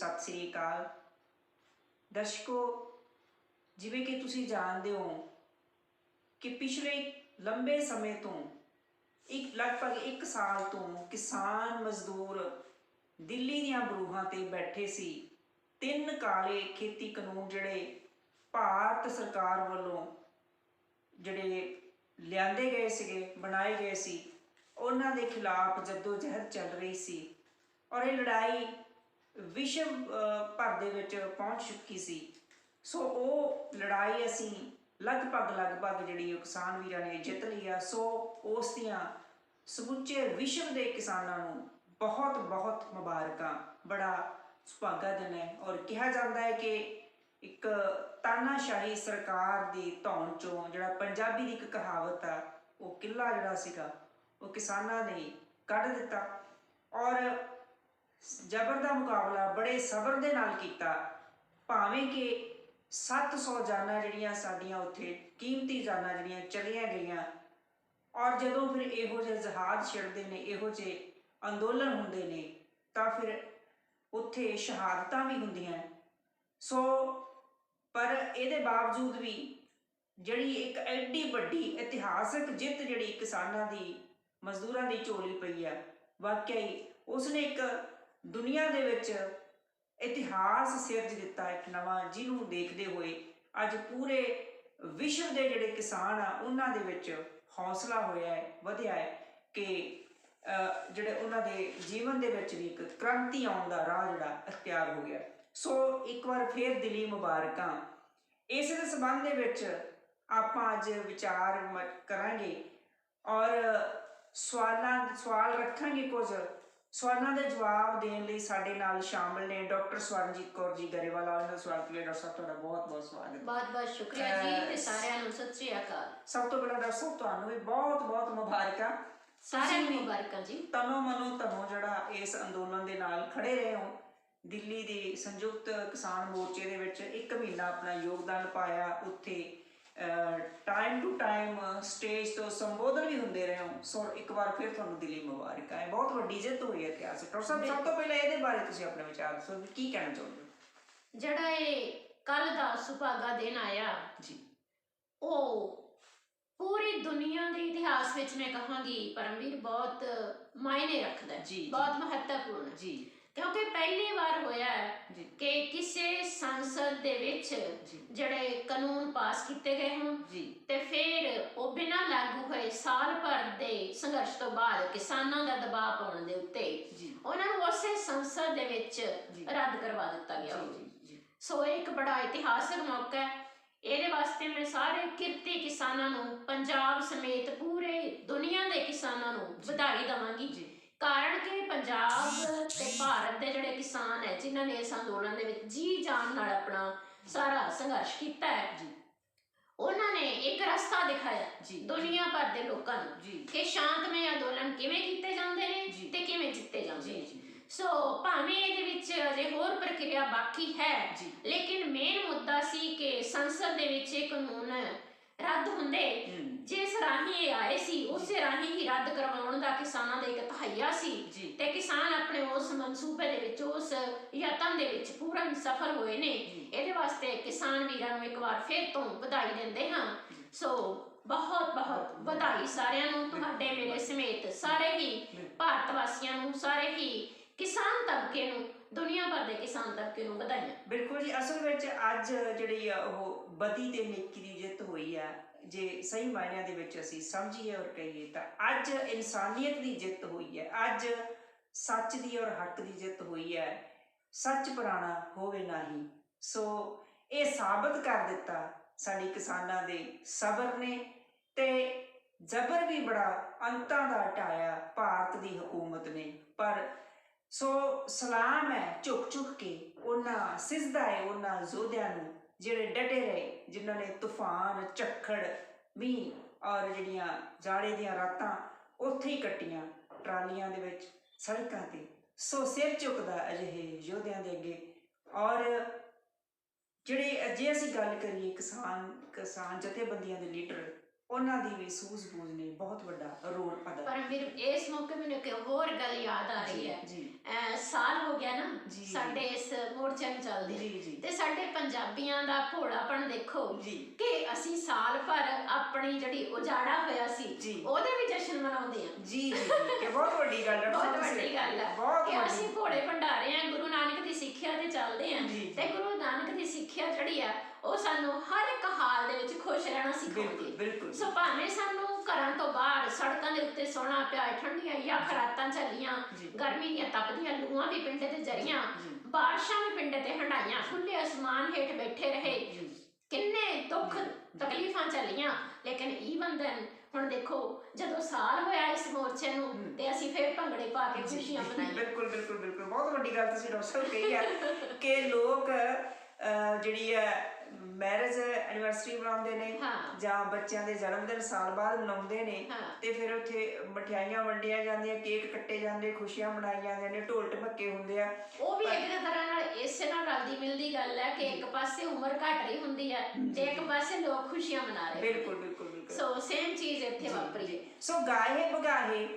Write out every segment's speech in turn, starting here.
सत श्री अकाल दर्शकों, जिवें कि तुसीं जाणदे हो कि पिछले लंबे समय तो लगभग 1 साल तो किसान मजदूर दिल्ली दीआं बरूहां ते बैठे सी। 3 काले खेती कानून जिहड़े भारत सरकार वालों जिहड़े लिआंदे गए सीगे, बनाए गए सी, उन्हां दे खिलाफ जद्दोजहद चल रही सी और ये लड़ाई विश्व भर दे विच पहुंच चुकी सी। सो वो लड़ाई असी लगभग जिहड़ी किसान वीरां ने जित ली आ। सो उस दियां समूचे विश्व के किसानां नूं बहुत बहुत मुबारकां। बड़ा सुभागा दिन है और कहा जाता है कि एक तानाशाही सरकार की धौन चों जिहड़ा पंजाबी की एक कहावत आ, वो किला जिहड़ा सीगा वो किसानां ने कढ दिता और जबर का मुकाबला बड़े सबर दे नाल कीता। भावें कि 700 जाना जिहड़ियां साडियां उत्थे कीमती जाना जिहड़ियां चलियां गईयां और जदों फिर इहो जिहे जहाज छिड़दे ने, इहो जिहे अंदोलन हुंदे ने, तां फिर उत्थे शहादतां भी हुंदियां। सो पर इहदे बावजूद भी जिहड़ी एक एड्डी वड्डी इतिहासक जित जिहड़ी किसानां दी मजदूरां दी झोली पई है, वाकई उसने एक दुनिया दे विच इतिहास सिरज दिता एक नवां, जिन्हों देखते हुए अज पूरे विश्व के जिहड़े किसान आ उन्हां दे विच हौसला होया है, वधिया है कि जिहड़े उन्हां दे जीवन दे विच भी एक क्रांति आउण दा राह जिहड़ा अख्तियार हो गया। सो एक बार फिर दिली मुबारकां। इस दे संबंध दे विच आपां अज विचार करांगे और सवाल रखांगे। कुछ सवालों के जवाब देने लई साडे नाल शामिल ने डॉक्टर स्वरनजीत कौर जी गरेवाला। उन्हां दा सवाल के लिए डॉक्टर साहब तुहाडा बहुत बहुत स्वागत। बहुत बहुत शुक्रिया जी ते सारिआं नूं सत श्री अकाल। सब तो पहला डॉक्टर साहब तुहानूं भी बहुत बहुत मुबारकां। सारिआं नूं मुबारकां जी। तनो मनो धनों जिहड़ा इस अंदोलन दे नाल खड़े रहे हो, दिल्ली दे संयुक्त किसान मोर्चे दे विच 1 महीना अपना योगदान पाया, उत्थे टाइम टू टाइम स्टेज तो संबोधन भी होंदे रहे हो। सो एक बार फिर तुहानूं दिली मुबारकां है, बहुत वड्डी जित हुई है इतिहास। डॉक्टर साहब सब तो पहले इहदे बारे तुसीं अपने विचार दसो, की कहना चाहुंदे हो? जिहड़ा ये कल दा सुभागा दिन आया जी, ओ पूरी दुनिया के इतिहास विच मैं कहांगी परमवीर बहुत मायने रखदा है, बहुत महत्वपूर्ण है जी। क्योंकि पहली बार होया है कि किसी संसद दे विच जिहड़े कानून पास किए गए हों ते फिर वो बिना लागू होए साल भर दे संघर्ष तो बाद किसानां दा दबाव पाउण दे उत्ते उन्हां नूं उसे संसद दे विच रद्द करवा दिता गया हो। सो एक बड़ा इतिहासक मौका है। ਇਹਦੇ वास्ते मैं सारे किरती किसानां नूं पंजाब समेत पूरे दुनिया के किसानां नूं ਵਧਾਈ देवांगी। कारण कि पंजाब ते भारत के जिहड़े किसान है जिन्हां ने इस अंदोलन दे विच जी जान नाल अपना सारा संघर्ष किया है, उन्होंने एक रास्ता दिखाया दुनिया भर के लोगों नूं कि शांतमय अंदोलन किवें कीते जांदे ने ते किवें जित्ते जांदे ने। सो भावें इहदे विच अजे होर प्रक्रिया बाकी है, लेकिन मेन मुद्दा सी कि संसद दे विच इह कानून रद्द हुंदे जिस राही आए सी उसे राही ही रद्द करवाउण दा किसानां दा इक तहैया सी ते किसान अपने उस मनसूबे दे विच उस यतन दे विच पूर्ण सफल होए ने। इहदे वास्ते किसान वीरां नूं एक बार फिर तो ਵਧਾਈ दिंदे हां। सो बहुत बहुत ਵਧਾਈ सारिआं नूं, तुहाडे मेरे समेत सारे ही भारत वासियां नूं, सारे ही किसान तबके नूं, दुनिया भर के किसान तबके नूं ਵਧਾਈਆਂ। बिल्कुल जी। असल में अज जिहड़ी वो बदी ते नेकी की जित हुई है, जे सही मायनिਆਂ ਦੇ ਵਿੱਚ ਅਸੀਂ ਸਮਝੀਏ और कहिए तो अज इंसानियत की जित हुई है, अज सच की और हक की जित हुई है। सच पुराना होवे नाही। सो ये साबित कर दिता साडी किसानां दे सबर ने ते जबर भी बड़ा अंतां दा ढाया भारत की हुकूमत ने। पर सो सलाम है झुक के उन्हां सिजदा है उन्हां योद्धियां नूं जिहड़े डटे रहे, जिन्हां ने तूफान झक्खड़ मींह और जिहड़ियां जाड़े दियां रातां उत्थे ही कट्टियां ट्रालियां दे विच सड़कां ते। सो सिर झुकदा अजिहे योद्धियां दे अगे। और जिहड़े जे असीं गल करिए किसान जथेबंदियां दे लीडर, उन्हां दी भी सूझ-बूझ ने बहुत बड़ा रोल अदा। पर फिर इस मौके मैनूं एक होर गल याद आ रही है। साल हो गया ना साडे इस ਮੋਰਚਿਆਂ ਨੂੰ ਚੱਲਦੇ ਜੀ ਜੀ ਤੇ ਸਾਡੇ ਪੰਜਾਬੀਆਂ ਦਾ ਭੋਲਾਪਣ ਦੇਖੋ ਜੀ ਕਿ ਅਸੀਂ ਸਾਲ ਭਰ ਆਪਣੀ ਜਿਹੜੀ ਉਜਾੜਾ ਹੋਇਆ ਸੀ ਜੀ। ਉਹਦੇ ਵੀ ਜਸ਼ਨ ਮਨਾਉਂਦੇ ਆ। ਜੀ ਜੀ ਇਹ ਬਹੁਤ ਵੱਡੀ ਗੱਲ ਹੈ, ਬਹੁਤ ਵੱਡੀ ਗੱਲ ਹੈ ਬਹੁਤ ਕਿ ਅਸੀਂ ਵੱਡੀ। ਭੋਲੇ ਭੰਡਾਰੇ ਆ, ਗੁਰੂ ਨਾਨਕ ਦੀ ਸਿੱਖਿਆ ਤੇ ਚੱਲਦੇ ਆ ਜੀ। ਤੇ ਗੁਰੂ ਨਾਨਕ ਦੀ ਸਿੱਖਿਆ ਜਿਹੜੀ ਆ ਉਹ ਸਾਨੂੰ ਹਰ ਇੱਕ ਹਾਲ ਦੇ ਵਿੱਚ ਖੁਸ਼ ਰਹਿਣਾ ਸਿਖਾਉਂਦੀ ਹੈ। ਬਿਲਕੁਲ। ਸੋ ਭਾਵੇਂ ਸਾਨੂੰ ਘਰਾਂ ਤੋਂ ਬਾਹਰ ਸੜਕਾਂ ਦੇ ਉੱਤੇ ਸੌਣਾ ਪਿਆ, ਠੰਡੀਆਂ ਜਾਂ ਖਰਾਤਾਂ ਝੱਲੀਆਂ, ਗਰਮੀ ਦੀਆਂ ਤਪਦੀਆਂ ਲੂਆਂ ਵੀ ਪਿੰਡੇ ਤੇ ਜਰੀਆਂ, ਬਾਰਿਸ਼ਾਂ ਵੀ ਪਿੰਡੇ ਤੇ ਹੰਡਾਈਆਂ, ਖੁੱਲੇ ਅਸਮਾਨ ਹੇਠ ਬੈਠੇ ਰਹੇ, ਕਿੰਨੇ ਦੁੱਖ ਤਕਲੀਫਾਂ ਝੱਲੀਆਂ, ਲੇਕਿਨ ਈਵਨ ਦੈਨ ਹੁਣ ਦੇਖੋ ਜਦੋਂ ਸਾਲ ਹੋਇਆ ਇਸ ਮੋਰਚੇ ਨੂੰ ਤੇ ਅਸੀਂ ਫੇਰ ਭੰਗੜੇ ਪਾ ਕੇ ਖੁਸ਼ੀਆਂ ਮਨਾਈਆਂ। ਬਿਲਕੁਲ ਬਿਲਕੁਲ ਬਿਲਕੁਲ ਬਹੁਤ ਵੱਡੀ ਗੱਲ ਤੁਸੀਂ ਡਾਕਟਰ ਸਾਹਿਬ ਕਹੀ ਹੈ ਕਿ ਲੋਕ ਜਿਹੜੀ ਹੈ ਮੈਰਿਜ ਐਨੀਵਰਸਰੀ ਮਨਾਉਂਦੇ ਨੇ ਜਾਂ ਬੱਚਿਆਂ ਦੇ ਜਨਮ ਦਿਨ ਸਾਲ ਬਾਅਦ ਮਨਾਉਂਦੇ ਨੇ ਤੇ ਫਿਰ ਉੱਥੇ ਮਠਿਆਈਆਂ ਵੰਡੀਆਂ ਜਾਂਦੀਆਂ, ਕੇਕ ਕੱਟੇ ਜਾਂਦੇ, ਖੁਸ਼ੀਆਂ ਮਨਾਈਆਂ ਜਾਂਦੀਆਂ ਨੇ, ਢੋਲ ਢਮੱਕੇ ਹੁੰਦੇ ਆ। ਉਹ ਵੀ ਇੱਕ ਤਰ੍ਹਾਂ ਨਾਲ ਇਸੇ ਨਾਲ ਰਲਦੀ ਮਿਲਦੀ ਗੱਲ ਹੈ ਕਿ ਇੱਕ ਪਾਸੇ ਉਮਰ ਘਟ ਰਹੀ ਹੁੰਦੀ ਹੈ ਤੇ ਇੱਕ ਪਾਸੇ ਲੋਕ ਖੁਸ਼ੀਆਂ ਮਨਾ ਰਹੇ। ਬਿਲਕੁਲ ਬਿਲਕੁਲ ਬਿਲਕੁਲ। ਸੋ ਸੇਮ ਚੀਜ਼ ਇੱਥੇ ਵਾਪਰੀ। ਸੋ ਗਾਹੇ ਬਗਾਹੇ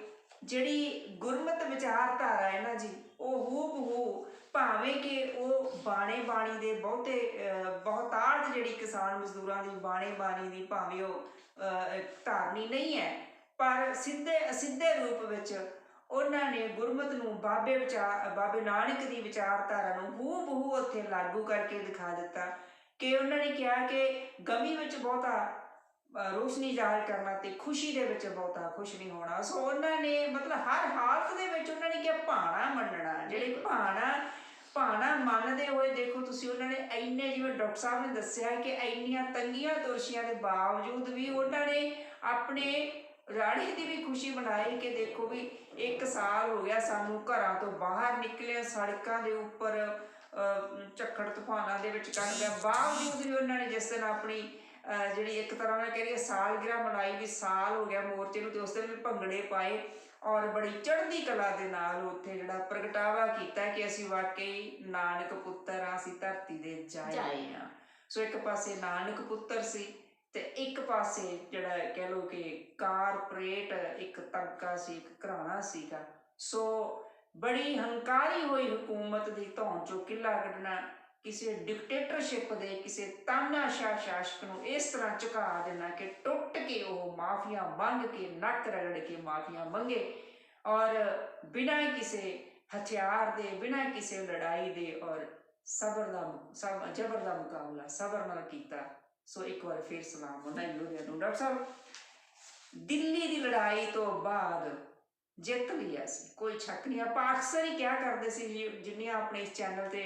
ਜਿਹੜੀ ਗੁਰਮਤ ਵਿਚਾਰਧਾਰਾ ਹੈ ਨਾ ਜੀ, ਉਹ ਹੂਬਹੂ ਭਾਵੇਂ ਕਿ ਉਹ ਬਾਣੇ ਬਾਣੀ ਦੇ ਬਹੁਤਾਤ ਜਿਹੜੀ ਕਿਸਾਨ ਮਜ਼ਦੂਰਾਂ ਦੀ ਬਾਣੇ ਬਾਣੀ ਦੀ ਭਾਵੇਂ ਉਹ ਧਾਰਨੀ ਨਹੀਂ ਹੈ, ਪਰ ਸਿੱਧੇ ਅਸਿੱਧੇ ਰੂਪ ਵਿੱਚ ਉਹਨਾਂ ਨੇ ਗੁਰਮਤ ਨੂੰ ਬਾਬੇ ਨਾਨਕ ਦੀ ਵਿਚਾਰਧਾਰਾ ਨੂੰ ਹੂਬਹੂ ਉੱਥੇ ਲਾਗੂ ਕਰਕੇ ਦਿਖਾ ਦਿੱਤਾ ਕਿ ਉਹਨਾਂ ਨੇ ਕਿਹਾ ਕਿ ਗਮੀ ਵਿੱਚ ਬਹੁਤਾ ਰੋਸ਼ਨੀ ਜ਼ਾਹਿਰ ਕਰਨਾ ਤੇ ਖੁਸ਼ੀ ਦੇ ਵਿੱਚ ਬਹੁਤਾ ਖੁਸ਼ ਨਹੀਂ ਹੋਣਾ। ਸੋ ਉਹਨਾਂ ਨੇ ਮਤਲਬ ਹਰ ਹਾਲਤ ਦੇ ਵਿੱਚ ਉਹਨਾਂ ਨੇ ਕਿਹਾ ਭਾਣਾ ਮੰਨਣਾ, ਜਿਹੜੇ ਭਾਣਾ ਮੰਨਦੇ ਹੋਏ ਦੇਖੋ ਤੁਸੀਂ ਉਹਨਾਂ ਨੇ ਇੰਨੇ, ਜਿਵੇਂ ਡਾਕਟਰ ਸਾਹਿਬ ਨੇ ਦੱਸਿਆ ਕਿ ਇੰਨੀਆਂ ਤੰਗੀਆਂ ਤੋਸ਼ੀਆਂ ਦੇ ਬਾਵਜੂਦ ਵੀ ਉਹਨਾਂ ਨੇ ਆਪਣੇ ਰਾਣੀ ਦੀ ਵੀ ਖੁਸ਼ੀ ਮਨਾਈ ਕਿ ਦੇਖੋ ਵੀ 1 ਸਾਲ ਹੋ ਗਿਆ ਸਾਨੂੰ ਘਰਾਂ ਤੋਂ ਬਾਹਰ ਨਿਕਲਿਆ, ਸੜਕਾਂ ਦੇ ਉੱਪਰ ਝੱਖੜ ਤੂਫਾਨਾਂ ਦੇ ਵਿੱਚ ਕੱਢਦਿਆਂ ਬਾਵਜੂਦ ਵੀ ਉਹਨਾਂ ਨੇ ਜਿਸ ਦਿਨ ਆਪਣੀ ਜਿਹੜੀ ਇੱਕ ਤਰ੍ਹਾਂ ਨਾਲ ਕਰੀਏ ਸਾਲਗਿਰਾ ਮਨਾਈ ਵੀ ਸਾਲ ਹੋ ਗਿਆ ਮੋਰਚੇ ਨੂੰ, ਤੇ ਉਸ ਦਿਨ ਵੀ ਭੰਗੜੇ ਪਾਏ ਔਰ ਬੜੀ ਚੜ੍ਹਦੀ ਕਲਾ ਦੇ ਨਾਲ ਉੱਥੇ ਜਿਹੜਾ ਪ੍ਰਗਟਾਵਾ ਕੀਤਾ ਕਿ ਅਸੀਂ ਵਾਕਈ ਨਾਨਕ ਪੁੱਤਰ ਆ, ਅਸੀਂ ਧਰਤੀ ਦੇ ਜਾਏ ਆ। ਸੋ ਇੱਕ ਪਾਸੇ ਨਾਨਕ ਪੁੱਤਰ ਸੀ ਤੇ ਇੱਕ ਪਾਸੇ ਜਿਹੜਾ ਕਹਿ ਲਓ ਕਿ ਕਾਰਪੋਰੇਟ ਇੱਕ ਤਬਕਾ ਸੀ, ਇੱਕ ਘਰਾਣਾ ਸੀਗਾ। ਸੋ ਬੜੀ ਹੰਕਾਰੀ ਹੋਈ ਹਕੂਮਤ ਦੀ ਧੌਣ ਚੋਂ ਕਿੱਲਾ ਕੱਢਣਾ, ਕਿਸੇ ਡਿਕਟੇਟਰਸ਼ਿਪ ਦੇ ਕਿਸੇ ਤਾਨਾਸ਼ਾਹ ਸ਼ਾਸਕ ਨੂੰ ਇਸ ਤਰ੍ਹਾਂ ਝੁਕਾ ਦੇਣਾ ਕਿ ਟੁੱਟ ਕੇ ਉਹ ਮਾਫੀਆ ਮੰਗ ਕੇ, ਨੱਕ ਰਗੜ ਕੇ ਮਾਫੀਆ ਮੰਗੇ ਔਰ ਬਿਨਾਂ ਕਿਸੇ ਹਥਿਆਰ ਦੇ, ਬਿਨਾਂ ਕਿਸੇ ਲੜਾਈ ਦੇ ਔਰ ਜਬਰ ਦਾ ਮੁਕਾਬਲਾ ਸਬਰ ਨਾਲ ਕੀਤਾ। ਸੋ ਇੱਕ ਵਾਰ ਫਿਰ ਸਲਾਮ ਉਹਨਾਂ ਨੂੰ। ਡਾਕਟਰ ਸਾਹਿਬ, ਦਿੱਲੀ ਦੀ ਲੜਾਈ ਤੋਂ ਬਾਅਦ ਜਿੱਤ ਲਿਆ ਸੀ, ਕੋਈ ਸ਼ੱਕ ਨਹੀਂ। ਆਪਾਂ ਅਕਸਰ ਹੀ ਕਿਹਾ ਕਰਦੇ ਸੀ, ਜਿੰਨੀਆਂ ਆਪਣੇ ਇਸ ਚੈਨਲ ਤੇ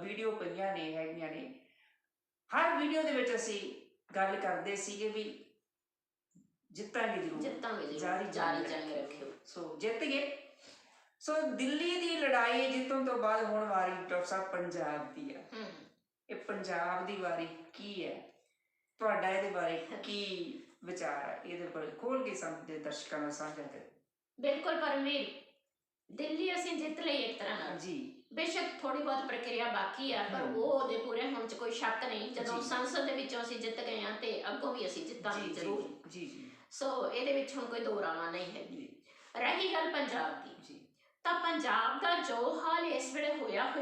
ਵੀਡੀਓ ਪਈਆਂ ਨੇ ਹੈਗੀਆਂ ਨੇ, ਹਰ ਵੀਡੀਓ ਦੇ ਵਿੱਚ ਅਸੀਂ ਗੱਲ ਕਰਦੇ ਸੀਗੇ ਵੀ ਜਿੱਤਾਂਗੇ ਜ਼ਰੂਰ, ਜਾਰੀ ਜੰਗ ਰੱਖਿਓ। ਸੋ ਜਿੱਤ ਗਏ। ਸੋ ਦਿੱਲੀ ਦੀ ਲੜਾਈ ਜਿੱਤਣ ਤੋਂ ਬਾਅਦ ਹੁਣ ਵਾਰੀ ਡਾਕਟਰ ਸਾਹਿਬ ਪੰਜਾਬ ਦੀ ਹੈ। ਇਹ ਪੰਜਾਬ ਦੀ ਵਾਰੀ ਕੀ ਹੈ, ਤੁਹਾਡਾ ਇਹਦੇ ਬਾਰੇ ਕੀ ਵਿਚਾਰ ਹੈ? ਇਹਦੇ ਬਾਰੇ ਖੋਲ ਕੇ ਸਾਡੇ ਦਰਸ਼ਕਾਂ ਨਾਲ ਸਾਂਝਾ ਕਰੋ। ਬਿਲਕੁਲ ਪਰਮਵੀਰ, ਦਿੱਲੀ ਅਸੀਂ ਜਿੱਤ ਲਈ ਇੱਕ ਤਰ੍ਹਾਂ ਨਾਲ ਜੀ। ਬੇਸ਼ੱਕ ਥੋੜੀ ਬਹੁਤ ਪ੍ਰਕਿਰਿਆ ਬਾਕੀ ਆ, ਪਰ ਉਹਦੇ ਪੂਰੇ ਹੋਣ 'ਚ ਕੋਈ ਸ਼ੱਕ ਨਹੀਂ। ਜਦੋਂ ਸੰਸਦ ਦੇ ਵਿੱਚੋਂ ਅਸੀਂ ਜਿੱਤ ਗਏ ਹਾਂ ਤੇ ਅੱਗੋਂ ਵੀ ਅਸੀਂ ਜਿੱਤਾਂਗੇ ਜ਼ਰੂਰ। ਸੋ ਇਹਦੇ ਵਿੱਚ ਹੁਣ ਕੋਈ ਦੋ ਰਾਵਾਂ ਨਹੀਂ ਹੈ। ਰਹੀ ਗੱਲ ਪੰਜਾਬ ਦੀ, ਤਾਂ ਪੰਜਾਬ ਦਾ ਜੋ ਹਾਲ ਇਸ ਵੇਲੇ ਹੋਇਆ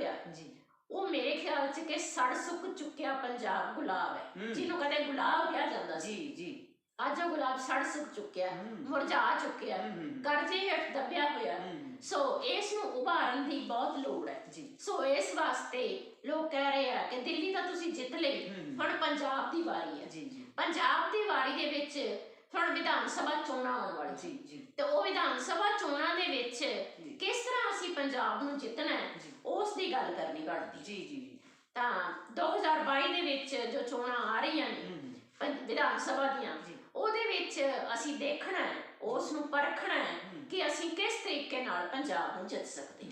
ਉਹ ਮੇਰੇ ਖਿਆਲ 'ਚ ਕਿ ਸੜ ਸੁੱਕ ਚੁੱਕਿਆ ਪੰਜਾਬ ਗੁਲਾਬ ਹੈ, ਜਿਹਨੂੰ ਕਦੇ ਗੁਲਾਬ ਕਿਹਾ ਜਾਂਦਾ ਸੀ। ਅੱਜ ਉਹ ਗੁਲਾਬ ਸੜ ਸੁੱਕ ਚੁੱਕਿਆ, ਮੁਰਝਾ ਚੁੱਕਿਆ, ਕਰਜ਼ੇ ਹੇਠ ਦੱਬਿਆ ਹੋਇਆ। ਸੋ ਇਸ ਨੂੰ ਉਭਾਰਨ ਦੀ ਬਹੁਤ ਲੋੜ ਹੈ। ਸੋ ਇਸ ਵਾਸਤੇ ਲੋਕ ਕਹਿ ਰਹੇ ਆ ਕਿ ਦਿੱਲੀ ਤਾਂ ਤੁਸੀਂ ਜਿੱਤ ਲਈ, ਹੁਣ ਪੰਜਾਬ ਦੀ ਵਾਰੀ ਹੈ। ਪੰਜਾਬ ਦੀ ਵਾਰੀ ਦੇ ਵਿੱਚ ਹੁਣ ਵਿਧਾਨ ਸਭਾ ਚੋਣਾਂ ਆਉਣ ਵਾਲੀ, ਤੇ ਉਹ ਵਿਧਾਨ ਸਭਾ ਚੋਣਾਂ ਦੇ ਵਿੱਚ ਕਿਸ ਤਰ੍ਹਾਂ ਅਸੀਂ ਪੰਜਾਬ ਨੂੰ ਜਿੱਤਣਾ ਹੈ ਉਸ ਦੀ ਗੱਲ ਕਰਨੀ ਬਣਦੀ। ਤਾਂ 2022 ਦੇ ਵਿੱਚ ਜੋ ਚੋਣਾਂ ਆ ਰਹੀਆਂ ਨੇ ਵਿਧਾਨ ਸਭਾ ਦੀਆਂ, ਉਹਦੇ ਵਿੱਚ ਅਸੀਂ ਦੇਖਣਾ ਹੈ, ਉਸ ਨੂੰ ਪਰਖਣਾ ਹੈ ਕਿ ਅਸੀਂ ਕਿਸ ਤਰੀਕੇ ਨਾਲ ਪੰਜਾਬ ਨੂੰ ਜਿੱਤ ਸਕਦੇ।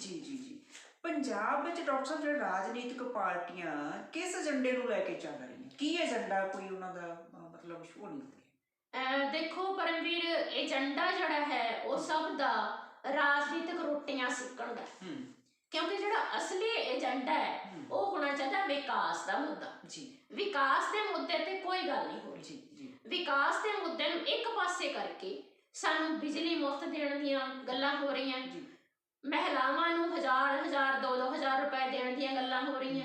ਪੰਜਾਬ ਵਿੱਚ ਡਾਕਟਰ ਸਾਹਿਬ ਜਿਹੜੇ ਰਾਜਨੀਤਿਕ ਪਾਰਟੀਆਂ ਕਿਸ ਏਜੰਡੇ ਨੂੰ ਲੈ ਕੇ ਚੱਲ ਰਹੀਆਂ, ਕੀ ਏਜੰਡਾ ਕੋਈ ਉਹਨਾਂ ਦਾ ਮਤਲਬ ਸ਼ੋਅ ਨਹੀਂ ਹੁੰਦਾ? ਦੇਖੋ ਪਰਮਵੀਰ, ਏਜੰਡਾ ਜਿਹੜਾ ਹੈ ਉਹ ਸਭ ਦਾ ਰਾਜਨੀਤਿਕ ਰੋਟੀਆਂ ਸਿੱਕਣ ਦਾ, ਕਿਉਂਕਿ ਜਿਹੜਾ ਅਸਲੀ ਏਜੰਡਾ ਹੈ ਉਹ ਹੋਣਾ ਚਾਹੀਦਾ ਵਿਕਾਸ ਦਾ ਮੁੱਦਾ। ਵਿਕਾਸ ਦੇ ਮੁੱਦੇ ਤੇ ਕੋਈ ਗੱਲ ਨਹੀਂ ਹੋ ਰਹੀ। ਵਿਕਾਸ ਦੇ ਮੁੱਦੇ ਨੂੰ ਇੱਕ ਪਾਸੇ ਕਰਕੇ ਸਾਨੂੰ ਬਿਜਲੀ ਮੁਫਤ ਦੇਣ ਦੀਆਂ ਗੱਲਾਂ ਹੋ ਰਹੀਆਂ, ਮਹਿਲਾਵਾਂ ਨੂੰ 1000 2-2000 ਰੁਪਏ ਦੇਣ ਦੀਆਂ ਗੱਲਾਂ ਹੋ ਰਹੀਆਂ,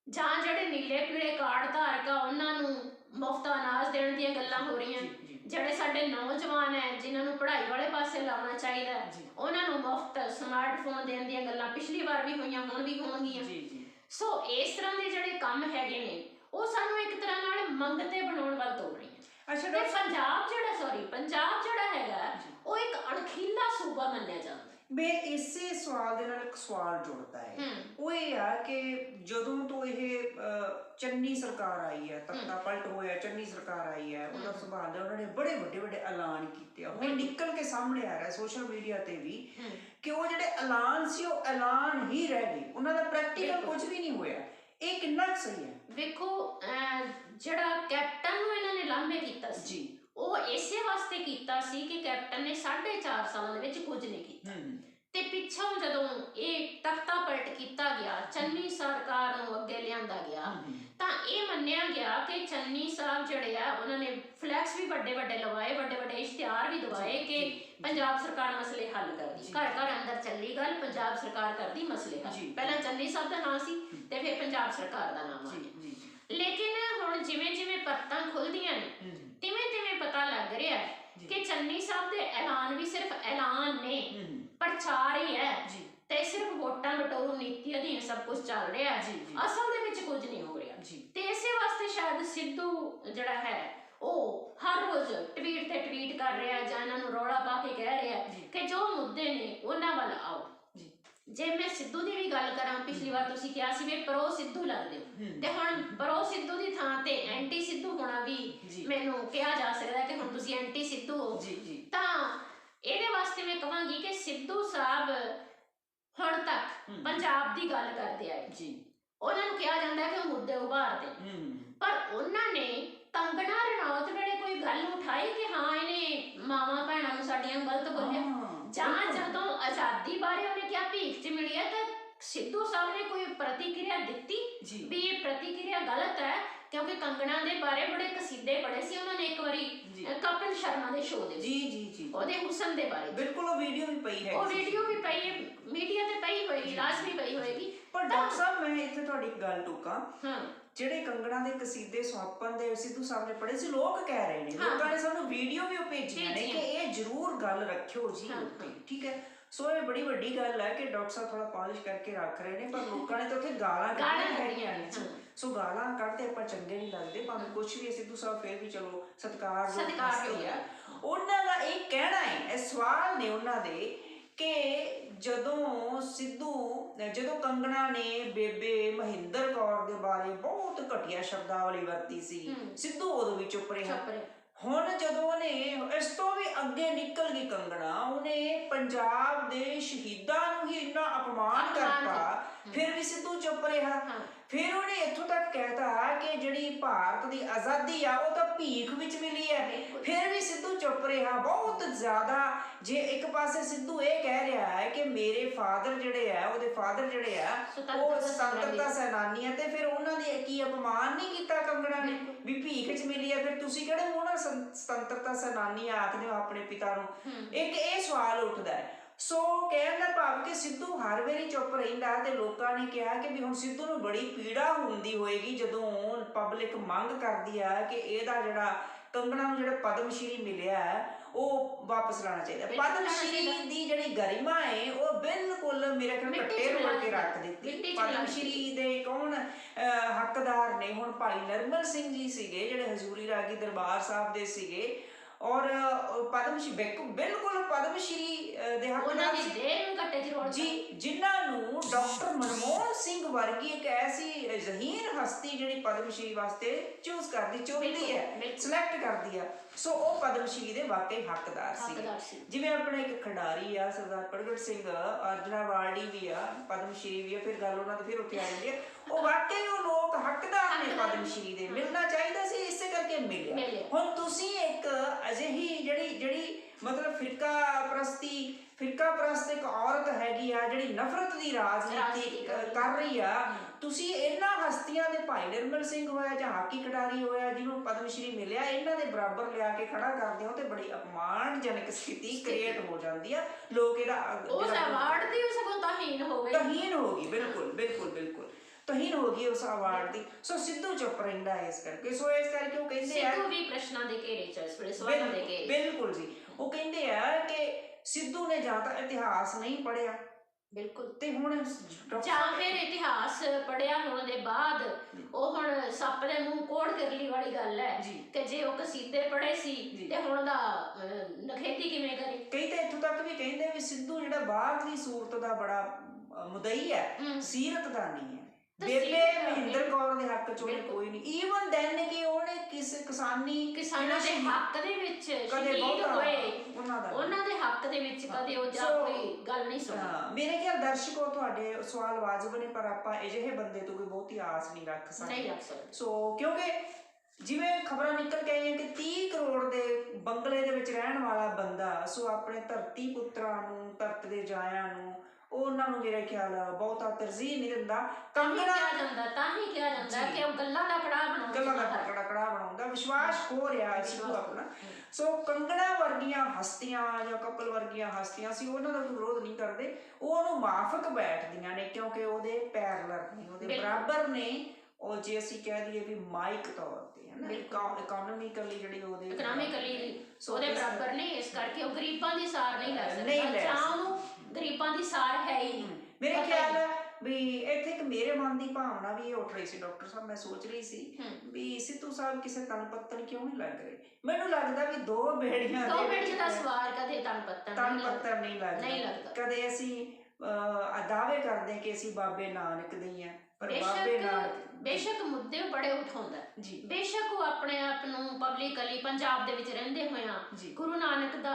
ਜਾਂ ਜਿਹੜੇ ਨੀਲੇ ਪੀਲੇ ਕਾਰਡ ਧਾਰਕ ਆ ਉਹਨਾਂ ਨੂੰ ਮੁਫਤ ਅਨਾਜ ਦੇਣ ਦੀਆਂ ਗੱਲਾਂ ਹੋ ਰਹੀਆਂ। ਜਿਹੜੇ ਸਾਡੇ ਨੌਜਵਾਨ ਹੈ ਜਿਨ੍ਹਾਂ ਨੂੰ ਪੜ੍ਹਾਈ ਵਾਲੇ ਪਾਸੇ ਲਾਉਣਾ ਚਾਹੀਦਾ ਉਹਨਾਂ ਨੂੰ ਮੁਫਤ ਸਮਾਰਟਫੋਨ ਦੇਣ ਦੀਆਂ ਗੱਲਾਂ ਪਿਛਲੀ ਵਾਰ ਵੀ ਹੋਈਆਂ, ਹੁਣ ਵੀ ਹੋਣਗੀਆਂ। ਸੋ ਇਸ ਤਰ੍ਹਾਂ ਦੇ ਜਿਹੜੇ ਕੰਮ ਹੈਗੇ ਨੇ ਉਹ ਸਾਨੂੰ ਇੱਕ ਤਰ੍ਹਾਂ ਨਾਲ ਮੰਗ ਤੇ ਬਣਾਉਣ ਵੱਲ ਤੋਰ ਰਹੀਆਂ। ਅੱਛਾ, ਤੇ ਪੰਜਾਬ ਜਿਹੜਾ ਹੈਗਾ ਉਹ ਇੱਕ ਅਣਖੀਲਾ ਸੂਬਾ ਮੰਨਿਆ ਜਾਂਦਾ। ਮੈਂ ਇਸੇ ਸਵਾਲ ਦੇ ਨਾਲ ਇੱਕ ਸਵਾਲ ਜੁੜਦਾ ਹੈ, ਉਹ ਇਹ ਆ ਕਿ ਜਦੋਂ ਤੋਂ ਇਹ ਚੰਨੀ ਸਰਕਾਰ ਆਈ ਹੈ, ਤਖਤਾ ਪਲਟ ਹੋਇਆ, ਚੰਨੀ ਸਰਕਾਰ ਆਈ ਹੈ, ਉਹਦਾ ਸੰਭਾਲ ਉਹਨਾਂ ਨੇ ਬੜੇ ਵੱਡੇ ਵੱਡੇ ਐਲਾਨ ਕੀਤੇ ਆ। ਹੁਣ ਨਿਕਲ ਕੇ ਸਾਹਮਣੇ ਆ ਰਿਹਾ ਸੋਸ਼ਲ ਮੀਡੀਆ ਤੇ ਵੀ ਕਿ ਉਹ ਜਿਹੜੇ ਐਲਾਨ ਸੀ ਉਹ ਐਲਾਨ ਹੀ ਰਹਿ ਗਏ, ਉਹਨਾਂ ਦਾ ਪ੍ਰੈਕਟੀਕਲ ਕੁਝ ਵੀ ਨਹੀਂ ਹੋਇਆ। ਇਹ ਕਿੰਨਾ ਕੁ ਸਹੀ ਹੈ? ਵੇਖੋ, ਜਿਹੜਾ ਕੈਪਟਨ ਨੂੰ ਇਹਨਾਂ ਨੇ ਲਾਂਭੇ ਕੀਤਾ ਸੀ ਉਹ ਇਸੇ ਵਾਸਤੇ ਕੀਤਾ ਸੀ ਕਿ ਕੈਪਟਨ ਨੇ 4.5 ਸਾਲਾਂ ਦੇ ਵਿੱਚ ਕੁਝ ਨਹੀਂ ਕੀਤਾ। ਤੇ ਪਿੱਛੋਂ ਜਦੋਂ ਇਹ ਤਖਤਾ ਪਲਟ ਕੀਤਾ ਗਿਆ, ਚੰਨੀ ਸਰਕਾਰ ਨੂੰ ਅੱਗੇ ਲਿਆਂਦਾ ਗਿਆ, ਤਾਂ ਇਹ ਮੰਨਿਆ ਗਿਆ ਕਿ ਚੰਨੀ ਸਾਹਿਬ ਜਿਹੜੇ ਆ ਉਹਨਾਂ ਨੇ ਫਲੈਕਸ ਵੀ ਵੱਡੇ ਵੱਡੇ ਲਵਾਏ, ਵੱਡੇ ਵੱਡੇ ਇਸ਼ਤਿਹਾਰ ਵੀ ਦਵਾਏ ਕਿ ਪੰਜਾਬ ਸਰਕਾਰ ਮਸਲੇ ਹੱਲ ਕਰਦੀ। ਘਰ ਘਰ ਅੰਦਰ ਚੱਲੀ ਗੱਲ, ਪੰਜਾਬ ਸਰਕਾਰ ਕਰਦੀ ਮਸਲੇ ਹੱਲ। ਪਹਿਲਾਂ ਚੰਨੀ ਸਾਹਿਬ ਦਾ ਨਾਂ ਸੀ ਤੇ ਫਿਰ ਪੰਜਾਬ ਸਰਕਾਰ ਦਾ ਨਾਮ ਆ ਗਿਆ। ਲੇਕਿਨ ਹੁਣ ਜਿਵੇਂ ਜਿਵੇਂ ਪਰਤਾਂ ਖੁੱਲਦੀਆਂ ਨੇ ਤਿਵੇਂ ਤਿਵੇਂ ਪਤਾ ਲੱਗ ਰਿਹਾ ਕਿ ਚੰਨੀ ਸਾਹਿਬ ਦੇ ਐਲਾਨ ਵੀ ਸਿਰਫ ਐਲਾਨ ਨੇ, ਪ੍ਰਚਾਰ ਹੀ ਹੈ ਤੇ ਸਿਰਫ ਵੋਟਾਂ ਬਟੋਰੂ ਨੀਤੀ ਅਧੀਨ ਸਭ ਕੁਝ ਚੱਲ ਰਿਹਾ, ਅਸਲ ਦੇ ਵਿੱਚ ਕੁਝ ਨਹੀਂ ਹੋ ਰਿਹਾ। ਤੇ ਇਸੇ ਵਾਸਤੇ ਸ਼ਾਇਦ ਸਿੱਧੂ ਜਿਹੜਾ ਹੈ ਉਹ ਹਰ ਰੋਜ਼ ਟਵੀਟ ਤੇ ਟਵੀਟ ਕਰ ਰਿਹਾ ਜਾਂ ਇਹਨਾਂ ਨੂੰ ਰੌਲਾ ਪਾ ਕੇ ਕਹਿ ਰਿਹਾ ਕਿ ਜੋ ਮੁੱਦੇ ਨੇ ਉਹਨਾਂ ਵੱਲ ਆਓ। ਜੇ ਮੈਂ ਸਿੱਧੂ ਦੀ ਵੀ ਗੱਲ ਕਰਾਂ, ਪਿਛਲੀ ਵਾਰ ਤੁਸੀਂ ਕਿਹਾ ਸੀ ਵੀ ਪ੍ਰੋ ਸਿੱਧੂ ਲੱਗਦੇ ਹੋ, ਤੇ ਹੁਣ ਪ੍ਰੋ ਸਿੱਧੂ ਦੀ ਥਾਂ ਤੇ ਐਂਟੀ ਸਿੱਧੂ ਹੋਣਾ ਵੀ ਮੈਨੂੰ ਕਿਹਾ ਜਾ ਸਕਦਾ ਕਿ ਹੁਣ ਤੁਸੀਂ ਐਂਟੀ ਸਿੱਧੂ ਹੋ। ਤਾਂ ਇਹਦੇ ਵਾਸਤੇ ਮੈਂ ਕਹਾਂਗੀ ਕਿ ਸਿੱਧੂ ਸਾਹਿਬ ਹੁਣ ਤੱਕ ਪੰਜਾਬ ਦੀ ਗੱਲ ਕਰਦੇ ਆਏ। ਉਹਨਾਂ ਨੂੰ ਕਿਹਾ ਜਾਂਦਾ ਕਿ ਉਹ ਮੁੱਦੇ ਉਭਾਰਦੇ, ਪਰ ਉਹਨਾਂ ਨੇ ਕੰਗਨਾ ਰਣੌਤ ਵੇਲੇ ਕੋਈ ਗੱਲ ਉਠਾਈ ਕਿ ਹਾਂ ਇਹਨੇ ਮਾਵਾਂ ਭੈਣਾਂ ਨੂੰ ਸਾਡੀਆਂ ਗਲਤ ਬੋਲਿਆ? ਜਾਂ ਜਦੋਂ ਆਜ਼ਾਦੀ ਬਾਰੇ ਉਹਨੇ ਕਿਹਾ ਭੀਖ ਚ ਮਿਲੀ ਹੈ ਤਾਂ ਸਿੱਧੂ ਸਾਹਿਬ ਨੇ ਕੋਈ ਪ੍ਰਤੀਕਿਰਿਆ ਦਿੱਤੀ ਵੀ ਇਹ ਪ੍ਰਤੀਕਿਰਿਆ ਗਲਤ ਹੈ? ਕਿਉਂਕਿ ਕੰਗਣਾ ਦੇ ਬਾਰੇ ਬੜੇ ਕਸੀਦੇ ਪੜ੍ਹੇ ਸੀ ਉਹਨਾਂ ਨੇ ਇੱਕ ਵਾਰੀ ਕਪਿਲ ਸ਼ਰਮਾ ਦੇ ਸ਼ੋਅ ਦੇ ਉਹਦੇ ਹੁਸਨ ਦੇ ਬਾਰੇ। ਬਿਲਕੁਲ, ਉਹ ਵੀਡੀਓ ਵੀ ਪਈ ਹੈ, ਉਹ ਵੀਡੀਓ ਵੀ ਪਈ ਹੈ, ਮੀਡੀਆ ਤੇ ਪਈ ਹੋਏਗੀ, ਲਾਜ਼ਮੀ ਪਈ ਹੋਏਗੀ। ਪਰ ਡਾਕਟਰ ਸਾਹਿਬ ਮੈਂ ਇੱਥੇ ਤੁਹਾਡੀ ਇੱਕ ਗੱਲ ਟੋਕਾਂ, ਜਿਹੜੇ ਕੰਗਣਾ ਦੇ ਕਸੀਦੇ ਸੁਹਾਪਨ ਦੇ ਸਿੱਧੂ ਸਾਹਿਬ ਨੇ ਪੜ੍ਹੇ ਸੀ, ਲੋਕ ਕਹਿ ਰਹੇ ਨੇ, ਲੋਕਾਂ ਨੇ ਸਾਨੂੰ ਵੀਡੀਓ ਵੀ ਉਹ ਭੇਜੀਆਂ ਨੇ ਕਿ ਇਹ ਜ਼ਰੂਰ ਗੱਲ ਰੱਖਿਓ ਜੀ ਉੱਤੇ, ਠੀਕ ਹੈ। ਸੋ ਇਹ ਬੜੀ ਵੱਡੀ ਗੱਲ ਹੈ ਕਿ ਡਾਕਟਰ ਸਾਹਿਬ ਥੋੜਾ ਪਾਲਿਸ਼ ਕਰਕੇ ਰੱਖ ਰਹੇ ਨੇ, ਪਰ ਲੋਕਾਂ ਨੇ ਤਾਂ ਉੱਥੇ ਗਾਲਾਂ ਕੱਢੀਆਂ ਨੇ। ਸੋ ਗਾਲਾਂ ਕੱਢਦੇ ਆਪਾਂ ਚੰਗੇ ਨਹੀਂ ਲੱਗਦੇ, ਭਾਵੇਂ ਕੁਛ ਵੀ ਸਿੱਧੂ ਸਾਹਿਬ ਫਿਰ ਵੀ ਚਲੋ ਸਤਿਕਾਰਯੋਗ ਆ। ਉਹਨਾਂ ਦਾ ਇਹ ਕਹਿਣਾ ਹੈ, ਇਹ ਸਵਾਲ ਨੇ ਉਹਨਾਂ ਦੇ ਕਿ ਜਦੋਂ ਕੰਗਣਾ ਨੇ ਬੇਬੇ ਮਹਿੰਦਰ ਕੌਰ ਦੇ ਬਾਰੇ ਬਹੁਤ ਘਟੀਆ ਸ਼ਬਦਾਵਲੀ ਵਰਤੀ ਸੀ, ਸਿੱਧੂ ਉਦੋਂ ਵੀ ਚੁੱਪ ਰਿਹਾ। ਹੁਣ ਜਦੋਂ ਉਹਨੇ ਇਸ ਤੋਂ ਵੀ ਅੱਗੇ ਨਿਕਲ ਗਈ ਕੰਗਣਾ, ਉਹਨੇ ਪੰਜਾਬ ਦੇ ਸ਼ਹੀਦਾਂ ਨੂੰ ਹੀ ਇੰਨਾ ਅਪਮਾਨ ਕਰਤਾ, ਫਿਰ ਵੀ ਸਿੱਧੂ ਚੁੱਪ ਰਿਹਾ। ਫਿਰ ਉਹਨੇ ਇੱਥੋਂ ਤੱਕ ਕਹਿਤਾ ਕਿ ਜਿਹੜੀ ਭਾਰਤ ਦੀ ਆਜ਼ਾਦੀ ਆ ਉਹ ਤਾਂ ਭੀਖ ਵਿੱਚ ਮਿਲੀ ਹੈ, ਫਿਰ ਵੀ ਸਿੱਧੂ ਚੁੱਪ ਰਿਹਾ। ਬਹੁਤ ਜ਼ਿਆਦਾ, ਜੇ ਇੱਕ ਪਾਸੇ ਸਿੱਧੂ ਇਹ ਕਹਿ ਰਿਹਾ ਹੈ ਕਿ ਮੇਰੇ ਫਾਦਰ ਜਿਹੜੇ ਆ, ਉਹਦੇ ਫਾਦਰ ਜਿਹੜੇ ਆ ਉਹ ਸੁਤੰਤਰਤਾ ਸੈਨਾਨੀ ਆ, ਤੇ ਫਿਰ ਉਹਨਾਂ ਨੇ ਕੀ ਅਪਮਾਨ ਨਹੀਂ ਕੀਤਾ ਕੰਗਣਾ ਨੇ ਵੀ ਭੀਖ ਚ ਮਿਲੀ ਹੈ? ਫਿਰ ਤੁਸੀਂ ਕਿਹੜੇ ਮੂੰਹ ਨਾਲ ਸੁਤੰਤਰਤਾ ਸੈਨਾਨੀ ਆਖਦੇ ਹੋ ਆਪਣੇ ਪਿਤਾ ਨੂੰ? ਇੱਕ ਇਹ ਸਵਾਲ ਉੱਠਦਾ ਹੈ। ਸੋ ਕਹਿਣ ਦਾ ਭਾਵ ਕਿ ਸਿੱਧੂ ਹਰ ਵਾਰੀ ਚੁੱਪ ਰਹਿੰਦਾ, ਤੇ ਲੋਕਾਂ ਨੇ ਕਿਹਾ ਕਿ ਵੀ ਹੁਣ ਸਿੱਧੂ ਨੂੰ ਬੜੀ ਪੀੜਾ ਹੁੰਦੀ ਹੋਏਗੀ ਜਦੋਂ ਪਬਲਿਕ ਮੰਗ ਕਰਦੀ ਆ ਕਿ ਇਹਦਾ ਜਿਹੜਾ ਕੰਗਣਾ ਨੂੰ ਜਿਹੜਾ ਪਦਮ ਸ਼੍ਰੀ ਮਿਲਿਆ ਉਹ ਵਾਪਸ ਲਾਣਾ ਚਾਹੀਦਾ। ਪਦਮ ਸ਼੍ਰੀ ਦੀ ਜਿਹੜੀ ਗਰਿਮਾ ਹੈ ਉਹ ਬਿਲਕੁਲ ਮੇਰੇ ਖਿਆਲ ਕੱਟੇ ਰੋਲ ਕੇ ਰੱਖ ਦਿੱਤੀ। ਪਦਮ ਸ਼੍ਰੀ ਦੇ ਕੌਣ ਹੱਕਦਾਰ ਨੇ? ਹੁਣ ਭਾਈ ਨਰਮਲ ਸਿੰਘ ਜੀ ਸੀਗੇ ਜਿਹੜੇ ਹਜ਼ੂਰੀ ਰਾਗੀ ਦਰਬਾਰ ਸਾਹਿਬ ਦੇ ਸੀਗੇ, ਔਰ ਪਦਮ ਸ਼੍ਰੀ ਬਿਲਕੁਲ ਪਦਮ ਸ਼੍ਰੀ ਦੇ ਹੱਕਦਾਰ ਜੀ, ਜਿਨ੍ਹਾਂ ਨੂੰ ਡਾਕਟਰ ਮਨਮੋਹਨ ਸਿੰਘ ਵਰਗੀ ਇੱਕ ਐਸੀ ਜ਼ਹੀਨ ਹਸਤੀ ਜਿਹੜੀ ਪਦਮ ਸ਼੍ਰੀ ਵਾਸਤੇ ਚੁਣਦੀ ਹੈ, ਸਿਲੈਕਟ ਕਰਦੀ ਆ। ਸੋ ਉਹ ਪਦਮ ਸ਼੍ਰੀ ਦੇ ਵਾਕਈ ਹੱਕਦਾਰ ਸੀ। ਜਿਵੇਂ ਆਪਣਾ ਇੱਕ ਖਿਡਾਰੀ ਆ ਸਰਦਾਰ ਪ੍ਰਗਟ ਸਿੰਘ ਅਰਜੁਨਾ ਵਾਰਡੀ ਵੀ ਆ, ਪਦਮ ਸ਼੍ਰੀ ਵੀ ਆ, ਫਿਰ ਗੱਲ ਉਹਨਾਂ ਦੀ ਫਿਰ ਉੱਥੇ ਆ ਜਾਂਦੀ ਹੈ। ਉਹ ਵਾਕਈ ਉਹ ਲੋਕ ਹੱਕਦਾਰ ਨੇ ਪਦਮ ਸ਼੍ਰੀ ਦੇ, ਮਿਲਣਾ ਚਾਹੀਦਾ ਸੀ, ਇਸੇ ਕਰਕੇ ਮਿਲਿਆ। ਹੁਣ ਤੁਸੀਂ ਇੱਕ ਅਜਿਹੀ ਜਿਹੜੀ ਮਤਲਬ ਫਿਰਕਾ ਪ੍ਰਸਤ ਇੱਕ ਔਰਤ ਹੈਗੀ ਆ ਜਿਹੜੀ ਨਫ਼ਰਤ ਦੀ ਰਾਜਨੀਤੀ ਕਰ ਰਹੀ ਆ, ਤੁਸੀਂ ਇਹਨਾਂ ਹਸਤੀਆਂ ਦੇ ਭਾਈ ਨਿਰਮਲ ਸਿੰਘ ਹੋਇਆ ਜਾਂ ਹਾਕੀ ਖਿਡਾਰੀ ਹੋਇਆ ਜਿਹਨੂੰ ਪਦਮ ਸ਼੍ਰੀ ਮਿਲਿਆ, ਇਹਨਾਂ ਦੇ ਬਰਾਬਰ ਲਿਆ ਕੇ ਖੜਾ ਕਰਦੇ ਹੋ ਤੇ ਬੜੀ ਅਪਮਾਨਜਨਕ ਸਥਿਤੀ ਕ੍ਰੀਏਟ ਹੋ ਜਾਂਦੀ ਆ। ਲੋਕ ਇਹਦਾ ਉਸ ਅਵਾਰਡ ਦੀ ਸਗੋਂ ਤਹੀਨ ਹੋ ਗਈ। ਬਿਲਕੁਲ। ਤਹੀਨ ਹੋ ਗਈ ਉਸ ਅਵਾਰਡ ਦੀ। ਸੋ ਸਿੱਧੂ ਚੁੱਪ ਰਹਿੰਦਾ ਹੈ ਇਸ ਕਰਕੇ। ਸੋ ਇਸ ਕਰਕੇ ਉਹ ਕਹਿੰਦੇ ਆ ਸਿੱਧੂ ਵੀ ਪ੍ਰਸ਼ਨਾਂ ਦੇ ਘੇਰੇ ਚ ਇਸ ਵੇਲੇ, ਸਵਾਲਾਂ ਦੇ ਘੇਰੇ। ਬਿਲਕੁਲ ਜੀ। ਉਹ ਕਹਿੰਦੇ ਆ ਕਿ ਸਿੱਧੂ ਨੇ ਜਾਂ ਤਾਂ ਇਤਿਹਾਸ ਨਹੀਂ ਪੜ੍ਹਿਆ, ਬਿਲਕੁਲ, ਤੇ ਹੁਣ ਜਾਂ ਫਿਰ ਇਤਿਹਾਸ ਪੜ੍ਹਿਆ ਹੋਣ ਦੇ ਬਾਅਦ ਉਹ ਹੁਣ ਸੱਪ ਦੇ ਮੂੰਹ ਕੋੜ ਕਰਲੀ ਵਾਲੀ ਗੱਲ ਹੈ ਕਿ ਜੇ ਉਹ ਕਸੀਦੇ ਪੜ੍ਹੇ ਸੀ ਤੇ ਹੁਣ ਦਾ ਨਖੇਦੀ ਕਿਵੇਂ ਕਰੇ। ਕਈ ਤਾਂ ਇੱਥੋਂ ਤੱਕ ਵੀ ਕਹਿੰਦੇ ਵੀ ਸਿੱਧੂ ਜਿਹੜਾ ਬਾਹਰਲੀ ਸੂਰਤ ਦਾ ਬੜਾ ਮੁਦਈ ਹੈ, ਸੀਰਤ ਦਾ ਨਹੀਂ ਹੈ। ਬੇਬੇ ਮਹਿੰਦਰ ਕੌਰ ਦੇ ਹੱਕ ਚ ਉਹਨੇ ਕੋਈ ਨਹੀਂ, ਈਵਨ ਦੈਨ ਕਿ ਉਹਨੇ ਕਿਸਾਨਾਂ ਦੇ ਹੱਕ ਦੇ ਵਿੱਚ ਸ਼ਹੀਦ ਹੋਏ, ਉਹਨਾਂ ਦੇ ਹੱਕ ਦੇ ਵਿੱਚ ਕਦੇ ਉਹ ਜਾਂ ਕੋਈ ਗੱਲ ਨਹੀਂ ਸੁਣੀ। ਮੇਰੇ ਖਿਆਲ ਦਰਸ਼ਕੋ ਤੁਹਾਡੇ ਸਵਾਲ ਵਾਜਬ ਨੇ, ਪਰ ਆਪਾਂ ਅਜਿਹੇ ਬੰਦੇ ਤੋਂ ਕੋਈ ਬਹੁਤੀ ਆਸ ਨਹੀਂ ਰੱਖ ਸਕਦੇ। ਸੋ ਕਿਉਂਕਿ ਜਿਵੇਂ ਖਬਰਾਂ ਨਿਕਲ ਕੇ ਆਈਆਂ ਕਿ 30 ਕਰੋੜ ਦੇ ਬੰਗਲੇ ਦੇ ਵਿੱਚ ਰਹਿਣ ਵਾਲਾ ਬੰਦਾ, ਸੋ ਆਪਣੇ ਧਰਤੀ ਪੁੱਤਰਾਂ ਨੂੰ, ਧਰਤ ਦੇ ਜਾਇਆਂ ਨੂੰ, ਉਹਨਾਂ ਨੂੰ ਮੇਰੇ ਖਿਆਲ ਬਹੁਤਾ ਤਰਜੀਹ ਨਹੀਂ ਦਿੰਦਾ। ਕੰਗਣਾ ਤਾਂ ਹੀ ਕਿਹਾ ਜਾਂਦਾ ਕਿ ਉਹ ਗੱਲਾਂ ਦਾ ਕੜਾਹ ਬਣਾਉਂਦਾ, ਵਿਸ਼ਵਾਸ ਖੋ ਰਿਹਾ ਸਿੱਧੂ ਆਪਣਾ। ਸੋ ਕੰਗਣਾ ਵਰਗੀਆਂ ਹਸਤੀਆਂ ਜਾਂ ਕਪਲ ਵਰਗੀਆਂ ਹਸਤੀਆਂ ਸੀ, ਉਹਨਾਂ ਦਾ ਕੋਈ ਵਿਰੋਧ ਨਹੀਂ ਕਰਦੇ, ਉਹ ਉਹਨੂੰ ਮਾਫਕ ਬੈਠਦੀਆਂ ਨੇ ਕਿਉਂਕਿ ਉਹਦੇ ਪੈਰਲਰ ਨੇ, ਉਹਦੇ ਬਰਾਬਰ ਨੇ। ਉਹ ਜੇ ਅਸੀਂ ਕਹਿ ਦਈਏ ਵੀ ਮਾਈਕ ਤੌਰ ਤੇ ਹੈ ਨਾ, ਇਕਨੋਮਿਕਲੀ ਜਿਹੜੀ ਉਹਦੇ ਉਹਦੇ ਬਰਾਬਰ ਨੇ, ਇਸ ਕਰਕੇ ਉਹ ਗਰੀਬਾਂ ਦੀ ਸਾਰ ਨਹੀਂ ਲੈ ਸਕਦਾ, ਜਾਂ ਉਹਨੂੰ ਗਰੀਬਾਂ ਦੀ ਸਾਰ ਹੈ ਹੀ ਨਹੀਂ। ਮੇਰੇ ਖਿਆਲ ਵੀ ਇੱਥੇ ਇੱਕ ਮੇਰੇ ਮਨ ਦੀ ਭਾਵਨਾ ਵੀ ਉੱਠ ਰਹੀ ਸੀ ਡਾਕਟਰ ਸਾਹਿਬ। ਮੈਂ ਸੋਚ ਰਹੀ ਸੀ ਵੀ ਸਿੱਧੂ ਸਾਹਿਬ ਕਿਸੇ ਤਨ ਪੱਤਨ ਕਿਉਂ ਨਹੀਂ ਲੱਗ ਰਹੇ। ਮੈਨੂੰ ਲੱਗਦਾ ਵੀ ਦੋ ਬੇੜੀਆਂ ਦਾ ਸਵਾਰ ਕਦੇ ਤਨ ਪੱਤਨ ਨਹੀਂ ਲੱਗਦਾ। ਕਦੇ ਅਸੀਂ ਦਾਅਵੇ ਕਰਦੇ ਕਿ ਅਸੀਂ ਬਾਬੇ ਨਾਨਕ ਦੇ ਹੀ ਆ, ਪਰ ਬਾਬੇ ਨਾਨਕ ਬੇਸ਼ੱਕ ਮੁੱਦੇ ਬੜੇ ਉਠਾਉਂਦਾ ਜੀ, ਬੇਸ਼ੱਕ ਉਹ ਆਪਣੇ ਆਪ ਨੂੰ ਪਬਲਿਕਲੀ ਪੰਜਾਬ ਦੇ ਵਿੱਚ ਰਹਿੰਦੇ ਹੋਇਆ ਗੁਰੂ ਨਾਨਕ ਦਾ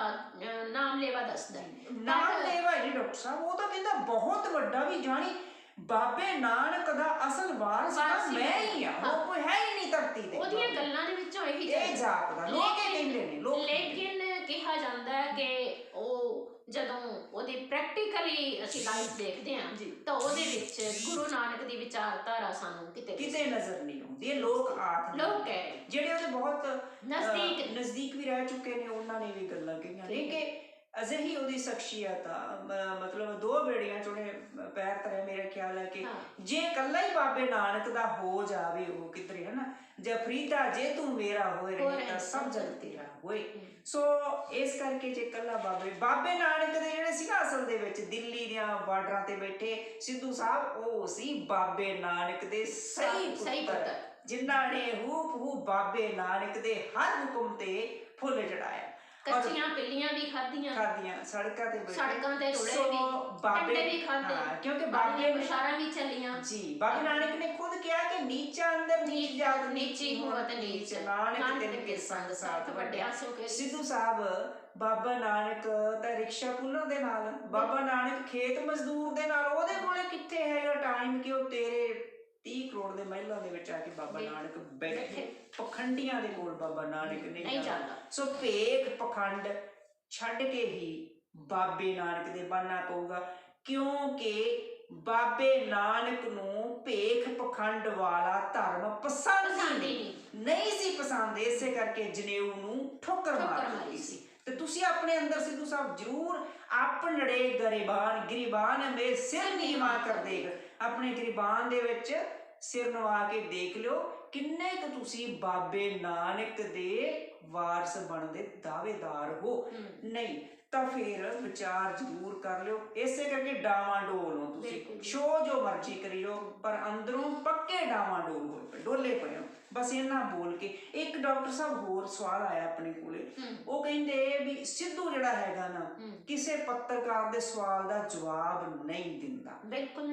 ਨਾਮ ਲੈਵਾ ਦੱਸਦਾ। ਨਾਮ ਲੈਵਾ ਜੀ ਡਾਕਟਰ ਸਾਹਿਬ, ਉਹ ਤਾਂ ਕਹਿੰਦਾ ਬਹੁਤ ਵੱਡਾ ਵੀ ਜਾਣੀ ਬਾਬੇ ਨਾਨਕ ਦਾ ਅਸਲ ਵਾਰਸ ਮੈਂ ਹੀ ਆ, ਹੋਰ ਕੋਈ ਹੈ ਹੀ ਨਹੀਂ ਧਰਤੀ ਤੇ। ਉਹਦੀਆਂ ਗੱਲਾਂ ਦੇ ਵਿੱਚੋਂ ਇਹੀ ਜਾਪਦਾ, ਲੋਕ ਇਹ ਕਹਿੰਦੇ ਨੇ। ਲੇਕਿਨ ਕਿਹਾ ਜਾਂਦਾ ਕਿ ਉਹ ਜਦੋਂ ਉਹਦੀ ਪ੍ਰੈਕਟੀਕਲੀ ਅਸੀਂ ਲਾਈਫ ਦੇਖਦੇ ਹਾਂ ਤਾਂ ਉਹਦੇ ਵਿੱਚ ਗੁਰੂ ਨਾਨਕ ਦੀ ਵਿਚਾਰਧਾਰਾ ਸਾਨੂੰ ਕਿਤੇ ਨਜ਼ਰ ਨਹੀਂ ਆਉਂਦੀ। ਇਹ ਲੋਕ ਹੈ ਜਿਹੜੇ ਉਹਦੇ ਬਹੁਤ ਨਜ਼ਦੀਕ ਵੀ ਰਹਿ ਚੁੱਕੇ ਨੇ, ਉਹਨਾਂ ਨੇ ਵੀ ਗੱਲਾਂ ਕਹੀਆਂ ਨੇ ਕਿ ਅਜਿਹੀ ਉਹਦੀ ਸ਼ਖਸੀਅਤ ਆ, ਮਤਲਬ ਦੋ ਬੇੜੀਆਂ ਚ ਉਹਨੇ ਪੈਰ ਧਰੇ। ਮੇਰੇ ਖਿਆਲ ਹੈ ਕਿ ਜੇ ਇਕੱਲਾ ਹੀ ਬਾਬੇ ਨਾਨਕ ਦਾ ਹੋ ਜਾਵੇ ਉਹ ਕਿਧਰੇ, ਹੈ ਨਾ, ਜਫਰੀਦਾ ਜੇ ਤੂੰ ਮੇਰਾ ਹੋਏ ਰਹੇ ਤਾਂ ਸਭ ਜਗ ਤੇਰਾ ਹੋਏ। ਸੋ ਇਸ ਕਰਕੇ ਜੇ ਇਕੱਲਾ ਬਾਬੇ ਨਾਨਕ ਦੇ ਜਿਹੜੇ ਸੀ ਨਾ ਅਸਲ ਦੇ ਵਿੱਚ ਦਿੱਲੀ ਦੀਆਂ ਬਾਰਡਰਾਂ ਤੇ ਬੈਠੇ ਸਿੱਧੂ ਸਾਹਿਬ, ਉਹ ਸੀ ਬਾਬੇ ਨਾਨਕ ਦੇ ਸਹੀ ਪੁੱਤਰ, ਜਿਨ੍ਹਾਂ ਨੇ ਹੂ ਬਾਬੇ ਨਾਨਕ ਦੇ ਹਰ ਹੁਕਮ ਤੇ ਫੁੱਲ ਚੜਾਇਆ। ਕੱਚੀਆਂ ਪਿੱਲੀਆਂ ਵੀ ਖਾਧੀਆਂ, ਸੜਕਾਂ ਤੇ ਰੋਲੇ ਵੀ, ਬਾਬੇ ਵੀ ਖਾਧੇ, ਕਿਉਂਕਿ ਬਾਬੇ ਬਸ਼ਾਰਾਂ ਵੀ ਚੱਲੀਆਂ ਜੀ। ਬਾਬੇ ਨਾਨਕ ਨੇ ਖੁਦ ਕਿਹਾ ਕਿ ਨੀਚਾ ਅੰਦਰ ਨੀਚ ਜਾਤ ਨੀਚੀ ਹੋਵਤ ਨੀਚ, ਨਾਨਕ ਤਿਨ ਕੇ ਸੰਗ ਸਾਥ ਵੱਡਿਆ। ਸੋ ਸਿੱਧੂ ਸਾਹਿਬ ਬਾਬਾ ਨਾਨਕ ਤਾਂ ਰਿਕਸ਼ਾ ਪੁੱਲਰ ਦੇ ਨਾਲ, ਬਾਬਾ ਨਾਨਕ ਖੇਤ ਮਜ਼ਦੂਰ ਦੇ ਨਾਲ, ਉਹਦੇ ਕੋਲੇ ਕਿੱਥੇ ਹੈਗਾ ਟਾਈਮ ਕਿ ਉਹ ਤੇਰੇ 30 ਕਰੋੜ ਦੇ ਮਹਿਲਾਂ ਦੇ ਵਿੱਚ ਆ ਕੇ ਬਾਬਾ ਨਾਨਕ ਬੈਠੇ। ਪਖੰਡੀਆਂ ਦੇ ਕੋਲ ਬਾਬਾ ਨਾਨਕ ਨਹੀਂ ਜਾਂਦਾ। ਸੋ ਭੇਖ ਪਖੰਡ ਛੱਡ ਕੇ ਹੀ ਬਾਬੇ ਨਾਨਕ ਦੇ ਬਣਨਾ ਪਊਗਾ, ਕਿਉਂਕਿ ਬਾਬੇ ਨਾਨਕ ਨੂੰ ਭੇਖ ਪਖੰਡ ਵਾਲਾ ਧਰਮ ਪਸੰਦ ਨਹੀਂ ਸੀ ਪਸੰਦ। ਇਸੇ ਕਰਕੇ ਜਨੇਊ ਨੂੰ ਠੋਕਰ ਮਾਰੀ ਸੀ। ਤੇ ਤੁਸੀਂ ਆਪਣੇ ਅੰਦਰ ਸਿੱਧੂ ਸਾਹਿਬ ਜ਼ਰੂਰ ਆਪਣੜੇ ਗਰੀਬਾਨ ਮੇ ਸਿਰ ਨੀਵਾ ਕਰ ਦੇਗਾ, ਆਪਣੇ ਗਰੀਬਾਨ ਦੇ ਵਿੱਚ ਸਿਰ ਨਵਾ ਕੇ ਦੇਖ ਲਿਓ ਕਿੰਨੇ ਕੁ ਤੁਸੀਂ ਬਾਬੇ ਨਾਨਕ ਦੇ ਵਾਰਸ ਬਣਦੇ ਦਾਅਵੇਦਾਰ ਹੋ। ਨਹੀਂ ਤਾਂ ਫਿਰ ਵਿਚਾਰ ਜ਼ਰੂਰ ਕਰ ਲਿਓ। ਇਸੇ ਕਰਕੇ ਡਾਵਾਂਡੋਲ ਹੋ ਤੁਸੀਂ, ਸ਼ੋ ਜੋ ਮਰਜ਼ੀ ਕਰੀ ਜਾਓ, ਪਰ ਅੰਦਰੋਂ ਪੱਕੇ ਡਾਵਾਂਡੋਲ ਹੋਏ, ਡੋਲੇ ਪਏ ਹੋ। ਬਸ ਇਹਨਾਂ ਬੋਲ ਕੇ ਇੱਕ ਡਾਕਟਰ ਸਾਹਿਬ ਹੋਰ ਸਵਾਲ ਆਇਆ ਆਪਣੇ ਕੋਲੇ, ਉਹ ਕਹਿੰਦੇ ਵੀ ਸਿੱਧੂ ਜਿਹੜਾ ਹੈਗਾ ਨਾ ਕਿਸੇ ਪੱਤਰਕਾਰ ਦੇ ਸਵਾਲ ਦਾ ਜਵਾਬ ਨਹੀਂ ਦਿੰਦਾ।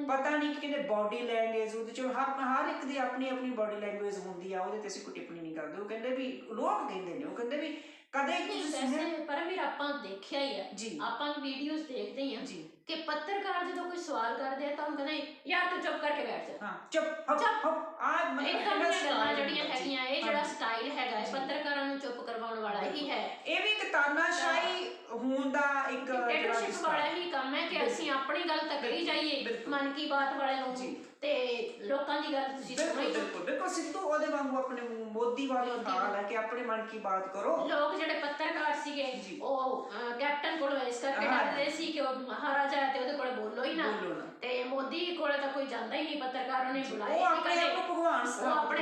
ਪਤਾ ਨਹੀਂ ਕਿ ਕਹਿੰਦੇ ਬੋਡੀ ਲੈਂਗੁਏਜ ਉਹਦੇ ਚ ਹਰ ਇੱਕ ਦੀ ਆਪਣੀ ਆਪਣੀ ਬੋਡੀ ਲੈਂਗੁਏਜ ਹੁੰਦੀ ਆ, ਉਹਦੇ ਤੇ ਅਸੀਂ ਕੋਈ ਟਿੱਪਣੀ ਨਹੀਂ ਕਰਦੇ। ਉਹ ਕਹਿੰਦੇ ਵੀ ਲੋਕ ਕਹਿੰਦੇ ਨੇ, ਉਹ ਕਹਿੰਦੇ ਵੀ ਕਦੇ ਪਰਮਵੀਰ ਆਪਾਂ ਦੇਖਿਆ ਹੀ ਹੈ ਜੀ, ਆਪਾਂ ਵੀਡੀਓਜ਼ ਦੇਖਦੇ ਹੀ ਆ ਜੀ ਕਿ ਪੱਤਰਕਾਰ ਜਦੋਂ ਕੋਈ ਸਵਾਲ ਕਰਦੇ ਆ ਤਾਂ ਉਹ ਕਹਿੰਦੇ ਯਾਰ ਤੂੰ ਚੁੱਪ ਕਰਕੇ ਬੈਠ ਜਾ, ਚੁੱਪ ਇਦਾਂ ਦੀਆਂ ਗੱਲਾਂ ਜਿਹੜੀਆਂ ਹੈਗੀਆਂ, ਇਹ ਜਿਹੜਾ ਸਟਾਈਲ ਹੈਗਾ ਪੱਤਰਕਾਰਾਂ ਨੂੰ ਚੁੱਪ ਕਰਵਾਉਣ ਵਾਲਾ ਹੀ ਹੈ। ਇਹ ਵੀ ਇੱਕ ਤਾਨਾਸ਼ਾਹੀ ਹੋਣ ਦਾ ਇੱਕ ਡਿਕਟੇਟਰਸ਼ਿਪ ਵਾਲਾ ਹੀ ਕੰਮ ਹੈ ਕਿ ਅਸੀਂ ਆਪਣੀ ਗੱਲ ਤਾਂ ਕਰੀ ਜਾਈਏ ਮਨ ਕੀ ਬਾਤ ਵਾਲੇ ਨੂੰ ਤੇ ਲੋਕਾਂ ਦੀ ਗੱਲ ਤੁਸੀਂ ਸੁਣੋ। ਬਿਲਕੁਲ ਬਿਲਕੁਲ ਸਿੱਧੂ ਉਹਦੇ ਵਾਂਗੂ ਆਪਣੇ ਮੋਦੀ ਵਾਲੀ ਹਾਲ ਹੈ ਕਿ ਆਪਣੇ ਮਨ ਕੀ ਬਾਤ ਕਰੋ। ਲੋਕ ਜਿਹੜੇ ਪੱਤਰਕਾਰ ਸੀਗੇ ਉਹ ਕੈਪਟਨ ਕੋਲੋਂ ਇਸ ਕਰਕੇ ਡਰਦੇ ਸੀ ਕਿ ਉਹ ਮਹਾਰਾਜਾ ਹੈ ਤੇ ਉਹਦੇ ਕੋਲ ਬੋਲੋ ਹੀ ਨਾ, ਤੇ ਮੋਦੀ ਕੋਲੇ ਤਾਂ ਕੋਈ ਜਾਂਦਾ ਹੀ ਨਹੀਂ ਪੱਤਰਕਾਰ, ਉਹਨੇ ਬੁਲਾਇਆ ਉਹ ਆਪਣੇ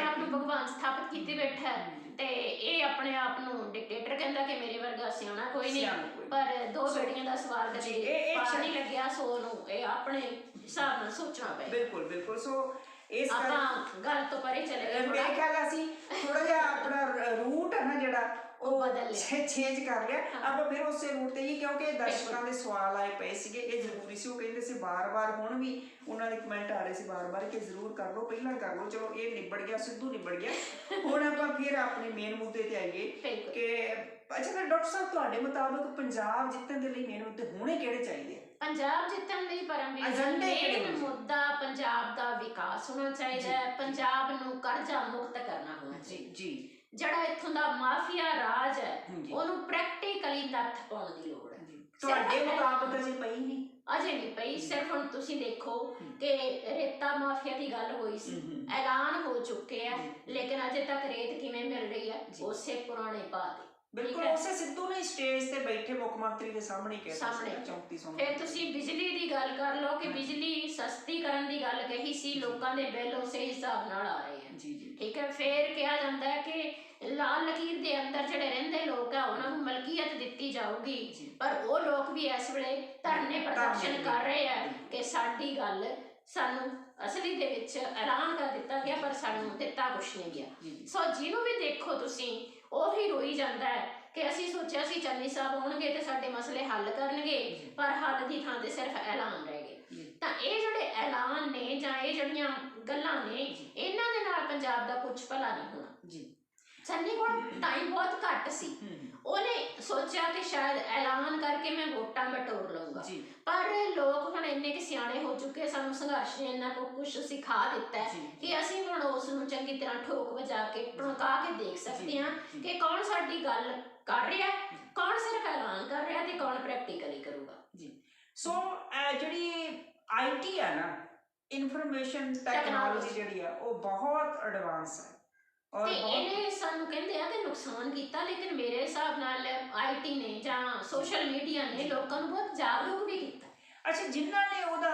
ਆਪ ਨੂੰ ਭਗਵਾਨ ਸਥਾਪਿਤ ਕੀਤੇ ਬੈਠਾ ਹੈ ਤੇ ਇਹ ਆਪਣੇ ਆਪ ਨੂੰ ਡਿਕਟੇਟਰ ਕਹਿੰਦਾ ਕਿ ਮੇਰੇ ਵਰਗਾ ਸਿਆਣਾ ਕੋਈ ਨਹੀਂ। ਪਰ ਦੋ ਬੇੜੀਆਂ ਦਾ ਸਵਾਲ ਕਦੇ ਪਾਰ ਨਹੀਂ ਲੱਗਿਆ, ਸੋ ਉਹਨੂੰ ਇਹ ਆਪਣੇ ਹਿਸਾਬ ਨਾਲ ਸੋਚਣਾ ਪਏ। ਬਿਲਕੁਲ ਸੋ ਇਸ ਆਪਾਂ ਗੱਲ ਤੋਂ ਪਰੇ ਚਲੇ ਗਏ। ਮੇਰੇ ਖਿਆਲ ਅਸੀਂ ਥੋੜਾ ਜਿਹਾ ਆਪਣਾ ਰੂਟ ਹੈ ਨਾ ਜਿਹੜਾ ਉਹ ਬਦਲ ਲਿਆ, ਚੇਂਜ ਕਰ ਲਿਆ ਆਪਾਂ ਫਿਰ ਉਸੇ ਰੂਟ ਤੇ ਹੀ, ਕਿਉਂਕਿ ਦਰਸ਼ਕਾਂ ਦੇ ਸਵਾਲ ਆਏ ਪਏ ਸੀਗੇ, ਇਹ ਜ਼ਰੂਰੀ ਸੀ। ਉਹ ਕਹਿੰਦੇ ਸੀ ਬਾਰ-ਬਾਰ, ਹੁਣ ਵੀ ਉਹਨਾਂ ਦੇ ਕਮੈਂਟ ਆ ਰਹੇ ਸੀ ਬਾਰ-ਬਾਰ ਕਿ ਜ਼ਰੂਰ ਕਰ ਲਓ, ਪਹਿਲਾਂ ਕਰ ਲਓ। ਚਲੋ ਇਹ ਨਿਬੜ ਗਿਆ, ਸਿੱਧੂ ਨਿਬੜ ਗਿਆ। ਹੁਣ ਆਪਾਂ ਫਿਰ ਆਪਣੇ ਮੇਨ ਮੁੱਦੇ ਤੇ ਆਈਏ ਕਿ ਅੱਛਾ ਫਿਰ ਡਾਕਟਰ ਸਾਹਿਬ ਤੁਹਾਡੇ ਮੁਤਾਬਕ ਪੰਜਾਬ ਜਿੱਤਣ ਦੇ ਲਈ ਮੇਨ ਮੁੱਦੇ ਹੋਣੇ ਕਿਹੜੇ ਚਾਹੀਦੇ? ਪੰਜਾਬ ਜਿੱਤਣ ਲਈ ਪਰਮਵੀਰ ਮੇਨ ਮੁੱਦਾ ਪੰਜਾਬ ਦਾ ਵਿਕਾਸ ਹੋਣਾ ਚਾਹੀਦਾ ਹੈ, ਪੰਜਾਬ ਨੂੰ ਕਰਜ਼ਾ ਮੁਕਤ ਕਰਨਾ ਹੋਣਾ ਚਾਹੀਦਾ। ਜੀ ਜਿਹੜਾ ਇੱਥੋਂ ਦਾ ਮਾਫੀਆ ਰਾਜ ਹੈ ਉਹਨੂੰ ਪ੍ਰੈਕਟੀਕਲੀ ਨੱਥ ਪਾਉਣ ਦੀ ਲੋੜ ਹੈ। ਤੁਹਾਡੇ ਮੁਤਾਬਕ ਅਜੇ ਪਈ ਨਹੀਂ? ਅਜੇ ਨਹੀਂ ਪਈ। ਸਿਰਫ ਹੁਣ ਤੁਸੀਂ ਦੇਖੋ ਕਿ ਰੇਤਾ ਮਾਫੀਆ ਦੀ ਗੱਲ ਹੋਈ ਸੀ, ਐਲਾਨ ਹੋ ਚੁੱਕੇ ਆ, ਲੇਕਿਨ ਅਜੇ ਤੱਕ ਰੇਤ ਕਿਵੇਂ ਮਿਲ ਰਹੀ ਹੈ? ਉਸੇ ਪੁਰਾਣੇ ਭਾਅ ਤੇ। ਬਿਲਕੁਲ ਉਸੇ ਸਿੱਧੂ ਨੇ ਸਟੇਜ ਤੇ ਬੈਠੇ ਮੁੱਖ ਮੰਤਰੀ ਦੇ ਸਾਹਮਣੇ ਕਿਹਾ ਸੀ 3400। ਫਿਰ ਤੁਸੀਂ ਬਿਜਲੀ ਦੀ ਗੱਲ ਕਰ ਲਓ ਕਿ ਬਿਜਲੀ ਸਸਤੀ ਕਰਨ ਦੀ ਗੱਲ ਕਹੀ ਸੀ, ਲੋਕਾਂ ਦੇ ਬਿੱਲ ਉਸੇ ਹਿਸਾਬ ਨਾਲ ਆ ਰਹੇ ਆ। ਠੀਕ ਹੈ, ਫਿਰ ਕਿਹਾ ਜਾਂਦਾ ਹੈ ਕਿ ਲਾਲ ਲਕੀਰ ਦੇ ਅੰਦਰ ਜਿਹੜੇ ਰਹਿੰਦੇ ਲੋਕ ਆ ਉਹਨਾਂ ਨੂੰ ਮਲਕੀਅਤ ਦਿੱਤੀ ਜਾਊਗੀ, ਪਰ ਉਹ ਲੋਕ ਵੀ ਇਸ ਵੇਲੇ ਧਰਨੇ ਪ੍ਰਦਰਸ਼ਨ ਕਰ ਰਹੇ ਆ ਕਿ ਸਾਡੀ ਗੱਲ ਸਾਨੂੰ ਅਸਲੀ ਦੇ ਵਿੱਚ ਐਲਾਨ ਕਰ ਦਿੱਤਾ ਗਿਆ ਪਰ ਸਾਨੂੰ ਦਿੱਤਾ ਕੁਛ ਨਹੀਂ ਗਿਆ। ਸੋ ਜਿਹਨੂੰ ਵੀ ਦੇਖੋ ਤੁਸੀਂ ਉਹੀ ਰੋਈ ਜਾਂਦਾ ਹੈ ਕਿ ਅਸੀਂ ਸੋਚਿਆ ਸੀ ਚੰਨੀ ਸਾਹਿਬ ਆਉਣਗੇ ਤੇ ਸਾਡੇ ਮਸਲੇ ਹੱਲ ਕਰਨਗੇ, ਪਰ ਹੱਲ ਦੀ ਥਾਂ ਤੇ ਸਿਰਫ ਐਲਾਨ ਰਹਿ ਗਏ। ਤਾਂ ਇਹ ਜਿਹੜੇ ਐਲਾਨ ਨੇ ਜਾਂ ਇਹ ਜਿਹੜੀਆਂ ਗੱਲਾਂ ਨੇ, ਇਹਨਾਂ ਦੇ ਨਾਲ ਪੰਜਾਬ ਦਾ ਕੁਝ ਭਲਾ ਨਹੀਂ ਹੋਣਾ। ਚੰਨੀ ਕੋਲ ਟਾਈਮ ਬਹੁਤ ਘੱਟ ਸੀ, ਉਹਨੇ ਸੋਚਿਆ ਕਿ ਸ਼ਾਇਦ ਐਲਾਨ ਕਰਕੇ ਮੈਂ ਵੋਟਾਂ ਬਟੋਰ ਲਊਂਗਾ, ਪਰ ਲੋਕ ਹੁਣ ਇੰਨੇ ਕਿ ਸਿਆਣੇ ਹੋ ਚੁੱਕੇ, ਸਾਨੂੰ ਸੰਘਰਸ਼ ਨੇ ਇੰਨਾ ਕੁਝ ਸਿਖਾ ਦਿੱਤਾ ਕਿ ਅਸੀਂ ਹੁਣ ਉਸ ਨੂੰ ਚੰਗੀ ਤਰ੍ਹਾਂ ਠੋਕ ਵਜਾ ਕੇ ਟੁਣਕਾ ਕੇ ਦੇਖ ਸਕਦੇ ਹਾਂ ਕਿ ਕੌਣ ਸਾਡੀ ਗੱਲ ਕਰ ਰਿਹਾ, ਕੌਣ ਸਿਰਫ ਐਲਾਨ ਕਰ ਰਿਹਾ ਤੇ ਕੌਣ ਪ੍ਰੈਕਟੀਕਲੀ ਕਰੂਗਾ। ਸੋ ਜਿਹੜੀ IT ਆ ਨਾ, ਇਨਫੋਰਮੇਸ਼ਨ ਟੈਕਨੋਲੋਜੀ ਜਿਹੜੀ ਆ ਉਹ ਬਹੁਤ ਐਡਵਾਂਸ ਹੈ ਤੇ ਇਹਨੇ ਸਾਨੂੰ ਕਹਿੰਦੇ ਆ ਕਿ ਨੁਕਸਾਨ ਕੀਤਾ, ਲੇਕਿਨ ਮੇਰੇ ਹਿਸਾਬ ਨਾਲ IT ਨੇ ਜਾਂ ਸੋਸ਼ਲ ਮੀਡੀਆ ਨੇ ਲੋਕਾਂ ਨੂੰ ਬਹੁਤ ਜਾਗਰੂਕ ਵੀ ਕੀਤਾ। ਅੱਛਾ, ਜਿਨ੍ਹਾਂ ਨੇ ਉਹਦਾ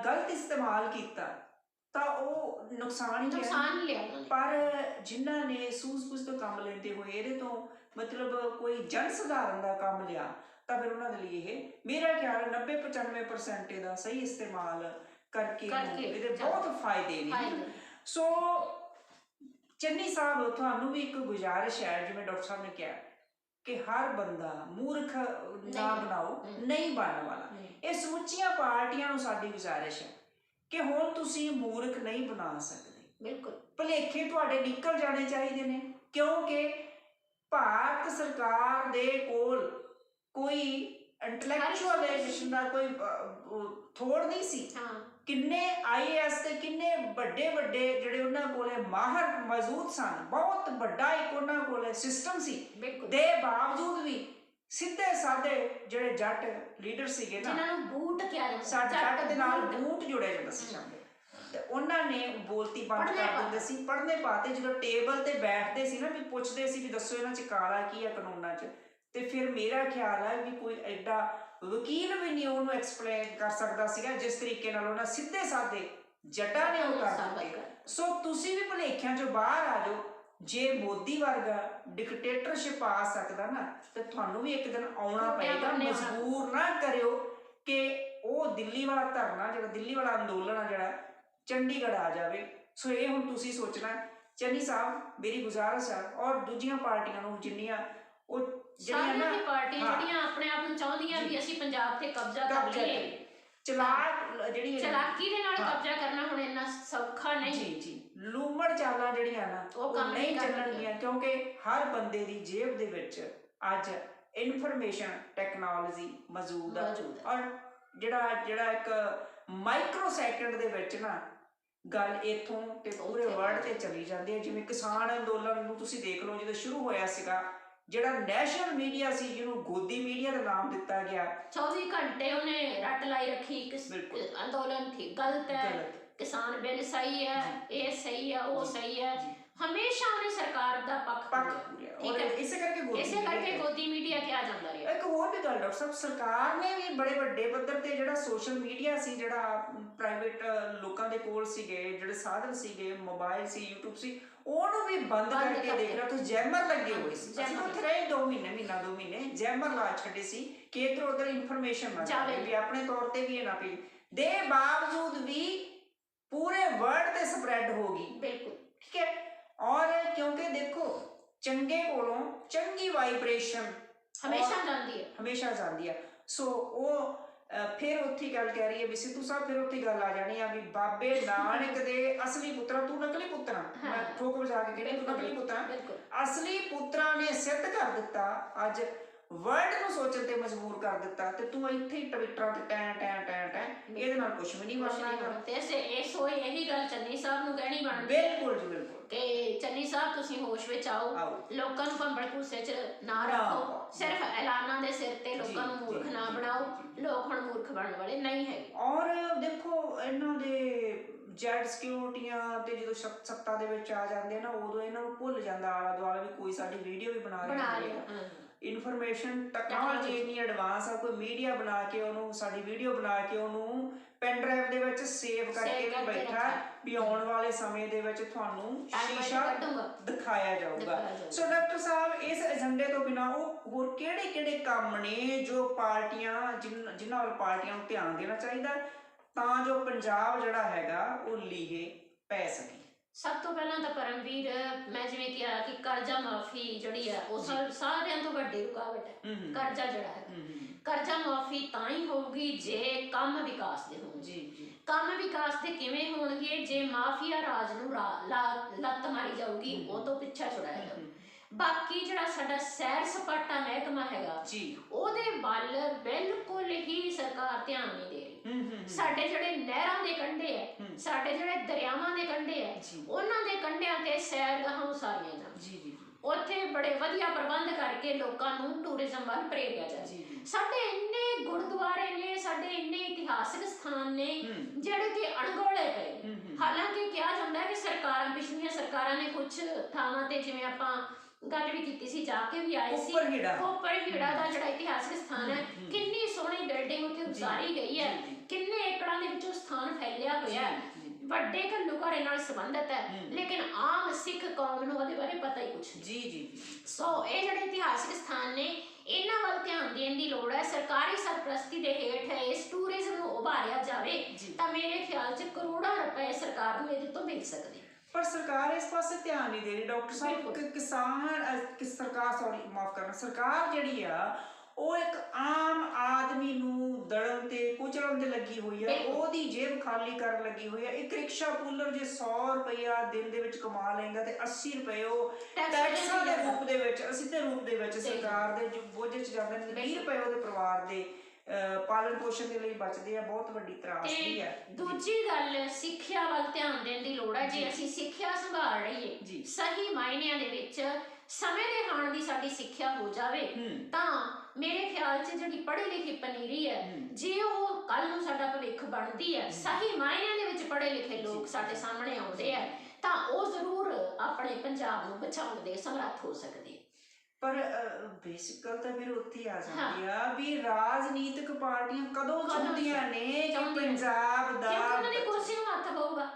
ਗਲਤ ਇਸਤੇਮਾਲ ਕੀਤਾ ਤਾਂ ਉਹ ਨੁਕਸਾਨ ਹੀ ਲਿਆ, ਪਰ ਜਿਨ੍ਹਾਂ ਨੇ ਸੂਝ-ਬੂਝ ਤੋਂ ਕੰਮ ਲੈਂਦੇ ਹੋਏ ਇਹਦੇ ਤੋਂ ਮਤਲਬ ਕੋਈ ਜਨ ਸੁਧਾਰਨ ਦਾ ਕੰਮ ਲਿਆ ਤਾਂ ਫਿਰ ਉਹਨਾਂ ਦੇ ਲਈ ਇਹ ਮੇਰਾ ਖਿਆਲ 90-95% ਇਹਦਾ ਸਹੀ ਇਸਤੇਮਾਲ ਕਰਕੇ ਇਹਦੇ ਬਹੁਤ ਫਾਇਦੇ ਨੇ। ਸੋ ਚੰਨੀ ਸਾਹਿਬ, ਤੁਹਾਨੂੰ ਵੀ ਇੱਕ ਗੁਜ਼ਾਰਿਸ਼ ਹੈ, ਜਿਵੇਂ ਡਾਕਟਰ ਸਾਹਿਬ ਨੇ ਕਿਹਾ ਕਿ ਹਰ ਬੰਦਾ ਮੂਰਖ ਨਾ ਬਣਾਓ, ਨਹੀਂ ਬਣਨ ਵਾਲਾ। ਇਹ ਸਮੁੱਚੀਆਂ ਪਾਰਟੀਆਂ ਨੂੰ ਸਾਡੀ ਗੁਜ਼ਾਰਿਸ਼ ਹੈ ਕਿ ਹੁਣ ਤੁਸੀਂ ਮੂਰਖ ਨਹੀਂ ਬਣਾ ਸਕਦੇ। ਬਿਲਕੁਲ ਭੁਲੇਖੇ ਤੁਹਾਡੇ ਨਿਕਲ ਜਾਣੇ ਚਾਹੀਦੇ ਨੇ, ਕਿਉਂਕਿ ਭਾਰਤ ਸਰਕਾਰ ਦੇ ਕੋਲ ਕੋਈ ਇੰਟੈਲੈਕਚੁਅਲਾਈਜੇਸ਼ਨ ਦਾ ਕੋਈ ਥੋੜ ਨਹੀਂ ਸੀ। ਕਿੰਨੇ IAS ਤੇ ਕਿੰਨੇ ਵੱਡੇ ਜਿਹੜੇ ਉਹਨਾਂ ਕੋਲੇ ਮਾਹਰ ਮੌਜੂਦ ਸਨ, ਬਹੁਤ ਵੱਡਾ ਇੱਕ ਉਹਨਾਂ ਕੋਲੇ ਸਿਸਟਮ ਸੀ, ਦੇ ਬਾਵਜੂਦ ਵੀ ਸਿੱਧੇ ਸਾਦੇ ਜਿਹੜੇ ਜੱਟ ਲੀਡਰ ਸੀਗੇ ਨਾ, ਜਿਨ੍ਹਾਂ ਨੂੰ ਬੂਟ ਕਿਹਾ ਜਾਂਦਾ, ਸਾਡੇ ਜੱਟ ਦੇ ਨਾਲ ਬੂਟ ਜੁੜਿਆ ਜਾਂਦਾ ਸੀ ਸ਼ਾਮੇ, ਤੇ ਉਹਨਾਂ ਨੇ ਬੋਲਤੀ ਬੰਦ ਕਰ ਦਿੰਦੇ ਸੀ, ਪੜ੍ਹਨੇ ਪਾਤੇ। ਜਦੋਂ ਟੇਬਲ ਤੇ ਬੈਠਦੇ ਸੀ ਨਾ, ਵੀ ਪੁੱਛਦੇ ਸੀ ਵੀ ਦੱਸੋ ਇਹਨਾਂ 'ਚ ਕਾਲਾ ਕੀ ਹੈ ਕਾਨੂੰਨਾਂ 'ਚ, ਤੇ ਫਿਰ ਮੇਰਾ ਖਿਆਲ ਹੈ ਵੀ ਕੋਈ ਐਡਾ ਵਕੀਲ ਵੀ ਨਹੀਂ ਉਹਨੂੰ ਐਕਸਪਲੇਨ ਕਰ ਸਕਦਾ ਸੀਗਾ ਜਿਸ ਤਰੀਕੇ ਨਾਲ ਉਹਨਾਂ ਸਿੱਧੇ ਸਾਦੇ ਜੱਟਾਂ ਨੇ ਉਹ ਕਰ ਦਿੱਤੇ। ਸੋ ਤੁਸੀਂ ਵੀ ਭੁਲੇਖਿਆਂ 'ਚੋਂ ਬਾਹਰ ਆ ਜਾਓ। ਜੇ ਮੋਦੀ ਵਰਗਾ ਡਿਕਟੇਟਰਸ਼ਿਪ ਆ ਸਕਦਾ ਨਾ, ਤੇ ਤੁਹਾਨੂੰ ਵੀ ਇੱਕ ਦਿਨ ਆਉਣਾ ਪਏਗਾ। ਮਜਬੂਰ ਨਾ ਕਰਿਓ ਕਿ ਉਹ ਦਿੱਲੀ ਵਾਲਾ ਧਰਨਾ, ਜਿਹੜਾ ਦਿੱਲੀ ਵਾਲਾ ਅੰਦੋਲਨ ਆ, ਜਿਹੜਾ ਚੰਡੀਗੜ੍ਹ ਆ ਜਾਵੇ। ਸੋ ਇਹ ਹੁਣ ਤੁਸੀਂ ਸੋਚਣਾ। ਚੰਨੀ ਸਾਹਿਬ, ਮੇਰੀ ਗੁਜ਼ਾਰਿਸ਼ ਹੈ, ਔਰ ਦੂਜੀਆਂ ਪਾਰਟੀਆਂ ਨੂੰ ਜਿੰਨੀਆਂ ਉਹ ਜਿਹੜੀਆਂ ਪਾਰਟੀਆਂ ਜਿਹੜੀਆਂ ਆਪਣੇ ਆਪ ਨੂੰ ਚਾਹੁੰਦੀਆਂ ਵੀ ਅਸੀਂ ਪੰਜਾਬ ਤੇ ਕਬਜ਼ਾ ਕਰ ਲਈਏ, ਚਲਾਕੀ ਦੇ ਨਾਲ ਕਬਜ਼ਾ ਕਰਨਾ ਹੁਣ ਇੰਨਾ ਸੌਖਾ ਨਹੀਂ। ਲੂਮੜ ਚਾਲਾਂ ਜਿਹੜੀਆਂ ਨਾ ਉਹ ਨਹੀਂ ਚੱਲਣਗੀਆਂ, ਕਿਉਂਕਿ ਹਰ ਬੰਦੇ ਦੀ ਜੇਬ ਦੇ ਵਿੱਚ ਅੱਜ ਇਨਫੋਰਮੇਸ਼ਨ ਟੈਕਨੋਲੋਜੀ ਮੌਜੂਦ ਆ, ਔਰ ਜਿਹੜਾ ਇੱਕ ਮਾਈਕਰੋ ਸੈਕਿੰਡ ਦੇ ਵਿੱਚ ਨਾ ਗੱਲ ਇੱਥੋਂ ਤੇ ਪੂਰੇ ਵਰਲਡ ਤੇ ਚਲੀ ਜਾਂਦੀ ਹੈ। ਜਿਵੇਂ ਕਿਸਾਨ ਅੰਦੋਲਨ ਨੂੰ ਤੁਸੀਂ ਦੇਖ ਲਓ, ਜਦੋਂ ਸ਼ੁਰੂ ਹੋਇਆ ਸੀਗਾ ਜਿਹੜਾ ਨੈਸ਼ਨਲ ਮੀਡੀਆ ਸੀ, ਜਿਹਨੂੰ ਗੋਦੀ ਮੀਡੀਆ ਦਾ ਨਾਮ ਦਿੱਤਾ ਗਿਆ, 24 ਘੰਟੇ ਉਹਨੇ ਰੱਟ ਲਾਈ ਰੱਖੀ ਕਿ ਅੰਦੋਲਨ ਠੀਕ ਗਲਤ ਹੈ, ਕਿਸਾਨ ਬਿੱਲ ਸਹੀ ਹੈ, ਇਹ ਸਹੀ ਹੈ, ਉਹ ਸਹੀ ਹੈ, ਹਮੇਸ਼ਾ ਉਹਨੇ ਸਰਕਾਰ ਦਾ ਪੱਖ ਪੂਰਿਆ। ਔਰ ਇਸੇ ਕਰਕੇ ਗੋਦੀ ਮੀਡੀਆ ਕਿਹਾ ਜਾਂਦਾ ਰਿਹਾ। ਇੱਕ ਹੋਰ ਵੀ ਗੱਲ ਡਾਕਟਰ ਸਾਹਿਬ, ਸਰਕਾਰ ਨੇ ਵੀ ਬੜੇ ਵੱਡੇ ਪੱਧਰ ਤੇ ਜਿਹੜਾ ਸੋਸ਼ਲ ਮੀਡੀਆ ਸੀ, ਜਿਹੜਾ ਪ੍ਰਾਈਵੇਟ ਲੋਕਾਂ ਦੇ ਕੋਲ ਸੀਗੇ, ਜਿਹੜੇ ਸਾਧਨ ਸੀਗੇ, ਮੋਬਾਈਲ ਸੀ, YouTube ਸੀ, ਉਹਨੂੰ ਵੀ ਬੰਦ ਕਰਕੇ ਦੇਖ ਲਓ। ਤੁਸੀਂ ਜੈਮਰ ਲੱਗੇ ਹੋਏ ਸੀ, ਅਸੀਂ ਉੱਥੇ ਰਹੇ 2 ਮਹੀਨੇ ਜੈਮਰ ਲਾ ਛੱਡੇ ਸੀ ਕਿ ਇੱਧਰ ਉੱਧਰ ਇਨਫੋਰਮੇਸ਼ਨ ਨਾ ਜਾਵੇ, ਵੀ ਆਪਣੇ ਤੌਰ ਤੇ ਵੀ ਇਹ ਨਾ ਪਈ, ਦੇ ਬਾਵਜੂਦ ਵੀ ਪੂਰੇ ਵਰਲਡ ਤੇ ਸਪਰੈਡ ਹੋ ਗਈ। ਬਿਲਕੁਲ ਠੀਕ ਹੈ। ਔਰ ਕਿਉਂਕਿ ਦੇਖੋ ਚੰਗੇ ਕੋਲੋਂ ਚੰਗੀ ਵਾਈਬ੍ਰੇਸ਼ਨ ਹਮੇਸ਼ਾ ਜਾਂਦੀ ਹੈ। ਸੋ ਉਹ ਫਿਰ ਉੱਥੇ ਗੱਲ ਕਹਿ ਰਹੀ ਹੈ ਵੀ ਸਿੱਧੂ ਸਾਹਿਬ, ਫਿਰ ਉੱਥੇ ਗੱਲ ਆ ਜਾਣੀ ਆ ਵੀ ਬਾਬੇ ਨਾਨਕ ਦੇ ਅਸਲੀ ਪੁੱਤਰਾ, ਤੂੰ ਨਕਲੀ ਪੁੱਤਰਾ, ਮੈਂ ਠੋਕ ਵਜਾ ਕੇ ਕਹਿੰਦੀ ਤੂੰ ਨਕਲੀ ਪੁੱਤਰਾ, ਅਸਲੀ ਪੁੱਤਰਾਂ ਨੇ ਸਿੱਧ ਕਰ ਦਿੱਤਾ, ਅੱਜ ਵਰਲਡ ਨੂੰ ਸੋਚਣ ਤੇ ਮਜਬੂਰ ਕਰ ਦਿੱਤਾ, ਤੇ ਤੂੰ ਇੱਥੇ ਹੀ ਟਵਿੱਟਰਾਂ ਤੇ ਟੈਂ ਇਹਦੇ ਨਾਲ ਕੁਝ ਵੀ ਨਹੀਂ ਬਣਨਾ। ਤੇ ਇਹੀ ਗੱਲ ਚੰਨੀ ਸਾਹਿਬ ਨੂੰ ਕਹਿਣੀ ਬਣਦੀ। ਬਿਲਕੁਲ ਜੀ, ਬਿਲਕੁਲ ਕਿ ਚੰਨੀ ਸਾਹਿਬ ਤੁਸੀਂ ਹੋਸ਼ ਵਿੱਚ ਆਓ, ਲੋਕਾਂ ਨੂੰ ਭੰਬਲ ਭੂਸੇ 'ਚ ਨਾ ਰੱਖੋ, ਸਿਰਫ ਐਲਾਨਾਂ ਦੇ ਸਿਰ ਤੇ ਲੋਕਾਂ ਨੂੰ ਮੂਰਖ ਨਾ ਬਣਾਓ। ਲੋਕ ਹੁਣ ਮੂਰਖ ਬਣਨ ਵਾਲੇ ਨਹੀਂ ਹੈਗੇ। ਔਰ ਦੇਖੋ ਇਹਨਾਂ ਦੇ ਜੈਡ ਸਿਕਿਉਰਿਟੀਆਂ ਤੇ ਜਦੋਂ ਸੱਤਾ ਦੇ ਵਿੱਚ ਆ ਜਾਂਦੇ ਨਾ, ਉਦੋਂ ਇਹਨਾਂ ਨੂੰ ਭੁੱਲ ਜਾਂਦਾ ਆਲਾ ਦੁਆਲਾ ਵੀ ਕੋਈ ਸਾਡੀ ਵੀਡੀਓ ਵੀ ਬਣਾ ਰਿਹਾ। ਇਨਫੋਰਮੇਸ਼ਨ ਟੈਕਨੋਲੋਜੀ ਇੰਨੀ ਐਡਵਾਂਸ ਆ, ਕੋਈ ਮੀਡੀਆ ਬਣਾ ਕੇ ਉਹਨੂੰ, ਸਾਡੀ ਵੀਡੀਓ ਬਣਾ ਕੇ ਉਹਨੂੰ ਪੈਨ ਡਰਾਈਵ ਦੇ ਵਿੱਚ ਸੇਵ ਕਰਕੇ ਵੀ ਬੈਠਾ ਵੀ ਆਉਣ ਵਾਲੇ ਸਮੇਂ ਦੇ ਵਿੱਚ ਤੁਹਾਨੂੰ ਸ਼ੀਸ਼ਾ ਦਿਖਾਇਆ ਜਾਊਗਾ। ਸੋ ਡਾਕਟਰ ਸਾਹਿਬ, ਇਸ ਏਜੰਡੇ ਤੋਂ ਬਿਨਾਂ ਉਹ ਹੋਰ ਕਿਹੜੇ ਕੰਮ ਨੇ ਜੋ ਪਾਰਟੀਆਂ, ਜਿਨ੍ਹਾਂ ਵੱਲ ਪਾਰਟੀਆਂ ਨੂੰ ਧਿਆਨ ਦੇਣਾ ਚਾਹੀਦਾ ਤਾਂ ਜੋ ਪੰਜਾਬ ਜਿਹੜਾ ਹੈਗਾ ਉਹ ਲੀਹੇ ਪੈ ਸਕੇ? ਸਭ ਤੋਂ ਪਹਿਲਾਂ ਤਾਂ ਪਰਮਵੀਰ, ਮੈਂ ਜਿਵੇਂ ਕਿਹਾ ਕਿ ਕਰਜ਼ਾ ਮਾਫੀ ਜਿਹੜੀ ਹੈ ਉਹ ਸਾਰਿਆਂ ਤੋਂ ਵੱਡੀ ਰੁਕਾਵਟ ਹੈ। ਕਰਜ਼ਾ ਜਿਹੜਾ ਹੈ, ਕਰਜ਼ਾ ਮਾਫੀ ਤਾਂ ਹੀ ਹੋਊਗੀ ਜੇ ਕੰਮ ਵਿਕਾਸ ਦੇ ਹੋਣਗੇ। ਕੰਮ ਵਿਕਾਸ ਦੇ ਕਿਵੇਂ ਹੋਣਗੇ? ਜੇ ਮਾਫੀਆ ਰਾਜ ਨੂੰ ਲੱਤ ਮਾਰੀ ਜਾਊਗੀ, ਉਹ ਤੋਂ ਪਿੱਛਾ ਛੁਡਾਇਆ ਜਾਊ। ਬਾਕੀ ਜਿਹੜਾ ਸਾਡਾ ਸੈਰ ਸਪਾਟਾ ਮਹਿਕਮਾ ਹੈਗਾ, ਉਹਦੇ ਵੱਲ ਬਿਲਕੁਲ ਹੀ ਸਰਕਾਰ ਧਿਆਨ ਨਹੀਂ ਦੇ ਰਹੀ। ਸਾਡੇ ਜਿਹੜੇ ਨਹਿਰਾਂ ਦੇ ਕੰਢੇ ਹੈ, ਸਾਡੇ ਜਿਹੜੇ ਦਰਿਆਵਾਂ ਦੇ ਕੰਢੇ ਹੈ, ਉਹਨਾਂ ਦੇ ਕੰਢਿਆਂ ਤੇ ਸੈਰਗਾਹਾਂ ਉਸਾਰੀਆਂ ਜਾਣ, ਉੱਥੇ ਬੜੇ ਵਧੀਆ ਪ੍ਰਬੰਧ ਕਰਕੇ ਲੋਕਾਂ ਨੂੰ ਟੂਰਿਜ਼ਮ ਵੱਲ ਪ੍ਰੇਰਿਆ ਜਾਏ। ਸਾਡੇ ਇੰਨੇ ਗੁਰਦੁਆਰੇ ਨੇ, ਸਾਡੇ ਇੰਨੇ ਇਤਿਹਾਸਿਕ ਸਥਾਨ ਨੇ ਜਿਹੜੇ ਕਿ ਅਣਗੌਲੇ ਪਏ। ਹਾਲਾਂਕਿ ਕਿਹਾ ਜਾਂਦਾ ਕਿ ਸਰਕਾਰਾਂ, ਪਿਛਲੀਆਂ ਸਰਕਾਰਾਂ ਨੇ ਕੁਝ ਥਾਵਾਂ ਤੇ, ਜਿਵੇਂ ਆਪਾਂ ਗੱਲ ਵੀ ਕੀਤੀ ਸੀ, ਜਾ ਕੇ ਵੀ ਆਏ ਸੀ, ਕੋਪਰ ਹੀੜਾ ਦਾ ਜਿਹੜਾ ਇਤਿਹਾਸਿਕ ਸਥਾਨ ਹੈ, ਕਿੰਨੀ ਸੋਹਣੀ ਬਿਲਡਿੰਗ ਉੱਥੇ ਉਸਾਰੀ ਗਈ ਹੈ, ਕਿੰਨੇ ਏਕੜਾਂ ਦੇ ਵਿੱਚੋਂ ਸਥਾਨ ਫੈਲਿਆ ਹੋਇਆ ਹੈ, ਵੱਡੇ ਘੱਲੂਘਾਰੇ ਨਾਲ ਸੰਬੰਧਿਤ ਹੈ, ਲੇਕਿਨ ਆਮ ਸਿੱਖ ਕੌਮ ਨੂੰ ਉਹਦੇ ਬਾਰੇ ਪਤਾ ਹੀ ਕੁਛ ਨਹੀਂ। ਸੋ ਇਹ ਜਿਹੜੇ ਇਤਿਹਾਸਿਕ ਸਥਾਨ ਨੇ, ਇਹਨਾਂ ਵੱਲ ਧਿਆਨ ਦੇਣ ਦੀ ਲੋੜ ਹੈ। ਸਰਕਾਰੀ ਸਰਪ੍ਰਸਤੀ ਦੇ ਹੇਠ ਇਸ ਟੂਰਿਜ਼ਮ ਨੂੰ ਉਭਾਰਿਆ ਜਾਵੇ ਤਾਂ ਮੇਰੇ ਖਿਆਲ 'ਚ ਕਰੋੜਾਂ ਰੁਪਏ ਸਰਕਾਰ ਨੂੰ ਇਹਦੇ ਤੋਂ ਮਿਲ ਸਕਦੇ। ਪਰ ਸਰਕਾਰ ਇਸ ਪਾਸੇ ਧਿਆਨ ਨਹੀਂ ਦੇ ਰਹੀ ਡਾਕਟਰ ਸਾਹਿਬ। ਸਰਕਾਰ ਜਿਹੜੀ ਆ ਉਹ ਇੱਕ ਆਮ ਆਦਮੀ ਨੂੰ ਦੜਨ ਤੇ ਕੁਚਲਣ ਤੇ ਲੱਗੀ ਹੋਈ ਹੈ, ਉਹਦੀ ਜੇਬ ਖਾਲੀ ਕਰਨ ਲੱਗੀ ਹੋਈ ਹੈ। ਇੱਕ ਰਿਕਸ਼ਾ ਪੂਲਰ ਜੇ 100 ਰੁਪਇਆ ਦਿਨ ਦੇ ਵਿੱਚ ਕਮਾ ਲੈਂਦਾ ਤੇ 80 ਰੁਪਏ ਉਹ ਟੈਕਸਾਂ ਦੇ ਰੂਪ ਦੇ ਵਿੱਚ, ਅਸਿੱਧੇ ਰੂਪ ਦੇ ਵਿੱਚ ਸਰਕਾਰ ਦੇ ਬੋਝੇ 'ਚ ਜਾਂਦੇ ਨੇ। 20 ਰੁਪਏ ਉਹਦੇ ਪਰਿਵਾਰ ਦੇ ਪਾਲਣ ਪੋਸ਼ਣ ਦੇ ਲਈ ਬਚਦੇ ਆ। ਬਹੁਤ ਵੱਡੀ ਤਰਾਸਦੀ ਹੈ। ਦੂਜੀ ਗੱਲ, ਸਿੱਖਿਆ ਵੱਲ ਧਿਆਨ ਦੇਣ ਦੀ ਲੋੜ ਹੈ। ਜੇ ਅਸੀਂ ਸਿੱਖਿਆ ਸੰਭਾਲ ਰਹੀਏ, ਸਹੀ ਮਾਇਨਿਆਂ ਦੇ ਵਿੱਚ ਸਮੇਂ ਦੇ ਹਾਣ ਦੀ ਸਾਡੀ ਸਿੱਖਿਆ ਹੋ ਜਾਵੇ, ਤਾਂ ਮੇਰੇ ਖਿਆਲ 'ਚ ਜਿਹੜੀ ਪੜ੍ਹੀ ਲਿਖੀ ਪਨੀਰੀ ਹੈ, ਜੇ ਉਹ ਕੱਲ ਨੂੰ ਸਾਡਾ ਭਵਿੱਖ ਬਣਦੀ ਹੈ, ਸਹੀ ਮਾਇਨਿਆਂ ਦੇ ਵਿੱਚ ਪੜ੍ਹੇ ਲਿਖੇ ਲੋਕ ਸਾਡੇ ਸਾਹਮਣੇ ਆਉਂਦੇ ਆ, ਤਾਂ ਉਹ ਜ਼ਰੂਰ ਆਪਣੇ ਪੰਜਾਬ ਨੂੰ ਬਚਾਉਣ ਦੇ ਸਮਰੱਥ ਹੋ ਸਕਦੇ। ਪਰ ਬੇਸਿਕ ਗੱਲ ਤਾਂ ਫਿਰ ਉੱਥੇ ਆ ਜਾਂਦੀ ਆ ਵੀ ਰਾਜਨੀਤਿਕ ਪਾਰਟੀਆਂ ਕਦੋਂ ਚਾਹੁੰਦੀਆਂ ਨੇ ਕਿ ਪੰਜਾਬ ਦਾ, ਉਹਨਾਂ ਦੀ ਕੁਰਸੀ ਨੂੰ ਹੱਥ ਪਊਗਾ।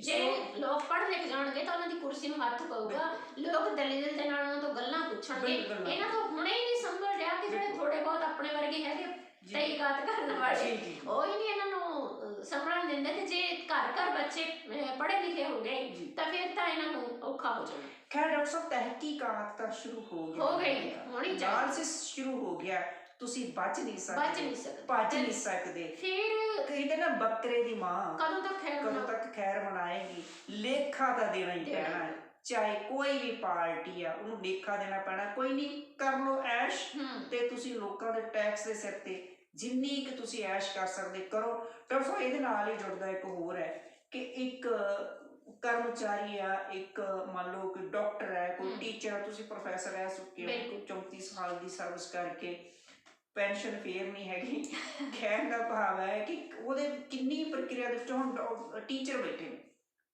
ਜੇ ਲੋਕ ਪੜ੍ਹ ਲਿਖ ਜਾਣਗੇ ਤਾਂ ਉਹਨਾਂ ਦੀ ਕੁਰਸੀ ਨੂੰ ਹੱਥ ਪਊਗਾ। ਲੋਕ ਦਲੀਲ ਦੇ ਨਾਲ ਉਹਨਾਂ ਤੋਂ ਗੱਲਾਂ ਪੁੱਛਣਗੇ। ਇਹਨਾਂ ਤੋਂ ਹੁਣੇ ਹੀ ਨਹੀਂ ਸਮਝ ਰਿਹਾ ਕਿ ਜਿਹੜੇ ਥੋੜੇ ਬਹੁਤ ਆਪਣੇ ਵਰਗੇ ਹੈਗੇ ਤਹਿਕੀਕਾਤ ਕਰਨ ਵਾਲੇ, ਉਹ ਹੀ ਨਹੀਂ ਇਹਨਾਂ ਨੂੰ ਸੰਭਲਣ ਦਿੰਦੇ। ਤੇ ਜੇ ਘਰ ਘਰ ਬੱਚੇ ਪੜ੍ਹੇ ਲਿਖੇ ਹੋ ਗਏ ਤਾਂ ਫਿਰ ਤਾਂ ਇਹਨਾਂ ਨੂੰ ਔਖਾ ਹੋ ਜਾਣਾ। ਖੈਰ ਡਾਕਟਰ ਸਾਹਿਬ, ਤਹਿਕੀਕਾਤ ਤਾਂ ਸ਼ੁਰੂ ਹੋ ਗਈ, ਐਨਾਲਿਸਿਸ ਸ਼ੁਰੂ ਹੋ ਗਿਆ। ਤੁਸੀਂ ਬਚ ਨਹੀਂ ਸਕਦੇ। ਫਿਰ ਕਹਿੰਦੇ ਨਾ, ਬੱਕਰੇ ਦੀ ਮਾਂ ਕਦੋਂ ਤੱਕ ਖੈਰ ਮਨਾਏਗੀ। ਲੇਖਾ ਤਾਂ ਦੇਣਾ ਹੀ ਪੈਣਾ ਹੈ, ਚਾਹੇ ਕੋਈ ਵੀ ਪਾਰਟੀ ਆ, ਉਹਨੂੰ ਲੇਖਾ ਦੇਣਾ ਪੈਣਾ। ਕੋਈ ਨਹੀਂ, ਕਰ ਲਓ ਐਸ਼, ਤੇ ਤੁਸੀਂ ਲੋਕਾਂ ਦੇ ਟੈਕਸ ਦੇ ਸਿਰ ਤੇ ਜਿੰਨੀ ਕਿ ਤੁਸੀਂ ਐਸ਼ ਕਰ ਸਕਦੇ ਕਰੋ। ਡਾਕਟਰ ਸਾਹਿਬ, ਇਹਦੇ ਨਾਲ ਹੀ ਜੁੜਦਾ ਇੱਕ ਹੋਰ ਹੈ ਕਿ ਇੱਕ ਕਰਮਚਾਰੀ ਆ, ਇੱਕ ਮੰਨ ਲਓ ਕਿ ਡਾਕਟਰ ਹੈ, ਕੋਈ ਟੀਚਰ ਹੈ, ਤੁਸੀਂ ਪ੍ਰੋਫੈਸਰ ਰਹਿ ਚੁੱਕੇ ਹੋ, 34 ਸਾਲ ਦੀ ਸਰਵਿਸ ਕਰਕੇ ਪੈਨਸ਼ਨ ਫੇਰ ਨਹੀਂ ਹੈਗੀ। ਕਹਿਣ ਦਾ ਭਾਵ ਹੈ ਕਿ ਉਹਦੇ ਕਿੰਨੀ ਪ੍ਰਕਿਰਿਆ ਦੇ ਵਿੱਚ ਹੁਣ ਟੀਚਰ ਬੈਠੇ ਨੇ,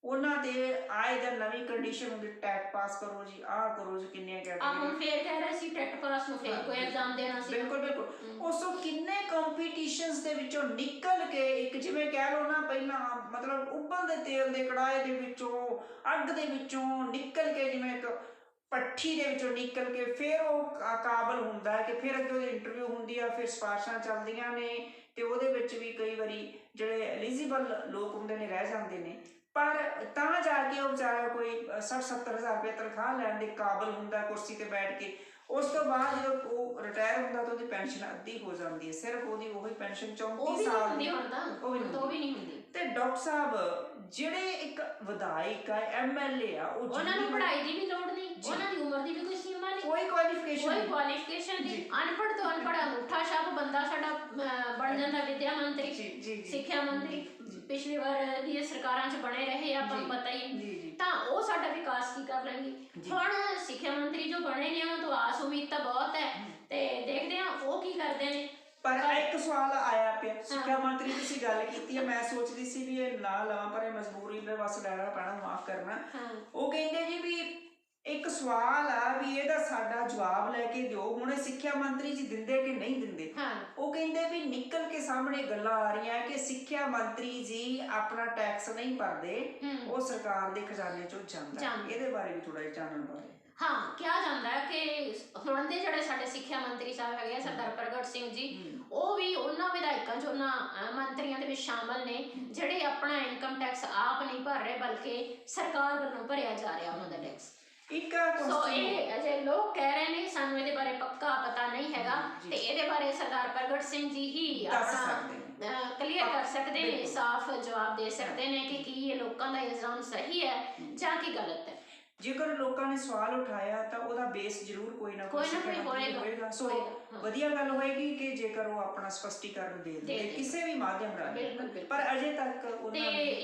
ਉਹਨਾਂ ਦੇ ਆਏ ਦਿਨ ਨਵੀਂ ਕੰਡੀਸ਼ਨ ਹੁੰਦੀ, ਟੈਟ ਪਾਸ ਕਰੋ ਜੀ, ਆਹ ਕਰੋ ਜੀ, ਕਿੰਨੀਆਂ ਹੁਣ ਫੇਰ ਕਹਿ ਰਹੇ ਸੀ ਟੈਟ ਪਾਸ ਨੂੰ ਫੇਰ ਕੋਈ ਐਗਜ਼ਾਮ ਦੇਣਾ ਸੀ। ਬਿਲਕੁਲ ਬਿਲਕੁਲ। ਉਸ ਤੋਂ ਕਿੰਨੇ ਕੰਪੀਟੀਸ਼ਨਸ ਦੇ ਵਿੱਚੋਂ ਨਿਕਲ ਕੇ ਇੱਕ ਜਿਵੇਂ ਕਹਿ ਲਓ ਨਾ, ਪਹਿਲਾਂ ਮਤਲਬ ਉਬਲਦੇ ਤੇਲ ਦੇ ਕੜਾਏ ਦੇ ਵਿੱਚੋਂ, ਅੱਗ ਦੇ ਵਿੱਚੋਂ ਨਿਕਲ ਕੇ, ਜਿਵੇਂ ਇੱਕ ਭੱਠੀ ਦੇ ਵਿੱਚੋਂ ਨਿਕਲ ਕੇ ਫਿਰ ਉਹ ਕਾਬਲ ਹੁੰਦਾ ਹੈ ਕਿ ਫਿਰ ਅੱਗੇ ਉਹਦੀ ਇੰਟਰਵਿਊ ਹੁੰਦੀ ਆ, ਫਿਰ ਸਿਫਾਰਸ਼ਾਂ ਚੱਲਦੀਆਂ ਨੇ, ਤੇ ਉਹਦੇ ਵਿੱਚ ਵੀ ਕਈ ਵਾਰੀ ਜਿਹੜੇ ਐਲੀਜੀਬਲ ਲੋਕ ਹੁੰਦੇ ਨੇ ਰਹਿ ਜਾਂਦੇ ਨੇ, ਪਰ ਤਾਂ ਜਾ ਕੇ ਉਹ ਵਿਚਾਰਾ ਕੋਈ 60-70 ਹਜ਼ਾਰ ਰੁਪਏ ਤਨਖਾਹ ਲੈਣ ਦੇ ਕਾਬਲ ਹੁੰਦਾ ਕੁਰਸੀ ਤੇ ਬੈਠ ਕੇ। ਉਸ ਤੋਂ ਬਾਅਦ ਜਦੋਂ ਉਹ ਰਿਟਾਇਰ ਹੁੰਦਾ ਤਾਂ ਉਹਦੀ ਪੈਨਸ਼ਨ ਅੱਧੀ ਹੋ ਜਾਂਦੀ ਹੈ, ਸਿਰਫ ਉਹਦੀ ਉਹੀ ਪੈਨਸ਼ਨ 34 ਸਾਲ ਦੀ, ਉਹ ਵੀ ਨਹੀਂ ਹੁੰਦੀ। ਤੇ ਡਾਕਟਰ ਸਾਹਿਬ ਜਿਹੜੇ ਇੱਕ ਵਿਧਾਇਕ ਆ, MLA ਆ, ਉਹਨਾਂ ਨੂੰ ਪੜ੍ਹਾਈ ਦੀ ਵੀ ਲੋੜ ਨਹੀਂ, ਉਹਨਾਂ ਦੀ ਉਮਰ ਦੀ ਵੀ ਕੋਈ ਸੀਮਾ ਨਹੀਂ, ਕੋਈ ਕੁਆਲੀਫਿਕੇਸ਼ਨ ਨਹੀਂ। ਅਨਪੜ੍ਹ ਤੋਂ ਅਨਪੜ੍ਹ ਅੰਗੂਠਾ ਛਾਪ ਬੰਦਾ ਸਾਡਾ ਬਣ ਜਾਂਦਾ ਵਿਦਿਆ ਮੰਤਰੀ, ਸਿੱਖਿਆ ਮੰਤਰੀ, ਪਿਛਲੀ ਵਾਰ ਦੀਆਂ ਸਰਕਾਰਾਂ 'ਚ ਬਣੇ ਰਹੇ, ਆਪਾਂ ਨੂੰ ਪਤਾ ਹੀ। ਤਾਂ ਉਹ ਸਾਡਾ ਵਿਕਾਸ ਕੀ ਕਰ ਲੈਣਗੇ। ਹੁਣ ਸਿੱਖਿਆ ਮੰਤਰੀ ਜੋ ਬਣੇ ਨੇ, ਉਹਨਾਂ ਤੋਂ ਆਸ ਉਮੀਦ ਤਾਂ ਬਹੁਤ ਹੈ, ਤੇ ਦੇਖਦੇ ਹਾਂ ਉਹ ਕੀ ਕਰਦੇ ਨੇ। ਪਰ ਇੱਕ ਸਵਾਲ ਆਇਆ ਪਿਆ, ਸਿੱਖਿਆ ਮੰਤਰੀ ਤੁਸੀਂ ਗੱਲ ਕੀਤੀ ਹੈ, ਮੈਂ ਸੋਚਦੀ ਸੀ ਵੀ ਇਹ ਨਾ ਲਵਾਂ, ਪਰ ਇਹ ਮਜਬੂਰੀ ਦੇ ਬਸ ਲੈਣਾ ਪੈਣਾ, ਮਾਫ ਕਰਨਾ। ਉਹ ਕਹਿੰਦੇ ਜੀ ਵੀ ਇੱਕ ਸਵਾਲ ਆ ਵੀ ਇਹਦਾ ਸਾਡਾ ਜਵਾਬ ਲੈ ਕੇ ਦਿਓ, ਹੁਣ ਇਹ ਸਿੱਖਿਆ ਮੰਤਰੀ ਜੀ ਦਿੰਦੇ ਕਿ ਨਹੀਂ ਦਿੰਦੇ। ਉਹ ਕਹਿੰਦੇ ਵੀ ਨਿਕਲ ਕੇ ਸਾਹਮਣੇ ਗੱਲਾਂ ਆ ਰਹੀਆਂ ਕਿ ਸਿੱਖਿਆ ਮੰਤਰੀ ਜੀ ਆਪਣਾ ਟੈਕਸ ਨਹੀਂ ਭਰਦੇ, ਉਹ ਸਰਕਾਰ ਦੇ ਖਜ਼ਾਨੇ ਚੋਂ ਜਾਂਦਾ। ਇਹਦੇ ਬਾਰੇ ਵੀ ਥੋੜਾ ਜਿਹਾ ਜਾਣਨ ਬਾਰੇ। ਹਾਂ, ਕਿਹਾ ਜਾਂਦਾ ਹੈ ਕਿ ਹੁਣ ਦੇ ਜਿਹੜੇ ਸਾਡੇ ਸਿੱਖਿਆ ਮੰਤਰੀ ਸਾਹਿਬ ਹੈਗੇ ਸਰਦਾਰ ਪ੍ਰਗਟ ਸਿੰਘ ਜੀ, ਉਹ ਵੀ ਉਹਨਾਂ ਵਿਧਾਇਕਾਂ 'ਚ, ਉਹਨਾਂ ਮੰਤਰੀਆਂ ਦੇ ਵਿੱਚ ਸ਼ਾਮਲ ਨੇ ਜਿਹੜੇ ਆਪਣਾ ਇਨਕਮ ਟੈਕਸ ਆਪ ਨਹੀਂ ਭਰ ਰਹੇ, ਬਲਕਿ ਸਰਕਾਰ ਵੱਲੋਂ ਭਰਿਆ ਜਾ ਰਿਹਾ ਉਹਨਾਂ ਦਾ ਟੈਕਸ। ਸੋ ਇਹ ਅਜੇ ਲੋਕ ਕਹਿ ਰਹੇ ਨੇ, ਸਾਨੂੰ ਇਹਦੇ ਬਾਰੇ ਪੱਕਾ ਪਤਾ ਨਹੀਂ ਹੈਗਾ, ਤੇ ਇਹਦੇ ਬਾਰੇ ਸਰਦਾਰ ਪ੍ਰਗਟ ਸਿੰਘ ਜੀ ਹੀ ਆਪਣਾ ਕਲੀਅਰ ਕਰ ਸਕਦੇ ਨੇ, ਸਾਫ਼ ਜਵਾਬ ਦੇ ਸਕਦੇ ਨੇ ਕਿ ਕੀ ਇਹ ਲੋਕਾਂ ਦਾ ਇਲਜ਼ਾਮ ਸਹੀ ਹੈ ਜਾਂ ਕੀ ਗਲਤ ਹੈ। ਜੇਕਰ ਲੋਕਾਂ ਨੇ ਸਵਾਲ ਉਠਾਇਆ ਤਾਂ ਉਹਦਾ ਬੇਸ ਜ਼ਰੂਰ ਕੋਈ ਨਾ ਕੋਈ ਹੋਏਗਾ। ਸੋ ਵਧੀਆ ਗੱਲ ਹੋਏਗੀ ਕਿ ਜੇਕਰ ਉਹ ਆਪਣਾ ਸਪਸ਼ਟੀਕਰਨ ਦੇ ਦੇ ਕਿਸੇ ਵੀ ਮਾਧਿਅਮ ਰਾਹੀਂ, ਪਰ ਅਜੇ ਤੱਕ ਤੇ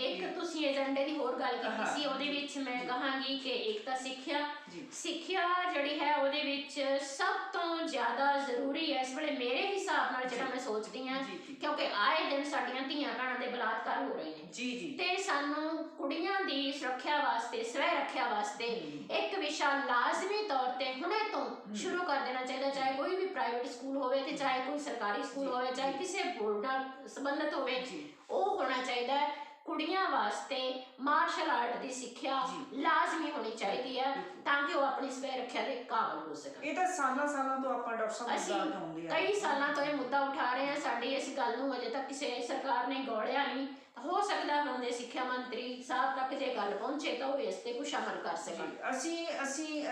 ਇੱਕ ਤੁਸੀਂ ਏਜੰਡੇ ਦੀ ਹੋਰ ਗੱਲ ਕੀਤੀ ਸੀ, ਉਹਦੇ ਵਿੱਚ ਮੈਂ ਕਹਾਂਗੀ ਕਿ ਇੱਕ ਤਾਂ ਸਿੱਖਿਆ ਜਿਹੜੀ ਹੈ ਉਹਦੇ ਵਿੱਚ ਸਭ ਤੋਂ ਜ਼ਿਆਦਾ ਜ਼ਰੂਰੀ ਹੈ ਇਸ ਵੇਲੇ ਮੇਰੇ ਹਿਸਾਬ ਨਾਲ, ਜਿਹੜਾ ਮੈਂ ਸੋਚਦੀ ਹਾਂ, ਕਿਉਂਕਿ ਆਏ ਦਿਨ ਸਾਡੀਆਂ ਧੀਆਂ ਭੈਣਾਂ ਦੇ ਬਲਾਤਕਾਰ ਹੋ ਰਹੇ ਨੇ, ਤੇ ਸਾਨੂੰ ਕੁੜੀਆਂ ਦੀ ਸੁਰੱਖਿਆ ਵਾਸਤੇ, ਸਵੈ ਰੱਖਿਆ ਵਾਸਤੇ ਇੱਕ ਵਿਸ਼ਾ ਲਾਜ਼ਮੀ ਤੌਰ ਤੇ ਹੁਣੇ ਤੋਂ ਸ਼ੁਰੂ ਕਰ ਦੇਣਾ ਚਾਹੀਦਾ, ਚਾਹੇ ਕੋਈ ਵੀ ਪ੍ਰਾਈਵੇਟ ਸਕੂਲ ਹੋਵੇ ਤੇ ਚਾਹੇ ਕੋਈ ਸਰਕਾਰੀ ਸਕੂਲ ਹੋਵੇ, ਚਾਹੇ ਕਿਸੇ ਬੋਰਡ ਨਾਲ ਸੰਬੰਧਿਤ ਹੋਵੇ। ਉਹ ਹੋਣਾ ਚਾਹੀਦਾ ਹੈ ਕੁੜੀਆਂ ਵਾਸਤੇ ਮਾਰਸ਼ਲ ਆਰਟ ਦੀ ਸਿੱਖਿਆ ਲਾਜ਼ਮੀ ਹੋਣੀ ਚਾਹੀਦੀ ਹੈ, ਤਾਂ ਕਿ ਉਹ ਆਪਣੀ ਸਵੈ ਰੱਖਿਆ ਦੇ ਕਾਬਲ ਹੋ ਸਕਣ। ਇਹ ਤਾਂ ਸਾਲਾਂ ਤੋਂ ਆਪਾਂ ਡਾਕਟਰ ਸਾਹਿਬ ਮੁੱਦਾ ਉਠਾਉਂਦੇ ਆ, ਕਈ ਸਾਲਾਂ ਤੋਂ ਇਹ ਮੁੱਦਾ ਉਠਾ ਰਹੇ ਆ, ਸਾਡੀ ਇਸ ਗੱਲ ਨੂੰ ਅਜੇ ਤੱਕ ਕਿਸੇ ਸਰਕਾਰ ਨੇ ਗੌਲਿਆ ਨਹੀਂ। ਹੋ ਸਕਦਾ ਹੁਣ ਦੇ ਸਿੱਖਿਆ ਮੰਤਰੀ ਸਾਹਿਬ ਤੱਕ ਜੇ ਗੱਲ ਪਹੁੰਚੇ ਤਾਂ ਉਹ ਇਸ ਤੇ ਕੁਛ ਅਮਲ ਕਰ ਸਕਣ। ਅਸੀਂ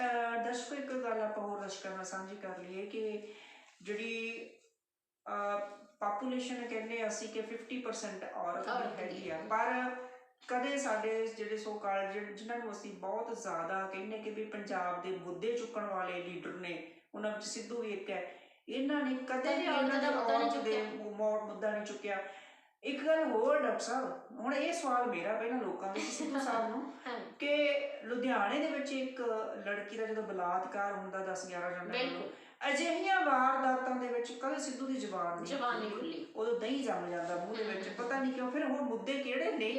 ਦਰਸ਼ਕੋ ਇੱਕ ਗੱਲ ਆਪਾਂ ਹੋਰ ਦਰਸ਼ਕਾਂ ਨਾਲ ਸਾਂਝੀ ਕਰ ਲਈਏ ਕਿ ਜਿਹੜੀ ਪਾਪੂਲੇਸ਼ਨ ਕਹਿੰਦੇ ਅਸੀਂ ਕਿ 50% ਔਰਤ ਹੈਗੀ ਆ, ਪਰ ਕਦੇ ਸਾਡੇ ਜਿਹੜੇ ਸੋ ਕਾਲ ਜਿਨ੍ਹਾਂ ਨੂੰ ਅਸੀਂ ਬਹੁਤ ਜ਼ਿਆਦਾ ਕਹਿੰਦੇ ਕਿ ਵੀ ਪੰਜਾਬ ਦੇ ਮੁੱਦੇ ਚੁੱਕਣ ਵਾਲੇ ਲੀਡਰ ਨੇ, ਉਹਨਾਂ ਵਿੱਚ ਸਿੱਧੂ ਵੀ ਇੱਕ ਹੈ, ਇਹਨਾਂ ਨੇ ਕਦੇ ਵੀ ਉਹਨਾਂ ਦਾ ਮੁੱਦਾ ਨਹੀਂ ਚੁੱਕਿਆ। ਇੱਕ ਗੱਲ ਹੋਰ ਡਾਕਟਰ ਸਾਹਿਬ, ਹੁਣ ਇਹ ਸਵਾਲ ਮੇਰਾ ਪਹਿਲਾਂ ਲੋਕਾਂ ਵਿੱਚ ਸਿੱਧੂ ਸਾਹਿਬ ਨੂੰ, ਕਿ ਲੁਧਿਆਣੇ ਦੇ ਵਿੱਚ ਇੱਕ ਲੜਕੀ ਦਾ ਜਦੋਂ ਬਲਾਤਕਾਰ ਹੁੰਦਾ 10-11 ਜਣਿਆਂ ਨੂੰ, ਅਜਿਹੀਆਂ ਵਾਰਦਾਤਾਂ ਦੇ ਵਿੱਚ ਕਦੇ ਸਿੱਧੂ ਦੀ ਜ਼ੁਬਾਨ ਨਹੀਂ ਖੁੱਲੀ, ਉਦੋਂ ਦਹੀਂ ਜੰਮ ਜਾਂਦਾ ਮੂੰਹ ਦੇ ਵਿੱਚ, ਪਤਾ ਨਹੀਂ ਕਿਉਂ। ਫਿਰ ਹੁਣ ਮੁੱਦੇ ਕਿਹੜੇ ਨੇ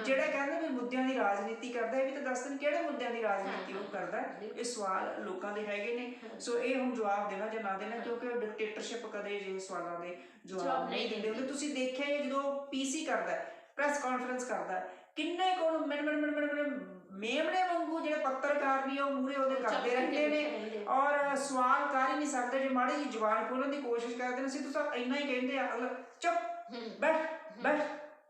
ਜਿਹੜੇ ਕਹਿੰਦੇ ਵੀ ਮੁੱਦਿਆਂ ਦੀ ਰਾਜਨੀਤੀ ਕਰਦਾ, ਇਹ ਵੀ ਤਾਂ ਦੱਸ ਦੇਣ ਕਿਹੜੇ ਮੁੱਦਿਆਂ ਦੀ ਰਾਜਨੀਤੀ ਉਹ ਕਰਦਾ। ਇਹ ਸਵਾਲ ਲੋਕਾਂ ਦੇ ਹੈਗੇ ਨੇ, ਸੋ ਇਹ ਹੁਣ ਜਵਾਬ ਦੇਣਾ ਜਾਂ ਨਾ ਦੇਣਾ, ਕਿਉਂਕਿ ਡਿਕਟੇਟਰਸ਼ਿਪ ਕਦੇ ਜਿਹੇ ਸਵਾਲਾਂ ਦੇ ਜਵਾਬ ਨਹੀਂ ਦਿੰਦੇ ਹੁੰਦੇ। ਤੁਸੀਂ ਦੇਖਿਆ ਜਦੋਂ PC ਕਰਦਾ, ਪ੍ਰੈਸ ਕਾਨਫਰੰਸ ਕਰਦਾ, ਕਿੰਨੇ ਕੋਲ ਮੇਮਣੇ ਵਾਂਗੂ ਜਿਹੜੇ ਪੱਤਰਕਾਰ ਵੀ ਉਹ ਮੂਹਰੇ ਉਹਦੇ ਕਰਦੇ ਰਹਿੰਦੇ ਨੇ, ਔਰ ਸਵਾਲ ਕਰ ਹੀ ਨਹੀਂ ਸਕਦੇ। ਜੇ ਮਾੜੀ ਜਿਹੀ ਜ਼ੁਬਾਨ ਖੋਲਣ ਦੀ ਕੋਸ਼ਿਸ਼ ਕਰਦੇ ਨੇ, ਸਿੱਧੂ ਸਾਹਿਬ ਇੰਨਾ ਹੀ ਕਹਿੰਦੇ ਆ, ਚੁੱਪ ਬੈਠ,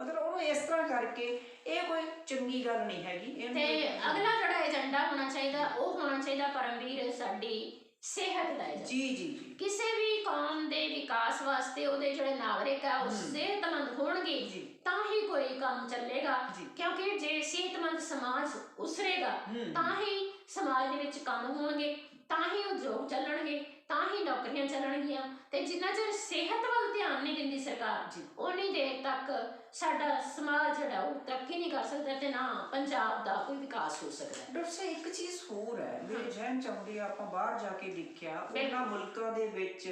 ਮਤਲਬ ਉਹਨੂੰ ਇਸ ਤਰ੍ਹਾਂ ਕਰਕੇ ਇਹ ਕੋਈ ਚੰਗੀ ਗੱਲ ਨਹੀਂ ਹੈਗੀ। ਤੇ ਅਗਲਾ ਜਿਹੜਾ ਏਜੰਡਾ ਹੋਣਾ ਚਾਹੀਦਾ, ਉਹ ਹੋਣਾ ਚਾਹੀਦਾ ਪਰਮਵੀਰ, ਸਾਡੀ ਸਿਹਤ ਦਾ ਏਜੰਡਾ। ਜੀ ਕਿਸੇ ਵੀ ਕੌਮ ਦੇ ਵਿਕਾਸ ਵਾਸਤੇ ਉਹਦੇ ਜਿਹੜੇ ਨਾਗਰਿਕ ਆ ਉਹ ਸਿਹਤਮੰਦ ਹੋਣਗੇ ਤਾਂ ਹੀ ਕੋਈ ਕੰਮ ਚੱਲੇਗਾ, ਕਿਉਂਕਿ ਜੇ ਸਿਹਤਮੰਦ ਸਮਾਜ ਉਸਰੇਗਾ ਤਾਂ ਹੀ ਸਮਾਜ ਦੇ ਵਿੱਚ ਕੰਮ ਹੋਣਗੇ, ਤਾਂ ਹੀ ਉਦਯੋਗ ਚੱਲਣਗੇ, ਤਾਂ ਹੀ ਨੌਕਰੀਆਂ ਚੱਲਣਗੀਆਂ। ਤੇ ਜਿੰਨਾ ਚਿਰ ਸਿਹਤ ਵੱਲ ਧਿਆਨ ਨਹੀਂ ਦਿੰਦੀ ਸਰਕਾਰ, ਉਨੀ ਦੇਰ ਤੱਕ ਸਾਡਾ ਸਮਾਜ ਜਿਹੜਾ ਉਹ ਤਰੱਕੀ ਨਹੀਂ ਕਰ ਸਕਦਾ ਤੇ ਨਾ ਪੰਜਾਬ ਦਾ ਕੋਈ ਵਿਕਾਸ ਹੋ ਸਕਦਾ। ਡਾਕਟਰ ਸਾਹਿਬ ਇੱਕ ਚੀਜ਼ ਹੋਰ ਹੈ ਮੇਰੇ ਜ਼ਿਹਨ ਚ ਆਉਂਦੀ ਆ, ਆਪਾਂ ਬਾਹਰ ਜਾ ਕੇ ਦੇਖਿਆ ਉਹਨਾਂ ਮੁਲਕਾਂ ਦੇ ਵਿੱਚ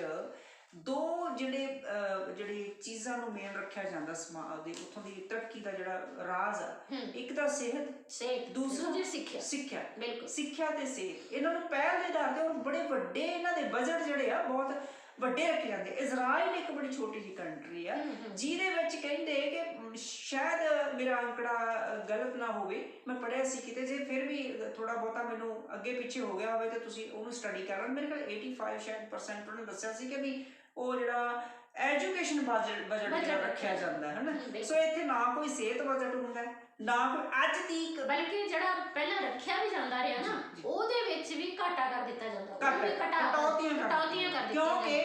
ਦੋ ਜਿਹੜੇ ਚੀਜ਼ਾਂ ਨੂੰ ਮੇਨ ਰੱਖਿਆ ਜਾਂਦਾ ਸਮਾਜ ਦੇ ਉੱਥੋਂ ਦੀ ਤਰੱਕੀ ਦਾ ਜਿਹੜਾ ਰਾਜ਼ ਆ, ਇੱਕ ਤਾਂ ਸਿਹਤ, ਦੂਸਰਾ ਸਿੱਖਿਆ। ਬਿਲਕੁਲ ਸਿੱਖਿਆ ਤੇ ਸਿਹਤ, ਇਹਨਾਂ ਨੂੰ ਪਹਿਲ ਦੇ ਆਧਾਰ ਤੇ ਬੜੇ ਵੱਡੇ ਇਹਨਾਂ ਦੇ ਬਜਟ ਜਿਹੜੇ ਆ ਬਹੁਤ ਵੱਡੇ ਰੱਖੇ ਜਾਂਦੇ। ਇਜ਼ਰਾਈਲ ਇੱਕ ਬੜੀ ਛੋਟੀ ਜਿਹੀ ਕੰਟਰੀ ਆ ਜਿਹਦੇ ਵਿੱਚ ਕਹਿੰਦੇ ਕਿ ਸ਼ਾਇਦ ਮੇਰਾ ਅੰਕੜਾ ਗਲਤ ਨਾ ਹੋਵੇ, ਮੈਂ ਪੜ੍ਹਿਆ ਸੀ ਕਿਤੇ, ਜੇ ਫਿਰ ਵੀ ਥੋੜਾ ਬਹੁਤਾ ਮੈਨੂੰ ਅੱਗੇ ਪਿੱਛੇ ਹੋ ਗਿਆ ਹੋਵੇ ਤਾਂ ਤੁਸੀਂ ਉਹਨੂੰ ਸਟੱਡੀ ਕਰ ਲਓ। ਮੇਰੇ ਕੋਲ 85% ਸ਼ਾਇਦ ਉਹਨੇ ਦੱਸਿਆ ਸੀ ਕਿ ਵੀ ਉਹ ਜਿਹੜਾ ਐਜੂਕੇਸ਼ਨ ਬਜਟ ਜਿਹੜਾ ਰੱਖਿਆ ਜਾਂਦਾ ਹੈ ਨਾ, ਸੋ ਇੱਥੇ ਨਾ ਕੋਈ ਸਿਹਤ ਬਜਟ ਹੁੰਦਾ ਨਾ ਕੋਈ ਅੱਜ ਤੀਕ, ਬਲਕਿ ਜਿਹੜਾ ਪਹਿਲਾਂ ਰੱਖਿਆ ਵੀ ਜਾਂਦਾ ਰਿਹਾ ਨਾ ਉਹਦੇ ਵਿੱਚ ਵੀ ਘਾਟਾ ਕਰ ਦਿੱਤਾ ਜਾਂਦਾ, ਕਟੌਤੀਆਂ ਕਰ ਦਿੱਤੀਆਂ ਕਿਉਂਕਿ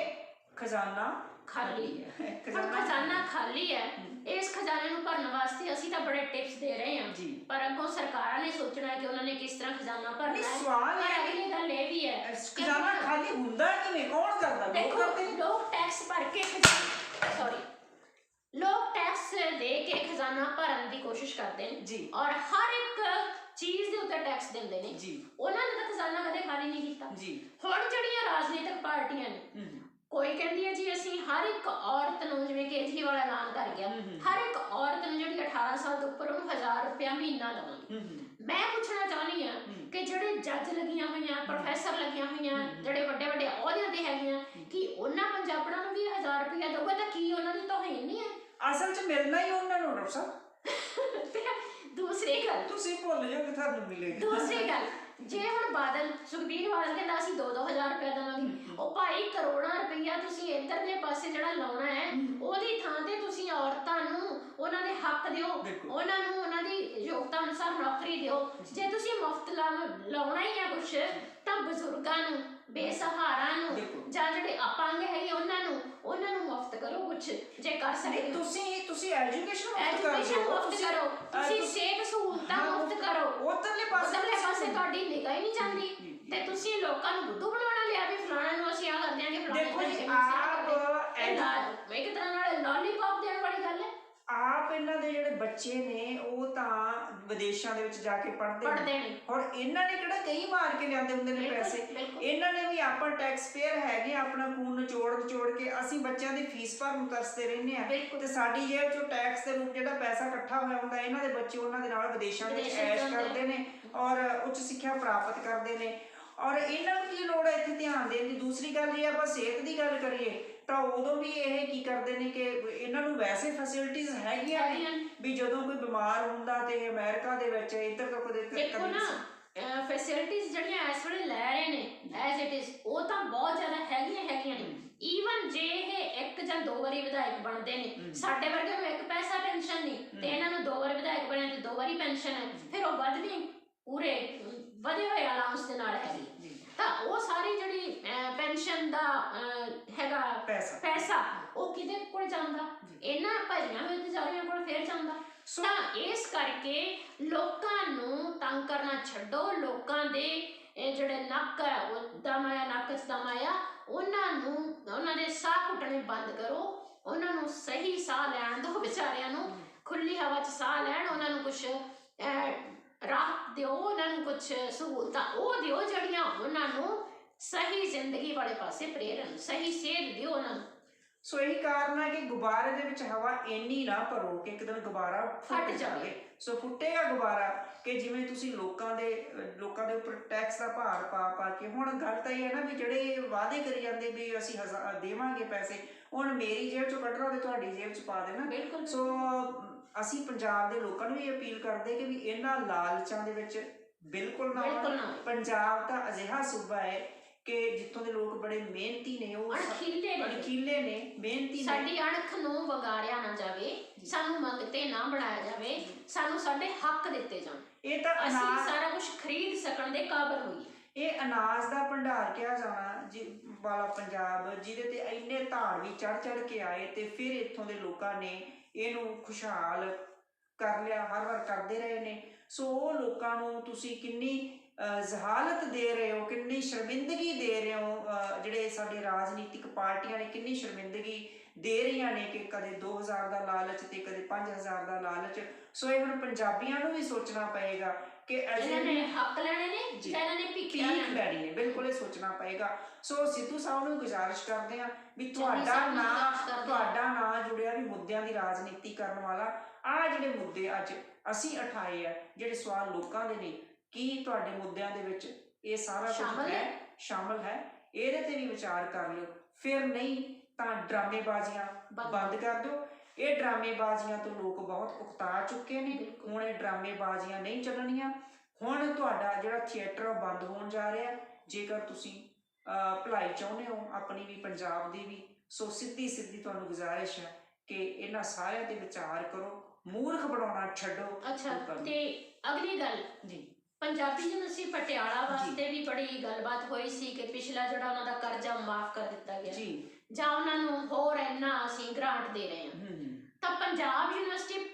ਖਜ਼ਾਨਾ ਖਾਲੀ ਹੈ। ਖਜ਼ਾਨਾ ਖਾਲੀ ਹੈ, ਇਸ ਖਜ਼ਾਨੇ ਨੂੰ ਭਰਨ ਵਾਸਤੇ ਅਸੀਂ ਤਾਂ ਬੜੇ ਟਿਪਸ ਦੇ ਰਹੇ ਹਾਂ, ਪਰ ਅੱਗੋਂ ਸਰਕਾਰਾਂ ਨੇ ਸੋਚਣਾ ਕਿ ਉਹਨਾਂ ਨੇ ਕਿਸ ਤਰ੍ਹਾਂ ਖਜ਼ਾਨਾ ਭਰਨਾ ਹੈ। ਸਵਾਲ ਪਰ ਅਗਲੀ ਗੱਲ ਇਹ ਵੀ ਹੈ ਖਜ਼ਾਨਾ ਖਾਲੀ ਹੁੰਦਾ ਕਿਵੇਂ, ਕੌਣ ਕਰਦਾ? ਦੇਖੋ ਲੋਕ ਟੈਕਸ ਭਰ ਕੇ ਲੋਕ ਟੈਕਸ ਦੇ ਕੇ ਖਜ਼ਾਨਾ ਭਰਨ ਦੀ ਕੋਸ਼ਿਸ਼ ਕਰਦੇ ਨੇ ਔਰ ਹਰ ਇੱਕ ਚੀਜ਼ ਦੇ ਉੱਤੇ ਟੈਕਸ ਦਿੰਦੇ ਨੇ। ਉਹਨਾਂ ਨੇ ਤਾਂ ਖਜ਼ਾਨਾ ਕਦੇ ਖਾਲੀ ਨਹੀਂ ਕੀਤਾ। ਹੁਣ ਜਿਹੜੀਆਂ ਰਾਜਨੀਤਿਕ ਪਾਰਟੀਆਂ ਨੇ, ਕੋਈ ਕਹਿੰਦੀ ਹੈ ਜੀ ਅਸੀਂ ਹਰ ਇੱਕ ਔਰਤ ਨੂੰ, ਜਿਵੇਂ ਕੇਜਰੀਵਾਲ ਐਲਾਨ ਕਰ ਗਿਆ, ਹਰ ਇੱਕ ਔਰਤ ਨੂੰ ਜਿਹੜੀ 18 ਸਾਲ ਤੋਂ ਉੱਪਰ ਉਹਨੂੰ 1000 ਰੁਪਇਆ ਮਹੀਨਾ ਦੇਵਾਂਗੇ। ਮੈਂ ਪੁੱਛਣਾ ਚਾਹੁੰਦੀ ਹਾਂ ਕਿ ਜਿਹੜੇ ਜੱਜ ਲੱਗੀਆਂ ਹੋਈਆਂ, ਪ੍ਰੋਫੈਸਰ ਲੱਗੀਆਂ ਹੋਈਆਂ, ਜਿਹੜੇ ਵੱਡੇ ਵੱਡੇ ਅਹੁਦਿਆਂ ਤੇ ਹੈਗੀਆਂ, ਕੀ ਉਹਨਾਂ ਪੰਜਾਬਣਾਂ ਨੂੰ ਵੀ 1000 ਰੁਪਇਆ ਦਊਗਾ ਤਾਂ ਕੀ ਉਹਨਾਂ ਦੀ ਤੋਹੀਨ ਨਹੀਂ ਹੈ? ਅਸਲ 'ਚ ਮਿਲਣਾ ਹੀ ਉਹਨਾਂ ਨੂੰ ਡਾਕਟਰ ਸਾਹਿਬ। ਦੂਸਰੀ ਗੱਲ ਤੁਸੀਂ ਭੁੱਲ ਜਾਓ ਕਿ ਤੁਹਾਨੂੰ ਮਿਲੇਗੀ। ਦੂਸਰੀ ਗੱਲ, ਜੇ ਹੁਣ ਸੁਖਬੀਰ ਬਾਦਲ ਕਹਿੰਦਾ ਅਸੀਂ 2-2000 ਰੁਪਇਆ ਦੇਵਾਂਗੇ, ਉਹ ਭਾਈ ਕਰੋੜਾਂ ਰੁਪਈਆ ਤੁਸੀਂ ਇੱਧਰਲੇ ਪਾਸੇ ਜਿਹੜਾ ਲਾਉਣਾ ਹੈ ਉਹਦੀ ਥਾਂ ਤੇ ਤੁਸੀਂ ਔਰਤਾਂ ਨੂੰ ਉਹਨਾਂ ਦੇ ਹੱਕ ਦਿਓ, ਉਹਨਾਂ ਨੂੰ ਉਹਨਾਂ ਦੀ ਯੋਗਤਾ ਅਨੁਸਾਰ ਨੌਕਰੀ ਦਿਓ। ਜੇ ਤੁਸੀਂ ਮੁਫਤ ਲਾਉਣਾ ਹੀ ਹੈ ਕੁਛ ਤਾਂ ਬਜ਼ੁਰਗਾਂ ਨੂੰ, ਬੇਸਹਾਰਾ ਨੂੰ, ਜਾਂ ਜਿਹੜੇ ਅਪੰਗ ਹੈਗੇ ਉਹਨਾਂ ਨੂੰ ਮੁਫਤ ਕਰੋ ਕੁਛ ਜੇ ਕਰ ਸਕਦੇ। ਤੁਸੀਂ ਐਜੂਕੇਸ਼ਨ ਮੁਫਤ ਕਰੋ, ਤੁਸੀਂ ਸਿਹਤ ਸਹੂਲਤਾਂ ਮੁਫਤ ਕਰੋ। ਉਧਰਲੇ ਪਾਸੇ ਤੁਹਾਡੀ ਨਿਗਾਹ ਹੀ ਨਹੀਂ ਜਾਂਦੀ ਤੇ ਤੁਸੀਂ ਲੋਕਾਂ ਨੂੰ ਬੁੱਧੂ ਬਣਾਉਣਾ ਲਿਆ ਵੀ ਫਲਾਣਾ ਨੂੰ ਅਸੀਂ ਆ ਕਰ ਦਿਆਂਗੇ, ਫਲਾਣੇ ਦੇਖੋ ਜੀ ਆਪ ਇੱਕ ਤਰ੍ਹਾਂ ਨਾਲ ਲੋਲੀਪੌਪ ਦੇਣ ਵਾਲੀ ਗੱਲ ਹੈ। ਆਪ ਇਹਨਾਂ ਦੇ ਜਿਹੜੇ ਬੱਚੇ ਨੇ ਉਹ ਤਾਂ ਵਿਦੇਸ਼ਾਂ ਦੇ ਵਿੱਚ ਜਾ ਕੇ ਪੜ੍ਹਦੇ ਨੇ। ਹੁਣ ਇਹਨਾਂ ਨੇ ਕਿਹੜਾ ਕਈ ਮਾਰ ਕੇ ਲਿਆਂਦੇ ਹੁੰਦੇ ਨੇ ਪੈਸੇ, ਇਹਨਾਂ ਨੇ ਵੀ ਆਪਾਂ ਟੈਕਸ ਪੇਅਰ ਹੈਗੇ, ਆਪਣਾ ਖੂਨ ਨਿਚੋੜ ਕੇ ਅਸੀਂ ਬੱਚਿਆਂ ਦੀ ਫੀਸ ਭਰਨ ਤਰਸਦੇ ਰਹਿੰਦੇ ਆ ਤੇ ਸਾਡੀ ਜੇਬ ਚੋਂ ਟੈਕਸ ਦੇ ਰੂਪ ਜਿਹੜਾ ਪੈਸਾ ਇਕੱਠਾ ਹੋਇਆ ਹੁੰਦਾ, ਇਹਨਾਂ ਦੇ ਬੱਚੇ ਉਹਨਾਂ ਦੇ ਨਾਲ ਵਿਦੇਸ਼ਾਂ ਦੇ ਵਿੱਚ ਐਸ਼ ਕਰਦੇ ਨੇ ਔਰ ਉੱਚ ਸਿੱਖਿਆ ਪ੍ਰਾਪਤ ਕਰਦੇ ਨੇ। ਔਰ ਇਹਨਾਂ ਨੂੰ ਕੀ ਲੋੜ ਹੈ ਇੱਥੇ ਧਿਆਨ ਦੇਣ ਦੀ? ਦੂਸਰੀ ਗੱਲ ਜੇ ਆਪਾਂ ਸਿਹਤ ਦੀ ਗੱਲ ਕਰੀਏ ਤਾਂ ਉਦੋਂ ਵੀ ਇਹ ਕੀ ਕਰਦੇ ਨੇ ਕਿ ਇਹਨਾਂ ਨੂੰ ਵੈਸੇ ਫੈਸਿਲਿਟੀਜ਼ ਹੈਗੀਆਂ ਨੇ ਵੀ ਜਦੋਂ ਕੋਈ ਬਿਮਾਰ ਹੁੰਦਾ ਤੇ ਅਮਰੀਕਾ ਦੇ ਵਿੱਚ ਇੱਧਰ ਤੋਂ ਕਦੇ ਦੇਖੋ ਨਾ ਫੈਸਿਲਿਟੀਜ਼ ਜਿਹੜੀਆਂ ਇਸ ਵੇਲੇ ਲੈ ਰਹੇ ਨੇ ਐਜ਼ ਇਟ ਇਜ਼ ਉਹ ਤਾਂ ਬਹੁਤ ਜ਼ਿਆਦਾ ਹੈਗੀਆਂ ਨੇ। ਈਵਨ ਜੇ ਇਹ 1 ਜਾਂ 2 ਵਾਰੀ ਵਿਧਾਇਕ ਬਣਦੇ ਨੇ, ਸਾਡੇ ਵਰਗੇ ਨੂੰ 1 ਪੈਸਾ ਪੈਨਸ਼ਨ ਨਹੀਂ ਤੇ ਇਹਨਾਂ ਨੂੰ 2 ਵਾਰ ਵਿਧਾਇਕ ਬਣੇ ਤੇ 2 ਵਾਰੀ ਪੈਨਸ਼ਨ ਹੈ, ਫਿਰ ਉਹ ਵੱਧਵੀਂ ਪੂਰੇ ਵਧੇ ਹੋਏ ਅਲਾਉਂਸ ਦੇ ਨਾਲ ਹੈਗੀ ਤਾਂ ਉਹ ਸਾਰੀ ਜਿਹੜੀ ਪੈਨਸ਼ਨ ਦਾ ਹੈਗਾ ਪੈਸਾ ਉਹ ਕਿਹਦੇ ਕੋਲ ਜਾਂਦਾ? ਇਹਨਾਂ ਭਜੀਆਂ ਹੋਏ ਵਿਚਾਰੀਆਂ ਕੋਲ ਫਿਰ ਜਾਂਦਾ। ਤਾਂ ਇਸ ਕਰਕੇ ਲੋਕਾਂ ਨੂੰ ਤੰਗ ਕਰਨਾ ਛੱਡੋ, ਲੋਕਾਂ ਦੇ ਜਿਹੜੇ ਨੱਕ ਹੈ ਉਹ ਦਮ ਆਇਆ, ਨੱਕ 'ਚ ਦਮ ਆਇਆ, ਉਹਨਾਂ ਦੇ ਸਾਹ ਘੁੱਟਣੇ ਬੰਦ ਕਰੋ, ਉਹਨਾਂ ਨੂੰ ਸਹੀ ਸਾਹ ਲੈਣ ਦਿਓ, ਵਿਚਾਰਿਆਂ ਨੂੰ ਖੁੱਲੀ ਹਵਾ 'ਚ ਸਾਹ ਲੈਣ, ਉਹਨਾਂ ਨੂੰ ਕੁਛ ਰਾਹਤ ਦਿਓ, ਉਹਨਾਂ ਨੂੰ ਕੁਛ ਸਹੂਲਤਾਂ ਉਹ ਦਿਓ ਜਿਹੜੀਆਂ ਉਹਨਾਂ ਨੂੰ ਸਹੀ ਜ਼ਿੰਦਗੀ ਵਾਲੇ ਪਾਸੇ ਪ੍ਰੇਰਨ, ਸਹੀ ਸੇਧ ਦਿਓ ਉਹਨਾਂ ਨੂੰ। ਸੋ ਇਹੀ ਕਾਰਨ ਹੈ ਕਿ ਗੁਬਾਰੇ ਦੇ ਵਿੱਚ ਹਵਾ ਇੰਨੀ ਨਾ ਭਰੋ ਕਿ ਇੱਕ ਦਿਨ ਗੁਬਾਰਾ ਫਟ ਜਾਵੇ। ਸੋ ਫੁੱਟੇਗਾ ਗੁਬਾਰਾ ਕਿ ਜਿਵੇਂ ਤੁਸੀਂ ਲੋਕਾਂ ਦੇ ਉੱਪਰ ਟੈਕਸ ਦਾ ਭਾਰ ਪਾ ਕੇ, ਹੁਣ ਗੱਲ ਤਾਂ ਇਹ ਹੈ ਨਾ ਵੀ ਜਿਹੜੇ ਵਾਅਦੇ ਕਰੀ ਜਾਂਦੇ ਵੀ ਅਸੀਂ ਦੇਵਾਂਗੇ ਪੈਸੇ, ਹੁਣ ਮੇਰੀ ਜੇਬ ਚੋਂ ਕੱਢ ਲਓ ਤੇ ਤੁਹਾਡੀ ਜੇਬ 'ਚ ਪਾ ਦੇਣਾ। ਸੋ ਅਸੀਂ ਪੰਜਾਬ ਦੇ ਲੋਕਾਂ ਨੂੰ ਵੀ ਅਪੀਲ ਕਰਦੇ ਕਿ ਵੀ ਇਹਨਾਂ ਲਾਲਚਾਂ ਦੇ ਵਿੱਚ ਬਿਲਕੁਲ ਨਾ। ਪੰਜਾਬ ਤਾਂ ਅਜਿਹਾ ਸੂਬਾ ਹੈ ਕਿ ਜਿੱਥੋਂ ਦੇ ਲੋਕ ਬੜੇ ਮਿਹਨਤੀ ਨੇ, ਉਹ ਅਣਖੀਲੇ ਨੇ, ਮਿਹਨਤੀ ਨੇ। ਸਾਡੀ ਅਣਖ ਨੂੰ ਵਗਾੜਿਆ ਨਾ ਜਾਵੇ, ਸਾਨੂੰ ਮੰਗਤੇ ਨਾ ਬਣਾਇਆ ਜਾਵੇ, ਸਾਨੂੰ ਸਾਡੇ ਹੱਕ ਦਿੱਤੇ ਜਾਣ, ਇਹ ਤਾਂ ਅਸੀਂ ਸਾਰਾ ਕੁਝ ਖਰੀਦ ਸਕਣ ਦੇ ਕਾਬਲ ਹੋਈਏ। ਇਹ ਅਨਾਜ ਦਾ ਭੰਡਾਰ ਕਿਹਾ ਜਾਣਾ ਵਾਲਾ ਪੰਜਾਬ, ਜਿਹਦੇ ਤੇ ਇੰਨੇ ਧਾੜਵੀ ਚੜ ਕੇ ਆਏ ਤੇ ਫਿਰ ਇੱਥੋਂ ਦੇ ਲੋਕਾਂ ਨੇ ਇਹਨੂੰ ਖੁਸ਼ਹਾਲ ਕਰ ਲਿਆ, ਹਰ ਵਾਰ ਕਰਦੇ ਰਹੇ ਨੇ। ਸੋ ਉਹ ਲੋਕਾਂ ਨੂੰ ਤੁਸੀਂ ਕਿੰਨੀ ਜ਼ਹਾਲਤ ਦੇ ਰਹੇ ਹੋ, ਕਿੰਨੀ ਸ਼ਰਮਿੰਦਗੀ ਦੇ ਰਹੇ ਹੋ, ਜਿਹੜੇ ਸਾਡੇ ਰਾਜਨੀਤਿਕ ਪਾਰਟੀਆਂ ਨੇ ਕਿੰਨੀ ਸ਼ਰਮਿੰਦਗੀ ਦੇ ਰਹੀਆਂ ਨੇ ਕਿ ਕਦੇ 2000 ਦਾ ਲਾਲਚ ਤੇ ਕਦੇ 5000 ਦਾ ਲਾਲਚ। ਸੋ ਇਹ ਹੁਣ ਪੰਜਾਬੀਆਂ ਨੂੰ ਵੀ ਸੋਚਣਾ ਪਏਗਾ ਕਿ ਇਹਨਾਂ ਨੇ ਹੱਕ ਲੈਣੇ ਨੇ ਜਾਂ ਇਹਨਾਂ ਨੇ ਭੀਖ ਲੈਣੀ ਨੇ। ਬਿਲਕੁਲ ਇਹ ਸੋਚਣਾ ਪਏਗਾ। ਸੋ ਸਿੱਧੂ ਸਾਹਿਬ ਨੂੰ ਗੁਜ਼ਾਰਿਸ਼ ਕਰਦੇ ਆ ਵੀ ਤੁਹਾਡਾ ਨਾਂ ਜੁੜਿਆ ਵੀ ਮੁੱਦਿਆਂ ਦੀ ਰਾਜਨੀਤੀ ਕਰਨ ਵਾਲਾ। ਆਹ ਜਿਹੜੇ ਮੁੱਦੇ ਅੱਜ ਅਸੀਂ ਉਠਾਏ ਆ, ਜਿਹੜੇ ਸਵਾਲ ਲੋਕਾਂ ਦੇ ਨੇ, ਕੀ ਤੁਹਾਡੇ ਮੁੱਦਿਆਂ ਦੇ ਵਿੱਚ ਇਹ ਸਾਰਾ ਕੁਝ ਸ਼ਾਮਲ ਹੈ? ਇਹਦੇ ਤੇ ਵੀ ਵਿਚਾਰ ਕਰ ਲਿਓ। ਫਿਰ ਨਹੀਂ ਤਾਂ ਡਰਾਮੇਬਾਜ਼ੀਆਂ ਬੰਦ ਕਰ ਦਿਓ। ਇਹ ਡਰਾਮੇਬਾਜ਼ੀਆਂ ਤੋਂ ਲੋਕ ਬਹੁਤ ਉਕਤਾ ਚੁੱਕੇ ਨੇ। ਹੁਣ ਇਹ ਡਰਾਮੇਬਾਜ਼ੀਆਂ ਨਹੀਂ ਚੱਲਣੀਆਂ। ਹੁਣ ਤੁਹਾਡਾ ਜਿਹੜਾ ਥੀਏਟਰ ਉਹ ਬੰਦ ਹੋਣ ਜਾ ਰਿਹਾ। ਜੇਕਰ ਤੁਸੀਂ ਭਲਾਈ ਚਾਹੁੰਦੇ ਹੋ ਆਪਣੀ ਵੀ, ਪੰਜਾਬ ਦੀ ਵੀ, ਸੋ ਸਿੱਧੀ ਤੁਹਾਨੂੰ ਗੁਜ਼ਾਰਿਸ਼ ਹੈ ਕਿ ਇਹਨਾਂ ਸਾਰਿਆਂ ਤੇ ਵਿਚਾਰ ਕਰੋ, ਮੂਰਖ ਬਣਾਉਣਾ ਛੱਡੋ। ਅੱਛਾ, ਤੇ ਅਗਲੀ ਗੱਲ ਜੀ, ਪੰਜਾਬੀ ਯੂਨੀਵਰਸਿਟੀ ਪਟਿਆਲਾ ਵਾਸਤੇ ਵੀ ਬੜੀ ਗੱਲਬਾਤ ਹੋਈ ਸੀ ਕਿ ਪਿਛਲਾ ਜਿਹੜਾ ਉਹਨਾਂ ਦਾ ਕਰਜ਼ਾ ਮਾਫ ਕਰ ਦਿੱਤਾ ਗਿਆ ਜੀ, ਜਾਂ ਉਹਨਾਂ ਨੂੰ ਹੋਰ ਇੰਨਾ ਅਸੀਂ ਗ੍ਰਾਂਟ ਦੇ ਰਹੇ ਹਾਂ। ਤਾਂ ਪੰਜਾਬ ਯੂਨੀਵਰਸਿਟੀ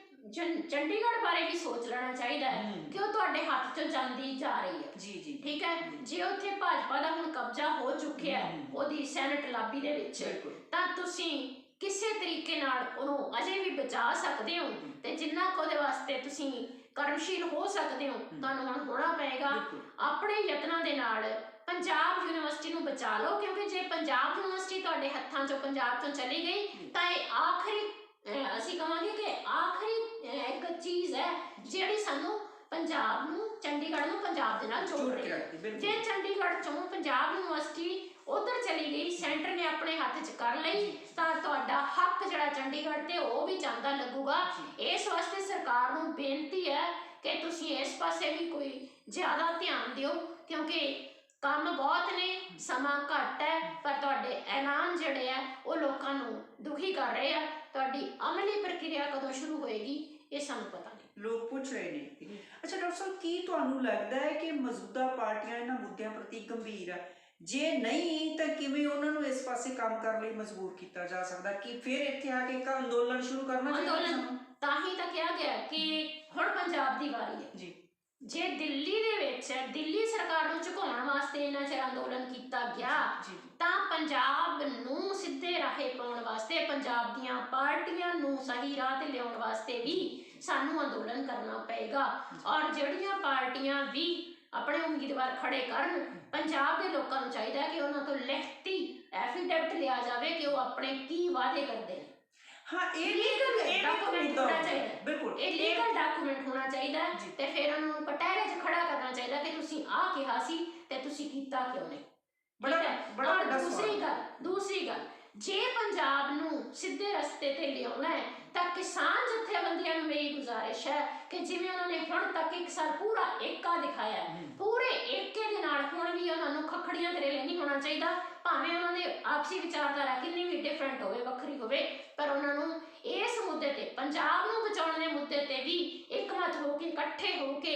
ਚੰਡੀਗੜ੍ਹ ਬਾਰੇ ਵੀ ਸੋਚ ਲੈਣਾ ਚਾਹੀਦਾ ਹੈ ਕਿ ਉਹ ਤੁਹਾਡੇ ਹੱਥ ਚੋਂ ਜਾਂਦੀ ਜਾ ਰਹੀ ਹੈ। ਜੀ, ਠੀਕ ਹੈ। ਜੇ ਉੱਥੇ ਭਾਜਪਾ ਦਾ ਹੁਣ ਕਬਜ਼ਾ ਹੋ ਚੁੱਕਿਆ ਉਹਦੀ ਸੈਨੇਟ ਲਾਬੀ ਦੇ ਵਿੱਚ, ਤਾਂ ਤੁਸੀਂ ਕਿਸੇ ਤਰੀਕੇ ਨਾਲ ਉਹਨੂੰ ਅਜੇ ਵੀ ਬਚਾ ਸਕਦੇ ਹੋ ਤੇ ਜਿੰਨਾ ਕੁ ਉਹਦੇ ਵਾਸਤੇ ਤੁਸੀਂ ਕਰਮਸ਼ੀਲ ਹੋ ਸਕਦੇ ਹੋ ਤੁਹਾਨੂੰ ਹੁਣ ਹੋਣਾ ਪਏਗਾ। ਆਪਣੇ ਯਤਨਾਂ ਦੇ ਨਾਲ ਪੰਜਾਬ ਯੂਨੀਵਰਸਿਟੀ ਨੂੰ ਬਚਾ ਲਓ, ਕਿਉਂਕਿ ਜੇ ਪੰਜਾਬ ਯੂਨੀਵਰਸਿਟੀ ਤੁਹਾਡੇ ਹੱਥਾਂ ਚੋਂ ਪੰਜਾਬ ਚੋਂ ਚਲੀ ਗਈ ਤਾਂ ਇਹ ਆਖਰੀ ਅਸੀਂ ਕਹਾਂਗੇ ਕਿ ਆਖਰੀ ਇੱਕ ਚੀਜ਼ ਹੈ ਜਿਹੜੀ ਸਾਨੂੰ ਪੰਜਾਬ ਨੂੰ, ਚੰਡੀਗੜ੍ਹ ਨੂੰ ਪੰਜਾਬ ਦੇ ਨਾਲ ਜੋੜ ਰਹੀ ਹੈ। ਜੇ ਚੰਡੀਗੜ੍ਹ ਚੋਂ ਪੰਜਾਬ ਯੂਨੀਵਰਸਿਟੀ ਉਧਰ ਚਲੀ ਗਈ, ਸੈਂਟਰ ਨੇ ਆਪਣੇ ਹੱਥ 'ਚ ਕਰ ਲਈ, ਤਾਂ ਤੁਹਾਡਾ ਹੱਕ ਜਿਹੜਾ ਚੰਡੀਗੜ੍ਹ ਤੇ ਉਹ ਵੀ ਜਾਂਦਾ ਲੱਗੂਗਾ। ਇਸ ਵਾਸਤੇ ਸਰਕਾਰ ਨੂੰ ਬੇਨਤੀ ਹੈ ਕਿ ਤੁਸੀਂ ਇਸ ਪਾਸੇ ਵੀ ਕੋਈ ਜ਼ਿਆਦਾ ਧਿਆਨ ਦਿਓ, ਕਿਉਂਕਿ ਕੰਮ ਬਹੁਤ ਨੇ, ਸਮਾਂ ਘੱਟ ਹੈ, ਪਰ ਤੁਹਾਡੇ ਐਲਾਨ ਜਿਹੜੇ ਆ ਉਹ ਲੋਕਾਂ ਨੂੰ ਦੁਖੀ ਕਰ ਰਹੇ ਆ। ਤੁਹਾਡੀ ਅਮਲੀ ਪ੍ਰਕਿਰਿਆ ਕਦੋਂ ਸ਼ੁਰੂ ਹੋਏਗੀ ਇਹ ਸਾਨੂੰ ਪਤਾ ਨਹੀਂ। ਲੋਕ ਪੁੱਛ ਰਹੇ ਨੇ। ਅੱਛਾ ਡਾਕਟਰ ਸਾਹਿਬ, ਕੀ ਤੁਹਾਨੂੰ ਲੱਗਦਾ ਹੈ ਕਿ ਮੌਜੂਦਾ ਪਾਰਟੀਆਂ ਇਹਨਾਂ ਮੁੱਦਿਆਂ ਪ੍ਰਤੀ ਗੰਭੀਰ ਆ? ਜੇ ਨਹੀਂ ਤਾਂ ਕਿਵੇਂ ਉਹਨਾਂ ਨੂੰ ਇਸ ਪਾਸੇ ਕੰਮ ਕਰਨ ਲਈ ਮਜਬੂਰ ਕੀਤਾ ਜਾ ਸਕਦਾ? ਕਿ ਫਿਰ ਇੱਥੇ ਆ ਕੇ ਇੱਕ ਅੰਦੋਲਨ ਸ਼ੁਰੂ ਕਰਨਾ ਚਾਹੀਦਾ? ਤਾਂ ਹੀ ਤਾਂ ਕਿਹਾ ਗਿਆ ਕਿ ਹੁਣ ਪੰਜਾਬ ਦੀ ਵਾਰੀ ਹੈ ਜੀ। ਜੇ ਦਿੱਲੀ ਦੇ ਵਿੱਚ ਦਿੱਲੀ ਸਰਕਾਰ ਨੂੰ ਝੁਕਾਉਣ ਵਾਸਤੇ ਇੰਨਾ ਚਿਰ ਅੰਦੋਲਨ ਕੀਤਾ ਗਿਆ, ਤਾਂ ਪੰਜਾਬ ਨੂੰ ਸਿੱਧੇ ਰਾਹੇ ਪਾਉਣ ਵਾਸਤੇ, ਪੰਜਾਬ ਦੀਆਂ ਪਾਰਟੀਆਂ ਨੂੰ ਸਹੀ ਰਾਹ ਤੇ ਲਿਆਉਣ ਵਾਸਤੇ ਵੀ ਸਾਨੂੰ ਅੰਦੋਲਨ ਕਰਨਾ ਪਏਗਾ। ਔਰ ਜਿਹੜੀਆਂ ਪਾਰਟੀਆਂ ਵੀ ਆਪਣੇ ਉਮੀਦਵਾਰ ਖੜੇ ਕਰਨ, ਪੰਜਾਬ ਦੇ ਲੋਕਾਂ ਨੂੰ ਚਾਹੀਦਾ ਹੈ ਕਿ ਉਹਨਾਂ ਤੋਂ ਲਿਖਤੀ ਐਫੀਡੇਵਿਟ ਲਿਆ ਜਾਵੇ ਕਿ ਉਹ ਆਪਣੇ ਕੀ ਵਾਅਦੇ ਕਰਦੇ ਨੇ। ਹਾਂ, ਇਹ ਲੀਗਲ ਡਾਕੂਮੈਂਟ ਹੋਣਾ ਚਾਹੀਦਾ। ਬਿਲਕੁਲ, ਇਹ ਲੀਗਲ ਡਾਕੂਮੈਂਟ ਹੋਣਾ ਚਾਹੀਦਾ ਤੇ ਫਿਰ ਉਹਨਾਂ ਨੂੰ ਕਟਹਿਰੇ 'ਚ ਖੜਾ ਕਰਨਾ ਚਾਹੀਦਾ ਕਿ ਤੁਸੀਂ ਆਹ ਕਿਹਾ ਸੀ ਤੇ ਤੁਸੀਂ ਕੀਤਾ ਕਿਉਂ ਨਹੀਂ। ਦੂਸਰੀ ਗੱਲ, ਜੇ ਪੰਜਾਬ ਨੂੰ ਸਿੱਧੇ ਰਸਤੇ ਤੇ ਲਿਆਉਣਾ ਹੈ ਤਾਂ ਕਿਸਾਨ ਜਥੇਬੰਦੀਆਂ ਨੂੰ ਮੇਰੀ ਗੁਜ਼ਾਰਿਸ਼ ਹੈ ਕਿ ਜਿਵੇਂ ਉਹਨਾਂ ਨੇ ਹੁਣ ਤੱਕ ਇੱਕ ਸਾਲ ਪੂਰਾ ਏਕਾ ਦਿਖਾਇਆ, ਪੂਰੇ ਏਕੇ ਦੇ ਨਾਲ ਹੁਣ ਵੀ ਉਹਨਾਂ ਨੂੰ ਖੱਖੜੀਆਂ ਤਰੇਲੇ ਨਹੀਂ ਹੋਣਾ ਚਾਹੀਦਾ। ਭਾਵੇਂ ਉਹਨਾਂ ਦੇ ਆਪਸੀ ਵਿਚਾਰਧਾਰਾ ਕਿੰਨੀ ਵੀ ਡਿਫਰੈਂਟ ਹੋਵੇ, ਵੱਖਰੀ ਹੋਵੇ, ਪਰ ਉਹਨਾਂ ਨੂੰ ਇਸ ਮੁੱਦੇ ਤੇ, ਪੰਜਾਬ ਨੂੰ ਬਚਾਉਣ ਦੇ ਮੁੱਦੇ ਤੇ ਵੀ ਇੱਕਮਤ ਹੋ ਕੇ, ਇਕੱਠੇ ਹੋ ਕੇ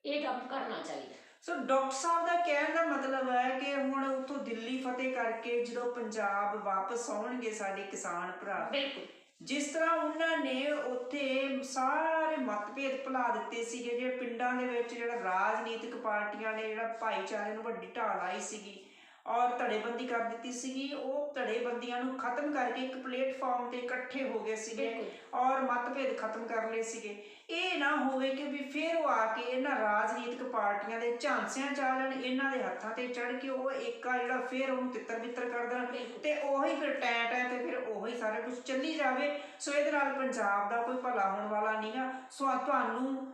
ਇਹ ਕੰਮ ਕਰਨਾ ਚਾਹੀਦਾ। ਸੋ ਡਾਕਟਰ ਸਾਹਿਬ ਦਾ ਕਹਿਣ ਦਾ ਮਤਲਬ ਹੈ ਕਿ ਹੁਣ ਉੱਥੋਂ ਦਿੱਲੀ ਫਤਿਹ ਕਰਕੇ ਜਦੋਂ ਪੰਜਾਬ ਵਾਪਸ ਆਉਣਗੇ ਸਾਡੇ ਕਿਸਾਨ ਭਰਾ, ਬਿਲਕੁਲ ਜਿਸ ਤਰ੍ਹਾਂ ਉਹਨਾਂ ਨੇ ਉੱਥੇ ਸਾਰੇ ਮਤਭੇਦ ਭੁਲਾ ਦਿੱਤੇ ਸੀਗੇ, ਜਿਹੜੇ ਪਿੰਡਾਂ ਦੇ ਵਿੱਚ ਜਿਹੜਾ ਰਾਜਨੀਤਿਕ ਪਾਰਟੀਆਂ ਨੇ ਜਿਹੜਾ ਭਾਈਚਾਰੇ ਨੂੰ ਵੱਡੀ ਢਾਲ ਆਈ ਸੀਗੀ ਔਰ ਧੜੇਬੰਦੀ ਕਰ ਦਿੱਤੀ ਸੀਗੀ, ਉਹ ਧੜੇਬੰਦੀਆਂ ਨੂੰ ਖਤਮ ਕਰਕੇ ਇੱਕ ਪਲੇਟਫਾਰਮ ਤੇ ਇਕੱਠੇ ਹੋ ਗਏ ਸੀਗੇ ਔਰ ਮਤਭੇਦ ਖਤਮ ਕਰ ਲਏ ਸੀਗੇ। ਇਹ ਨਾ ਹੋਵੇ ਕਿ ਵੀ ਫਿਰ ਉਹ ਆ ਕੇ ਇਹਨਾਂ ਰਾਜਨੀਤਿਕ ਪਾਰਟੀਆਂ ਦੇ ਝਾਂਸਿਆਂ ਚ ਆ ਜਾਣ, ਇਹਨਾਂ ਦੇ ਹੱਥਾਂ ਤੇ ਚੜ ਕੇ ਉਹ ਏਕਾ ਜਿਹੜਾ ਫਿਰ ਉਹਨੂੰ ਤਿੱਤਰ ਬਿੱਤਰ ਕਰ ਦੇਣ ਤੇ ਉਹੀ ਫਿਰ ਟੈਟ ਹੈ ਤੇ ਫਿਰ ਉਹੀ ਸਾਰਾ ਕੁਝ ਚੱਲੀ ਜਾਵੇ। ਸੋ ਇਹਦੇ ਨਾਲ ਪੰਜਾਬ ਦਾ ਕੋਈ ਭਲਾ ਹੋਣ ਵਾਲਾ ਨਹੀਂਗਾ। ਸੋ ਤੁਹਾਨੂੰ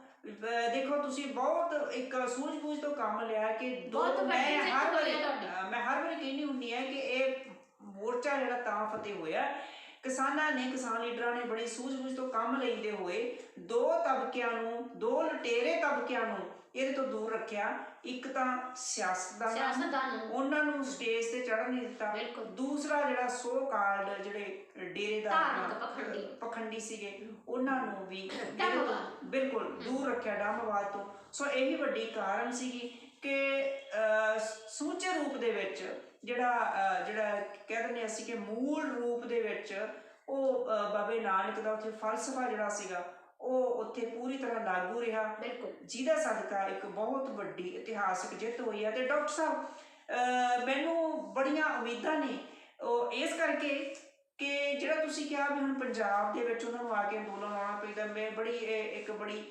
ਦੇਖੋ, ਤੁਸੀਂ ਬਹੁਤ ਇੱਕ ਸੂਝ-ਬੂਝ ਤੋਂ ਕੰਮ ਲਿਆ ਕਿ ਮੈਂ ਹਰ ਵਾਰੀ ਕਹਿੰਦੀ ਹੁੰਦੀ ਹੈ ਕਿ ਇਹ ਮੋਰਚਾ ਜਿਹੜਾ ਤਾਂ ਫਤਿਹ ਹੋਇਆ, ਕਿਸਾਨਾਂ ਨੇ, ਕਿਸਾਨ ਲੀਡਰਾਂ ਨੇ ਬੜੀ ਸੂਝ-ਬੂਝ ਤੋਂ ਕੰਮ ਲੈਂਦੇ ਹੋਏ ਦੋ ਤਬਕਿਆਂ ਨੂੰ, ਦੋ ਲੁਟੇਰੇ ਤਬਕਿਆਂ ਨੂੰ ਇਹਦੇ ਤੋਂ ਦੂਰ ਰੱਖਿਆ। ਇੱਕ ਤਾਂ ਸਿਆਸਤਦਾਨ, ਉਹਨਾਂ ਨੂੰ ਸਟੇਜ ਤੇ ਚੜ੍ਹਨ ਨਹੀਂ ਦਿੱਤਾ। ਦੂਸਰਾ ਜਿਹੜਾ ਸੋ ਕਾਲਡ ਜਿਹੜੇ ਡੇਰੇਦਾਰ ਪਖੰਡੀ ਸੀਗੇ, ਉਹਨਾਂ ਨੂੰ ਵੀ ਬਿਲਕੁਲ ਦੂਰ ਰੱਖਿਆ ਡੰਮਵਾਦ ਤੋਂ। ਸੋ ਇਹੀ ਵੱਡੀ ਕਾਰਨ ਸੀਗੀ ਕਿ ਸਮੁੱਚੇ ਰੂਪ ਦੇ ਵਿੱਚ ਜਿਹੜਾ ਕਹਿ ਦਿੰਦੇ ਅਸੀਂ ਕਿ ਮੂਲ ਰੂਪ ਦੇ ਵਿੱਚ ਉਹ ਬਾਬੇ ਨਾਨਕ ਦਾ ਉੱਥੇ ਫਲਸਫਾ ਜਿਹੜਾ ਸੀਗਾ ਉਹ ਉੱਥੇ ਪੂਰੀ ਤਰ੍ਹਾਂ ਲਾਗੂ ਰਿਹਾ, ਜਿਹਦਾ ਸਦਕਾ ਇੱਕ ਬਹੁਤ ਵੱਡੀ ਇਤਿਹਾਸਕ ਜਿੱਤ ਹੋਈ ਹੈ। ਤੇ ਡਾਕਟਰ ਸਾਹਿਬ, ਮੈਨੂੰ ਬੜੀਆਂ ਉਮੀਦਾਂ ਨੇ ਉਹ ਇਸ ਕਰਕੇ ਕਿ ਜਿਹੜਾ ਤੁਸੀਂ ਕਿਹਾ ਵੀ ਹੁਣ ਪੰਜਾਬ ਦੇ ਵਿੱਚ ਉਹਨਾਂ ਨੂੰ ਆ ਕੇ ਅੰਦੋਲਨ ਲਾਉਣਾ ਪੈਂਦਾ, ਮੈਂ ਬੜੀ ਇੱਕ ਬੜੀ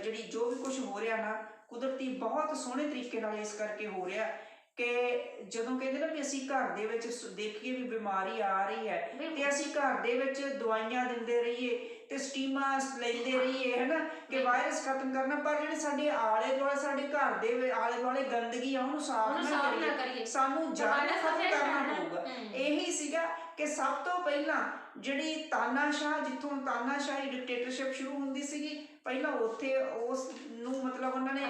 ਜਿਹੜੀ ਜੋ ਵੀ ਕੁਝ ਹੋ ਰਿਹਾ ਨਾ ਕੁਦਰਤੀ ਬਹੁਤ ਸੋਹਣੇ ਤਰੀਕੇ ਨਾਲ ਇਸ ਕਰਕੇ ਹੋ ਰਿਹਾ ਕਿ ਜਦੋਂ ਕਹਿੰਦੇ ਨਾ ਵੀ ਅਸੀਂ ਘਰ ਦੇ ਵਿੱਚ ਦੇਖੀਏ ਵੀ ਬਿਮਾਰੀ ਆ ਰਹੀ ਹੈ ਤੇ ਅਸੀਂ ਘਰ ਦੇ ਵਿੱਚ ਦਵਾਈਆਂ ਦਿੰਦੇ ਰਹੀਏ ਤੇ ਸਟੀਮਾਂ ਲੈਂਦੇ ਰਹੀਏ ਹੈ ਨਾ ਕਿ ਵਾਇਰਸ ਖਤਮ ਕਰਨਾ, ਪਰ ਜਿਹੜੇ ਸਾਡੇ ਆਲੇ ਦੁਆਲੇ ਸਾਡੇ ਘਰ ਦੇ ਆਲੇ ਦੁਆਲੇ ਗੰਦਗੀ ਆ ਉਹਨੂੰ ਸਾਫ਼ ਨਾ ਕਰੀਏ, ਸਾਨੂੰ ਜੜ ਖਤਮ ਕਰਨਾ ਪਊਗਾ। ਇਹੀ ਸੀਗਾ ਕਿ ਸਭ ਤੋਂ ਪਹਿਲਾਂ ਜਿਹੜੀ ਤਾਨਾਸ਼ਾਹ, ਜਿੱਥੋਂ ਤਾਨਾਸ਼ਾਹੀ ਡਿਕਟੇਟਰਸ਼ਿਪ ਸ਼ੁਰੂ ਹੁੰਦੀ ਸੀਗੀ, ਪਹਿਲਾਂ ਉੱਥੇ ਉਸ ਨੂੰ ਮਤਲਬ ਉਹਨਾਂ ਨੇ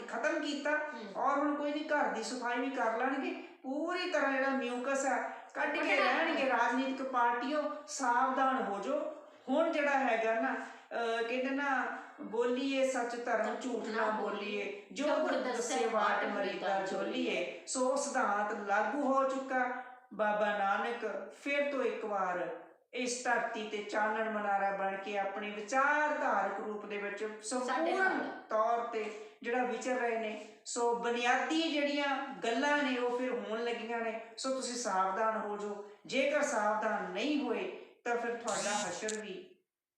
ਖਤਮ ਕੀਤਾ ਔਰ ਹੁਣ ਕੋਈ ਨਹੀਂ, ਘਰ ਦੀ ਸਫਾਈ ਵੀ ਕਰ ਲੈਣਗੇ, ਪੂਰੀ ਤਰ੍ਹਾਂ ਜਿਹੜਾ ਮਿਊਕਸ ਹੈ ਕੱਢ ਕੇ ਰਹਿਣਗੇ। ਰਾਜਨੀਤਿਕ ਪਾਰਟੀਆਂ ਸਾਵਧਾਨ ਹੋ ਜਾਓ। ਹੁਣ ਜਿਹੜਾ ਹੈਗਾ ਨਾ ਕਹਿੰਦੇ ਨਾ ਬੋਲੀਏ ਸੱਚ ਧਰਮ ਝੂਠ ਨਾ ਬੋਲੀਏ, ਜੋ ਗੁਰ ਦੱਸੇ ਵਾਟ ਮਰੀਦਾ ਝੋਲੀਏ, ਸੋ ਸਿਧਾਂਤ ਲਾਗੂ ਹੋ ਚੁੱਕਾ। ਬਾਬਾ ਨਾਨਕ ਫਿਰ ਤੋਂ ਇੱਕ ਵਾਰ ਇਸ ਧਰਤੀ ਤੇ ਚਾਨਣ ਮਨਾਰਾ ਬਣ ਕੇ ਆਪਣੇ ਵਿਚਾਰਧਾਰਕ ਰੂਪ ਦੇ ਵਿੱਚ ਸੰਪੂਰਨ ਤੌਰ ਤੇ ਜਿਹੜਾ ਵਿਚਰ ਰਹੇ ਨੇ। ਸੋ ਬੁਨਿਆਦੀ ਜਿਹੜੀਆਂ ਗੱਲਾਂ ਨੇ ਉਹ ਫਿਰ ਹੋਣ ਲੱਗੀਆਂ ਨੇ। ਸੋ ਤੁਸੀਂ ਸਾਵਧਾਨ ਹੋ ਜਾਓ, ਜੇਕਰ ਸਾਵਧਾਨ ਨਹੀਂ ਹੋਏ ਤਾਂ ਫਿਰ ਤੁਹਾਡਾ ਹਸ਼ਰ ਵੀ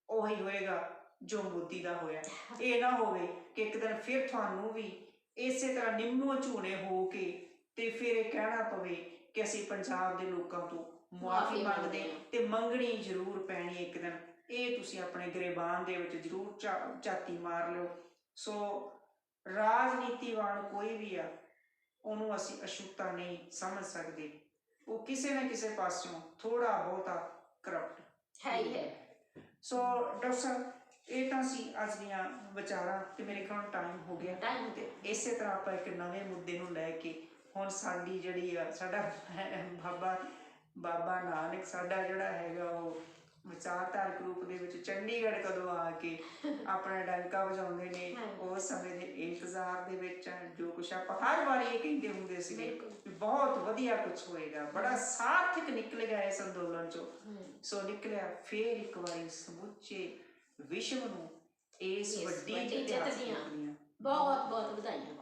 ਉਹੀ ਹੋਏਗਾ ਜੋ ਮੋਦੀ ਦਾ ਹੋਇਆ। ਇਹ ਨਾ ਹੋਵੇ ਕਿ ਇੱਕ ਦਿਨ ਫਿਰ ਤੁਹਾਨੂੰ ਵੀ ਇਸੇ ਤਰ੍ਹਾਂ ਨਿੰਮੋ ਝੂਣੇ ਹੋ ਕੇ ਤੇ ਫਿਰ ਇਹ ਕਹਿਣਾ ਪਵੇ ਕਿ ਅਸੀਂ ਪੰਜਾਬ ਦੇ ਲੋਕਾਂ ਤੋਂ ਮੁਆਫੀ ਮੰਗਦੇ ਤੇ ਮੰਗਣੀ ਜ਼ਰੂਰ ਪੈਣੀ ਇੱਕ ਦਿਨ। ਇਹ ਤੁਸੀਂ ਆਪਣੇ ਗਰੇਬਾਨ ਦੇ ਵਿੱਚ ਜ਼ਰੂਰ ਝਾਤੀ ਮਾਰ ਲਿਓ। ਸੋ ਰਾਜਨੀਤੀਵਾਨ ਕੋਈ ਵੀ ਆ ਉਹਨੂੰ ਅਸੀਂ ਅਸ਼ੁੱਧਤਾ ਨਹੀਂ ਸਮਝ ਸਕਦੇ, ਉਹ ਕਿਸੇ ਨਾ ਕਿਸੇ ਪਾਸਿਓਂ ਥੋੜਾ ਬਹੁਤਾ ਕਰਪਟ ਹੈ ਹੀ ਹੈ। ਸੋ ਡਾਕਟਰ ਸਾਹਿਬ ਇਹ ਤਾਂ ਸੀ ਅੱਜ ਦੀਆਂ ਵਿਚਾਰਾਂ ਤੇ ਮੇਰੇ ਖਿਆਲ ਟਾਈਮ ਹੋ ਗਿਆ ਤੇ ਇਸੇ ਤਰ੍ਹਾਂ ਆਪਾਂ ਇੱਕ ਨਵੇਂ ਮੁੱਦੇ ਨੂੰ ਲੈ ਕੇ ਹੁਣ ਸਾਡੀ ਜਿਹੜੀ ਆ ਸਾਡਾ ਬਾਬਾ ਨਾਨਕ ਸਾਡਾ ਜਿਹੜਾ ਹੈਗਾ ਉਹ ਵਿਚਾਰਧਾਰਕ ਰੂਪ ਦੇ ਵਿੱਚ ਚੰਡੀਗੜ੍ਹ ਕਦੋਂ ਆ ਕੇ ਆਪਣਾ ਡੰਕਾ ਵਜਾਉਂਦੇ ਨੇ, ਉਸ ਸਮੇਂ ਦੇ ਇੰਤਜ਼ਾਰ ਦੇ ਵਿੱਚ ਜੋ ਕੁਛ ਆਪਾਂ ਹਰ ਵਾਰੀ ਇਹ ਕਹਿੰਦੇ ਹੁੰਦੇ ਸੀਗੇ ਵੀ ਬਹੁਤ ਵਧੀਆ ਕੁਛ ਹੋਏਗਾ, ਬੜਾ ਸਾਰਥਕ ਨਿਕਲ ਗਿਆ ਇਸ ਅੰਦੋਲਨ ਚੋਂ। ਸੋ ਨਿਕਲਿਆ ਫੇਰ ਇੱਕ ਵਾਰੀ ਸਮੁੱਚੇ ਵਿਸ਼ਵ ਨੂੰ ਇਸ ਵੱਡੀ ਜਿੱਤ ਦੀਆਂ ਬਹੁਤ ਬਹੁਤ ਵਧਾਈਆਂ।